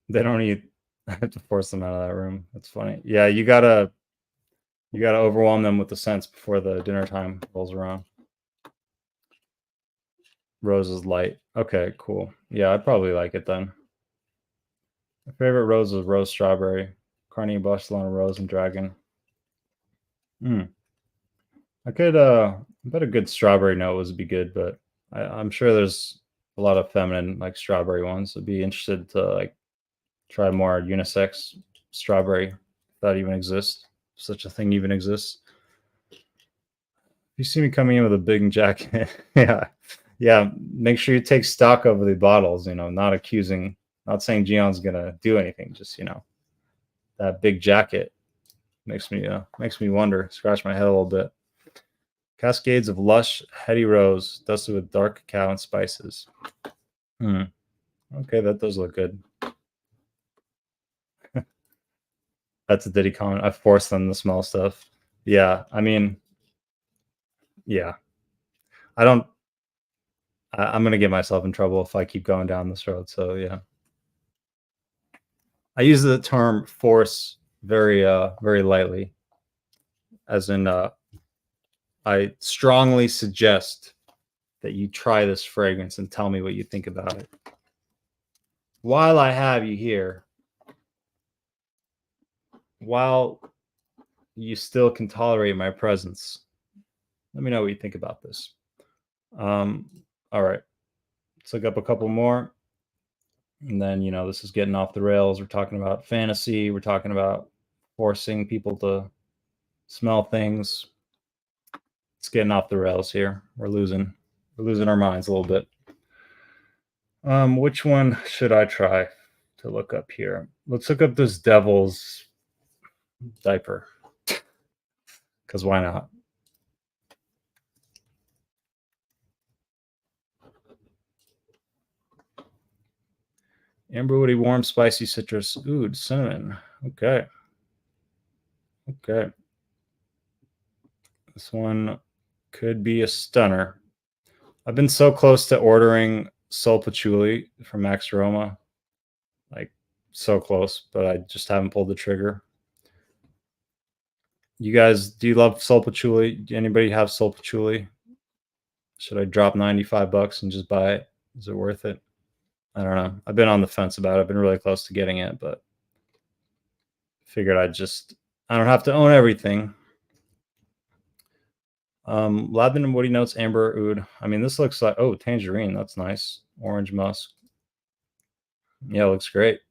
Speaker 1: They don't eat. I have to force them out of that room. That's funny. Yeah, you gotta You got to overwhelm them with the scents before the dinner time rolls around. Rose is light. Okay, cool. Yeah, I'd probably like it then. My favorite rose is rose strawberry, Carney, Barcelona rose, and dragon. I could I bet a good strawberry note would be good, but I'm sure there's a lot of feminine like strawberry ones. I'd be interested to like try more unisex strawberry if that even exists. If such a thing even exists. You see me coming in with a big jacket. yeah. Make sure you take stock of the bottles. Not accusing, not saying Gion's gonna do anything. Just that big jacket makes me wonder. Scratch my head a little bit. Cascades of lush, heady rose, dusted with dark cacao and spices. Okay, that does look good. That's a Diddy comment. I forced them to smell stuff. Yeah, I mean, yeah. I'm gonna get myself in trouble if I keep going down this road. So yeah. I use the term force very very lightly. As in I strongly suggest that you try this fragrance and tell me what you think about it. While I have you here, while you still can tolerate my presence, let me know what you think about this. All right, let's look up a couple more. And then, this is getting off the rails. We're talking about fantasy. We're talking about forcing people to smell things. It's getting off the rails here. We're losing our minds a little bit. Which one should I try to look up here? Let's look up this devil's diaper. Because why not? Amber woody, warm, spicy citrus, oud, cinnamon. Okay. This one could be a stunner. I've been so close to ordering Sol Patchouli from Max Aroma. Like, so close, but I just haven't pulled the trigger. You guys, do you love Sol Patchouli? Do anybody have Sol Patchouli? Should I drop $95 and just buy it? Is it worth it? I don't know. I've been on the fence about it. I've been really close to getting it, but figured I don't have to own everything. Lavender woody notes, amber, oud. I mean, this looks like, oh, tangerine. That's nice. Orange musk. Yeah, it looks great.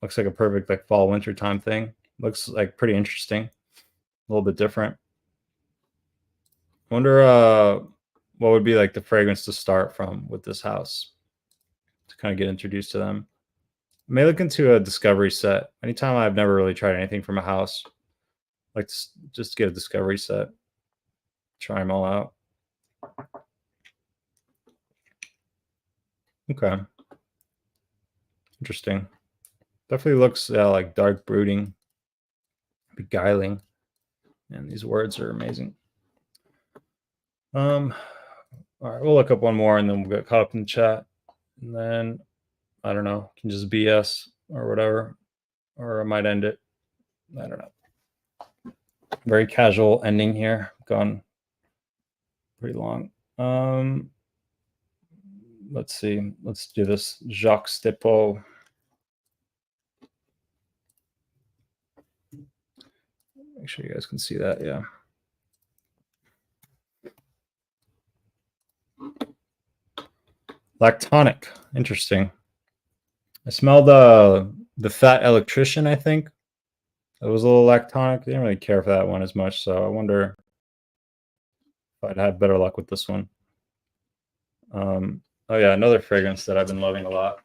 Speaker 1: Looks like a perfect like fall winter time thing. Looks like pretty interesting. A little bit different. Wonder what would be like the fragrance to start from with this house to kind of get introduced to them. I may look into a discovery set. Anytime I've never really tried anything from a house, like just get a discovery set. Try them all out. Okay. Interesting. Definitely looks like dark brooding, beguiling. And these words are amazing. All right, we'll look up one more and then we'll get caught up in the chat. And then, I don't know, can just BS or whatever. Or I might end it. I don't know. Very casual ending here. Gone pretty long. Let's see. Let's do this. Jacques Stepo. Make sure you guys can see that. Yeah. Lactonic. Interesting. I smelled the Fat Electrician, I think. It was a little lactonic. I didn't really care for that one as much, so I wonder if I'd have better luck with this one. Oh yeah, another fragrance that I've been loving a lot.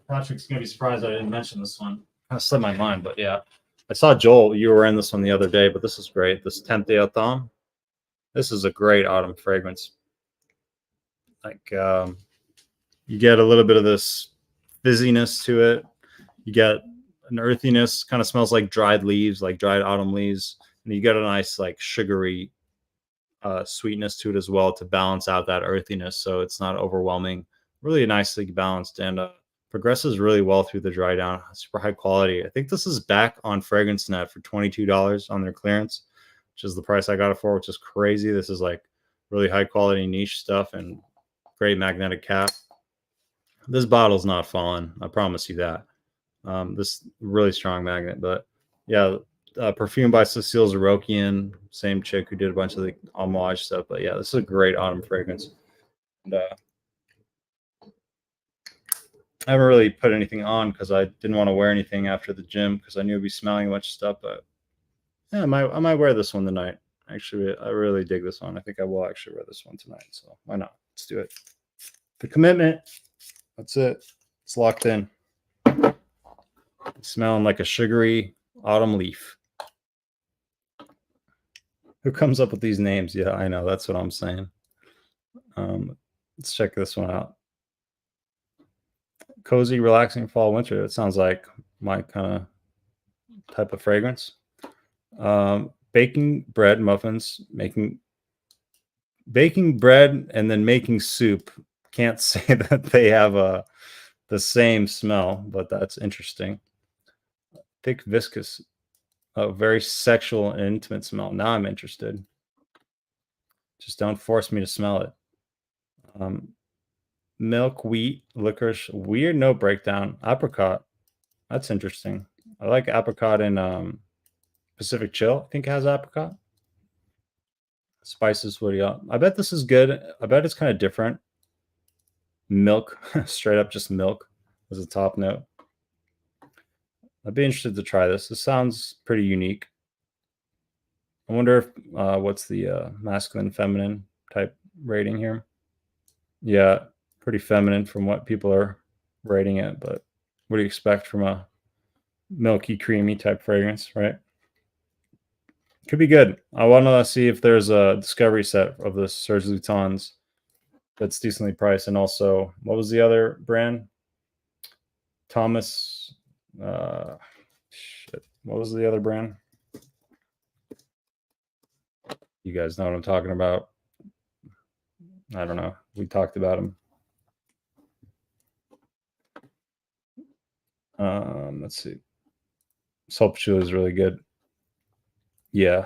Speaker 1: Patrick's gonna be surprised I didn't mention this one. Kind of slipped my mind, but yeah. I saw Joel, you were in this one the other day, but this is great. This Tempe Autumn. This is a great autumn fragrance. Like you get a little bit of this fizziness to it. You get an earthiness, kind of smells like dried leaves, like dried autumn leaves. And you get a nice like sugary sweetness to it as well to balance out that earthiness, so it's not overwhelming. Really nicely balanced and progresses really well through the dry down. Super high quality. I think this is back on FragranceNet for $22 on their clearance. which is the price I got it for, which is crazy. This is like really high quality niche stuff and great magnetic cap. This bottle's not falling, I promise you that. This really strong magnet, but yeah, perfume by Cecile Zarokian, same chick who did a bunch of the homage stuff. But yeah, this is a great autumn fragrance. And I haven't really put anything on because I didn't want to wear anything after the gym because I knew I'd be smelling a bunch of stuff. But yeah, I might wear this one tonight. Actually, I really dig this one. I think I will actually wear this one tonight. So why not? Let's do it. The commitment. That's it. It's locked in. It's smelling like a sugary autumn leaf. Who comes up with these names? Yeah, I know. That's what I'm saying. Let's check this one out. Cozy, relaxing fall, winter. It sounds like my kind of type of fragrance. Baking bread, muffins, baking bread and then making soup. Can't say that they have the same smell, but that's interesting. Thick, viscous, very sexual and intimate smell. Now I'm interested. Just don't force me to smell it. Milk, wheat, licorice, weird note breakdown, apricot. That's interesting. I like apricot in Pacific Chill. I think it has apricot. Spices, what do you got? I bet this is good. I bet it's kind of different. Milk, straight up just milk as a top note. I'd be interested to try this. This sounds pretty unique. I wonder if what's the masculine, feminine type rating here. Yeah, pretty feminine from what people are rating it, but what do you expect from a milky, creamy type fragrance, right? Could be good. I want to see if there's a discovery set of the Serge Lutens that's decently priced. And also, what was the other brand? Thomas. Shit. What was the other brand? You guys know what I'm talking about. I don't know. We talked about them. Let's see. Salt patchouli is really good. Yeah,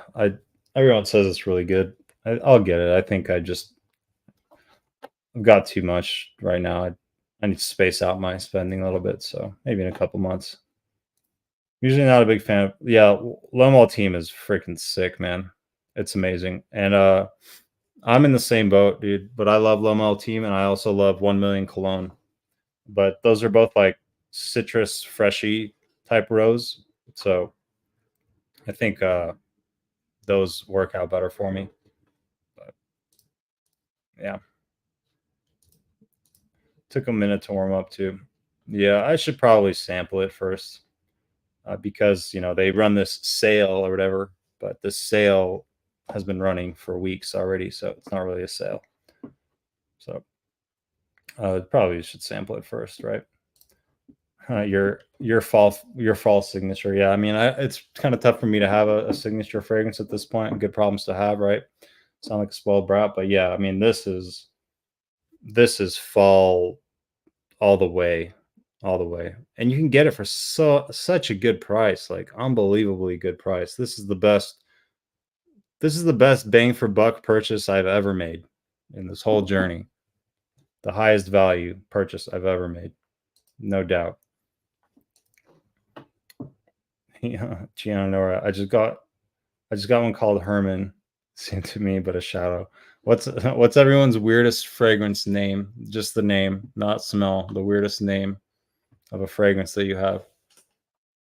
Speaker 1: everyone says it's really good. I'll get it. I think I've got too much right now. I need to space out my spending a little bit, so maybe in a couple months. Usually not a big fan of, yeah, Lomol Team is freaking sick, man. It's amazing. And I'm in the same boat, dude, but I love Lomol Team and I also love 1 Million Cologne. But those are both like citrus freshy type rose. So I think those work out better for me. But yeah. Took a minute to warm up too. Yeah, I should probably sample it first because, you know, they run this sale or whatever, but this sale has been running for weeks already, so it's not really a sale. So probably should sample it first, right? Your fall signature. Yeah, I mean, it's kind of tough for me to have a signature fragrance at this point. Good problems to have, right? Sound like a spoiled brat, but yeah, I mean, this is fall all the way, and you can get it for such a good price, like unbelievably good price. This is the best bang for buck purchase I've ever made in this whole journey. The highest value purchase I've ever made, no doubt. Yeah, Gianna, I just got one called Herman. Seemed to me, but a shadow. What's everyone's weirdest fragrance name? Just the name, not smell. The weirdest name of a fragrance that you have.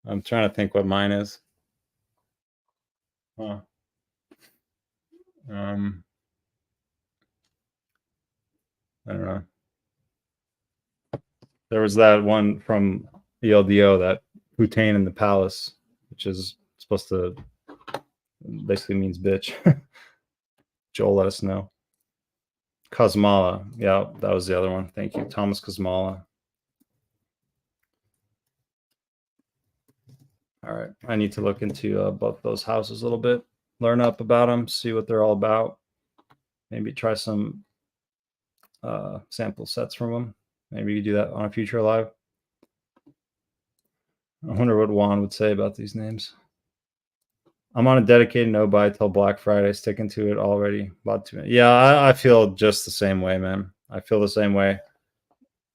Speaker 1: I'm trying to think what mine is. Huh. I don't know. There was that one from ELDO, that Bhutan in the Palace, which is supposed to basically means bitch. Joel, let us know. Kosmala. Yeah, that was the other one. Thank you. Thomas Kosmala. All right. I need to look into both those houses a little bit, learn up about them, see what they're all about. Maybe try some sample sets from them. Maybe you do that on a future live. I wonder what Juan would say about these names. I'm on a dedicated no buy till Black Friday, sticking to it already. About 2 minutes. Yeah, I feel just the same way, man. I feel the same way.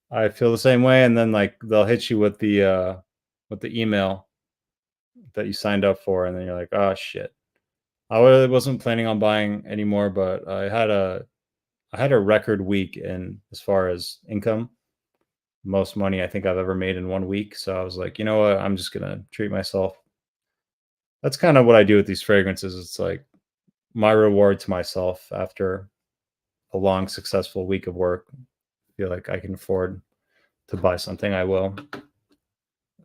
Speaker 1: I feel the same way, and then like they'll hit you with the email that you signed up for, and then you're like, oh shit. I really wasn't planning on buying anymore, but I had a record week in as far as income, most money I think I've ever made in 1 week. So I was like, you know what? I'm just gonna treat myself. That's kind of what I do with these fragrances. It's like my reward to myself after a long, successful week of work. I feel like I can afford to buy something, I will.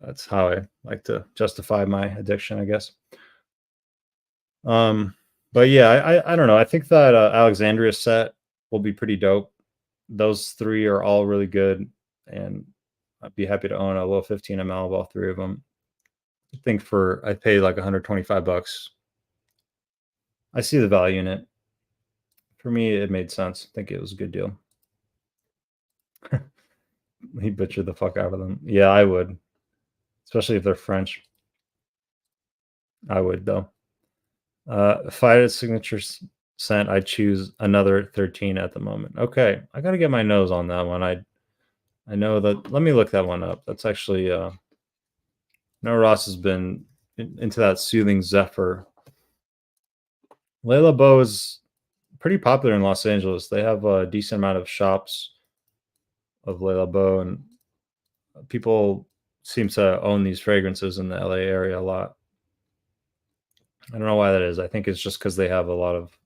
Speaker 1: That's how I like to justify my addiction, I guess. But yeah, I don't know. I think that Alexandria set will be pretty dope. Those three are all really good, and I'd be happy to own a little 15 ml of all three of them. I think I paid like 125 bucks. I see the value in it. For me, it made sense. I think it was a good deal. He butchered the fuck out of them. Yeah, I would, especially if they're French. I would though. If I had a signature scent, I'd choose another 13 at the moment. Okay, I gotta get my nose on that one. I know that. Let me look that one up. That's actually. No, Ross has been into that soothing zephyr. Layla Beau is pretty popular in Los Angeles. They have a decent amount of shops of Layla Beau, and people seem to own these fragrances in the LA area a lot. I don't know why that is. I think it's just because they have a lot of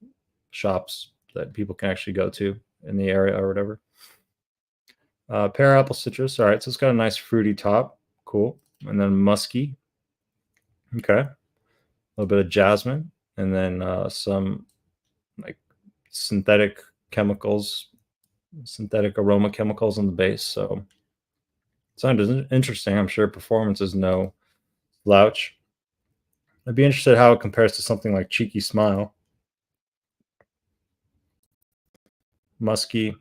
Speaker 1: shops that people can actually go to in the area or whatever. Pear apple citrus. All right, so it's got a nice fruity top. Cool. And then musky. Okay. A little bit of jasmine, and then some like synthetic chemicals, synthetic aroma chemicals in the base. So it sounded interesting. I'm sure performance is no slouch. I'd be interested how it compares to something like Cheeky Smile. Musky.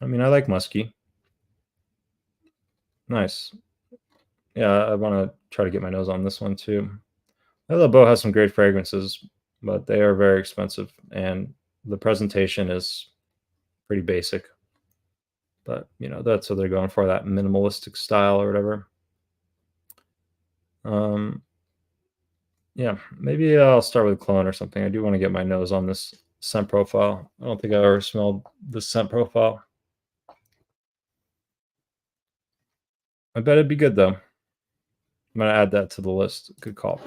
Speaker 1: I mean, I like musky. Nice. Yeah, I want to try to get my nose on this one too. Hello Beau has some great fragrances, but they are very expensive, and the presentation is pretty basic. But you know, that's what they're going for, that minimalistic style or whatever. Yeah, maybe I'll start with cologne or something. I do want to get my nose on this scent profile. I don't think I ever smelled this scent profile. I bet it'd be good though. I'm gonna add that to the list. Good call.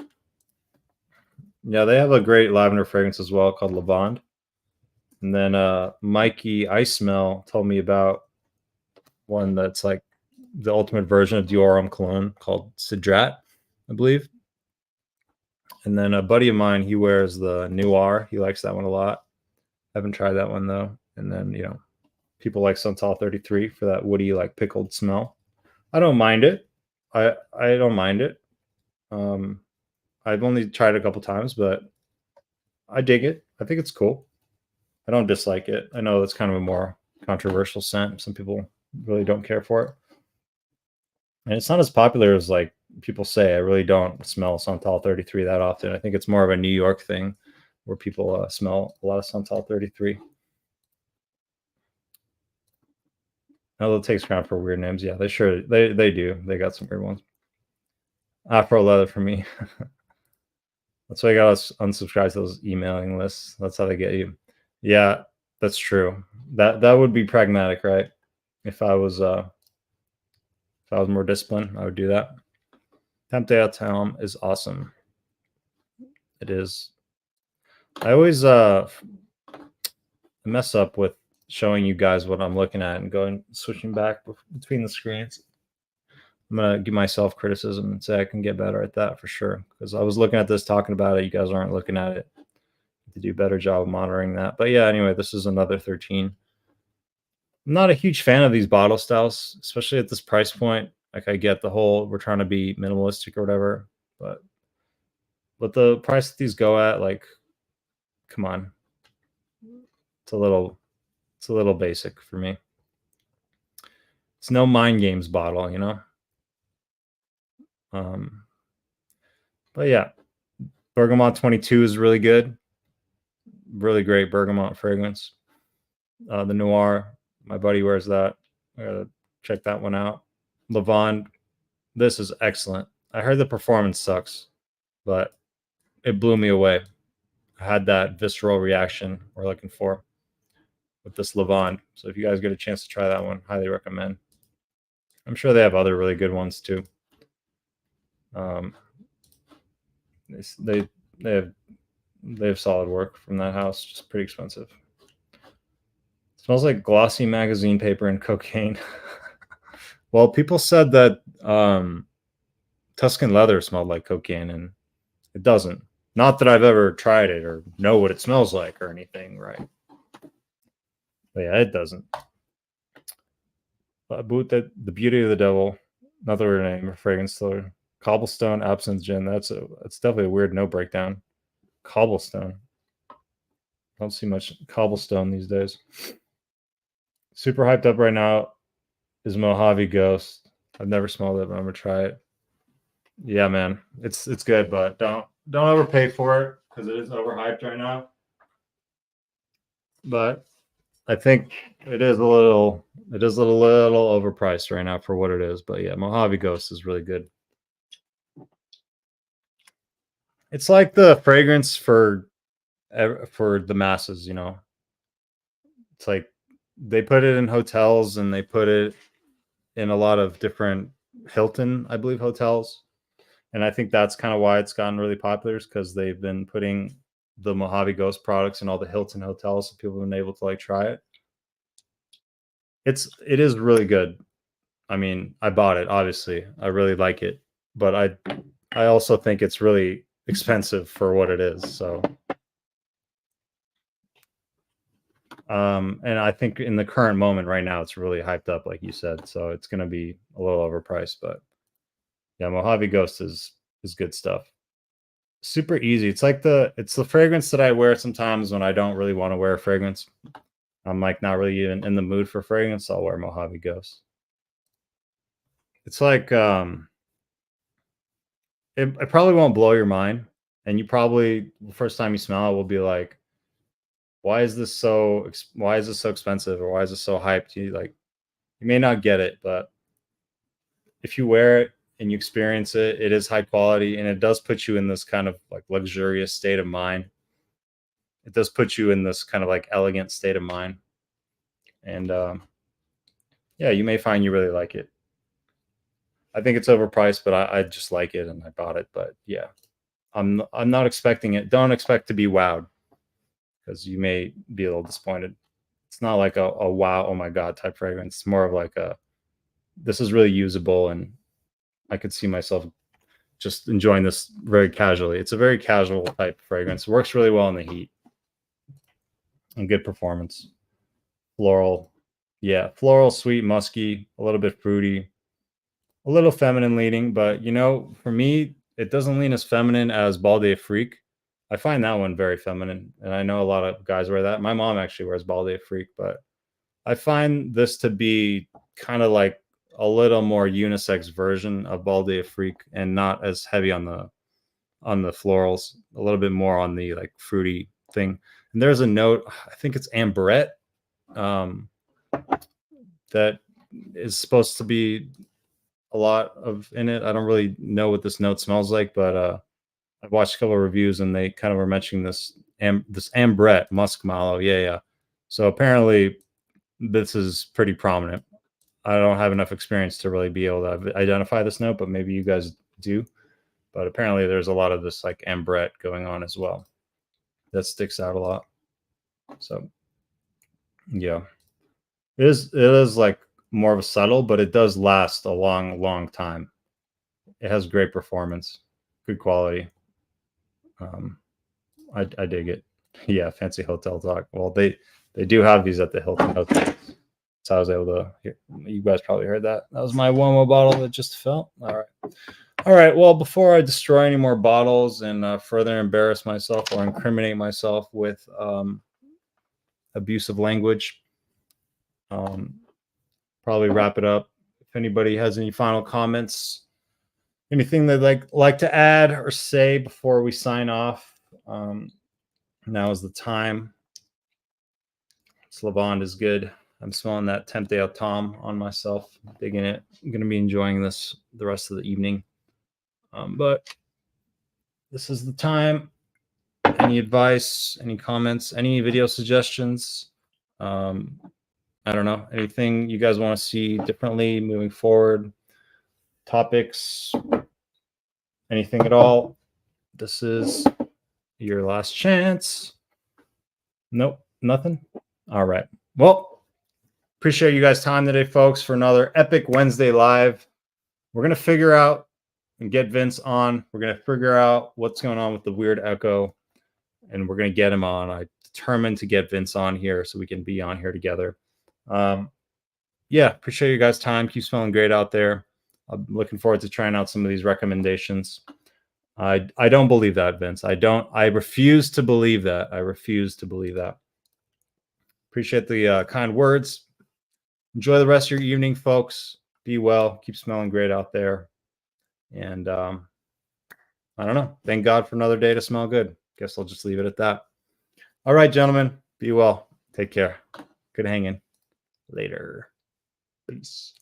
Speaker 1: Yeah, they have a great lavender fragrance as well called Lavande. And then Mikey I Smell told me about one that's like the ultimate version of Dior Homme cologne called Cedrat, I believe. And then a buddy of mine, he wears the Noir. He likes that one a lot. Haven't tried that one though. And then, you know, people like Santal 33 for that woody, like pickled smell. I don't mind it. I don't mind it. I've only tried it a couple times, but I dig it. I think it's cool. I don't dislike it. I know that's kind of a more controversial scent. Some people really don't care for it. And it's not as popular as like people say. I really don't smell Santal 33 that often. I think it's more of a New York thing where people smell a lot of Santal 33. Oh, it takes ground for weird names. Yeah, they do. They got some weird ones. Afro leather for me. That's why I got to unsubscribe to those emailing lists. That's how they get you. Yeah, that's true. That would be pragmatic, right? If I was more disciplined, I would do that. Tempe à Town is awesome. It is. I always mess up with showing you guys what I'm looking at and switching back between the screens. I'm gonna give myself criticism and say I can get better at that for sure. Because I was looking at this, talking about it. You guys aren't looking at it. To do a better job of monitoring that. But yeah, anyway, this is another 13. I'm not a huge fan of these bottle styles, especially at this price point. Like I get the whole we're trying to be minimalistic or whatever, but the price that these go at, like, come on, it's a little basic for me. It's no mind games bottle, you know. But yeah, Bergamot 22 is really good. Really great bergamot fragrance. The Noir, my buddy wears that. I gotta check that one out. Lavande, this is excellent. I heard the performance sucks, but it blew me away. I had that visceral reaction we're looking for with this Lavande. So if you guys get a chance to try that one, highly recommend. I'm sure they have other really good ones too. They have solid work from that house, just pretty expensive. It smells like glossy magazine paper and cocaine. Well, people said that Tuscan leather smelled like cocaine, and it doesn't. Not that I've ever tried it or know what it smells like or anything, right? But yeah, it doesn't. The Beauty of the Devil, another name of fragrance stiller. Cobblestone Absinthe Gin. That's definitely a weird note breakdown. Cobblestone. Don't see much cobblestone these days. Super hyped up right now is Mojave Ghost. I've never smelled it, but I'm gonna try it. Yeah, man, it's good, but don't overpay for it because it is overhyped right now. But I think it is a little overpriced right now for what it is. But yeah, Mojave Ghost is really good. It's like the fragrance for the masses, you know. It's like they put it in hotels and they put it in a lot of different Hilton, I believe, hotels. And I think that's kind of why it's gotten really popular, is because they've been putting the Mojave Ghost products in all the Hilton hotels, so people have been able to like try it. It is really good. I mean, I bought it, obviously. I really like it, but I also think it's really expensive for what it is. So and I think in the current moment right now it's really hyped up, like you said. So it's gonna be a little overpriced, but yeah, Mojave Ghost is good stuff. Super easy. It's the fragrance that I wear sometimes when I don't really want to wear a fragrance. I'm like not really even in the mood for fragrance. I'll wear Mojave Ghost. It's like it probably won't blow your mind, and you probably the first time you smell it will be like, why is this so expensive, or why is this so hyped? You may not get it, but if you wear it and you experience it, it is high quality, and it does put you in this kind of like luxurious state of mind. It does put you in this kind of like elegant state of mind. And yeah, you may find you really like it. I think it's overpriced, but I just like it and I bought it. But yeah, I'm not expecting it. Don't expect to be wowed, because you may be a little disappointed. It's not like a wow, oh my god type fragrance. It's more of like this is really usable, and I could see myself just enjoying this very casually. It's a very casual type fragrance. It works really well in the heat. And good performance. Floral. Yeah, floral, sweet, musky, a little bit fruity, a little feminine leaning, but you know, for me, it doesn't lean as feminine as Balde Freak. I find that one very feminine, and I know a lot of guys wear that. My mom actually wears Balde Freak, but I find this to be kind of like a little more unisex version of Balde Freak, and not as heavy on the florals, a little bit more on the like fruity thing. And there's a note, I think it's amberette, that is supposed to be a lot of in it. I don't really know what this note smells like, but I've watched a couple of reviews and they kind of were mentioning this ambrette musk mallow. Yeah. So apparently this is pretty prominent. I don't have enough experience to really be able to identify this note, but maybe you guys do. But apparently there's a lot of this like ambrette going on as well. That sticks out a lot. So yeah. It is like more of a subtle, but it does last a long time. It has great performance, good quality. I dig it. Yeah, fancy hotel talk. Well, they do have these at the Hilton hotels. So I was able to hear. You guys probably heard that. That was my Womo bottle that just fell. All right. Well, before I destroy any more bottles and further embarrass myself or incriminate myself with abusive language, probably wrap it up. If anybody has any final comments, Anything they'd like to add or say before we sign off? Now is the time. Slavond is good. I'm smelling that Tempte au Tom on myself. Digging it. I'm going to be enjoying this the rest of the evening. But this is the time. Any advice, any comments, any video suggestions? I don't know. Anything you guys want to see differently moving forward? Topics? Anything at all? This is your last chance. Nope, nothing. All right. Well, appreciate you guys' time today, folks, for another epic Wednesday live. We're going to figure out and get Vince on. We're going to figure out what's going on with the weird echo, and we're going to get him on. I determined to get Vince on here so we can be on here together. Yeah, appreciate you guys' time. Keep smelling great out there. I'm looking forward to trying out some of these recommendations. I don't believe that, Vince. I refuse to believe that. I refuse to believe that. Appreciate the kind words. Enjoy the rest of your evening, folks. Be well. Keep smelling great out there. And I don't know. Thank God for another day to smell good. Guess I'll just leave it at that. All right, gentlemen. Be well. Take care. Good hanging. Later. Peace.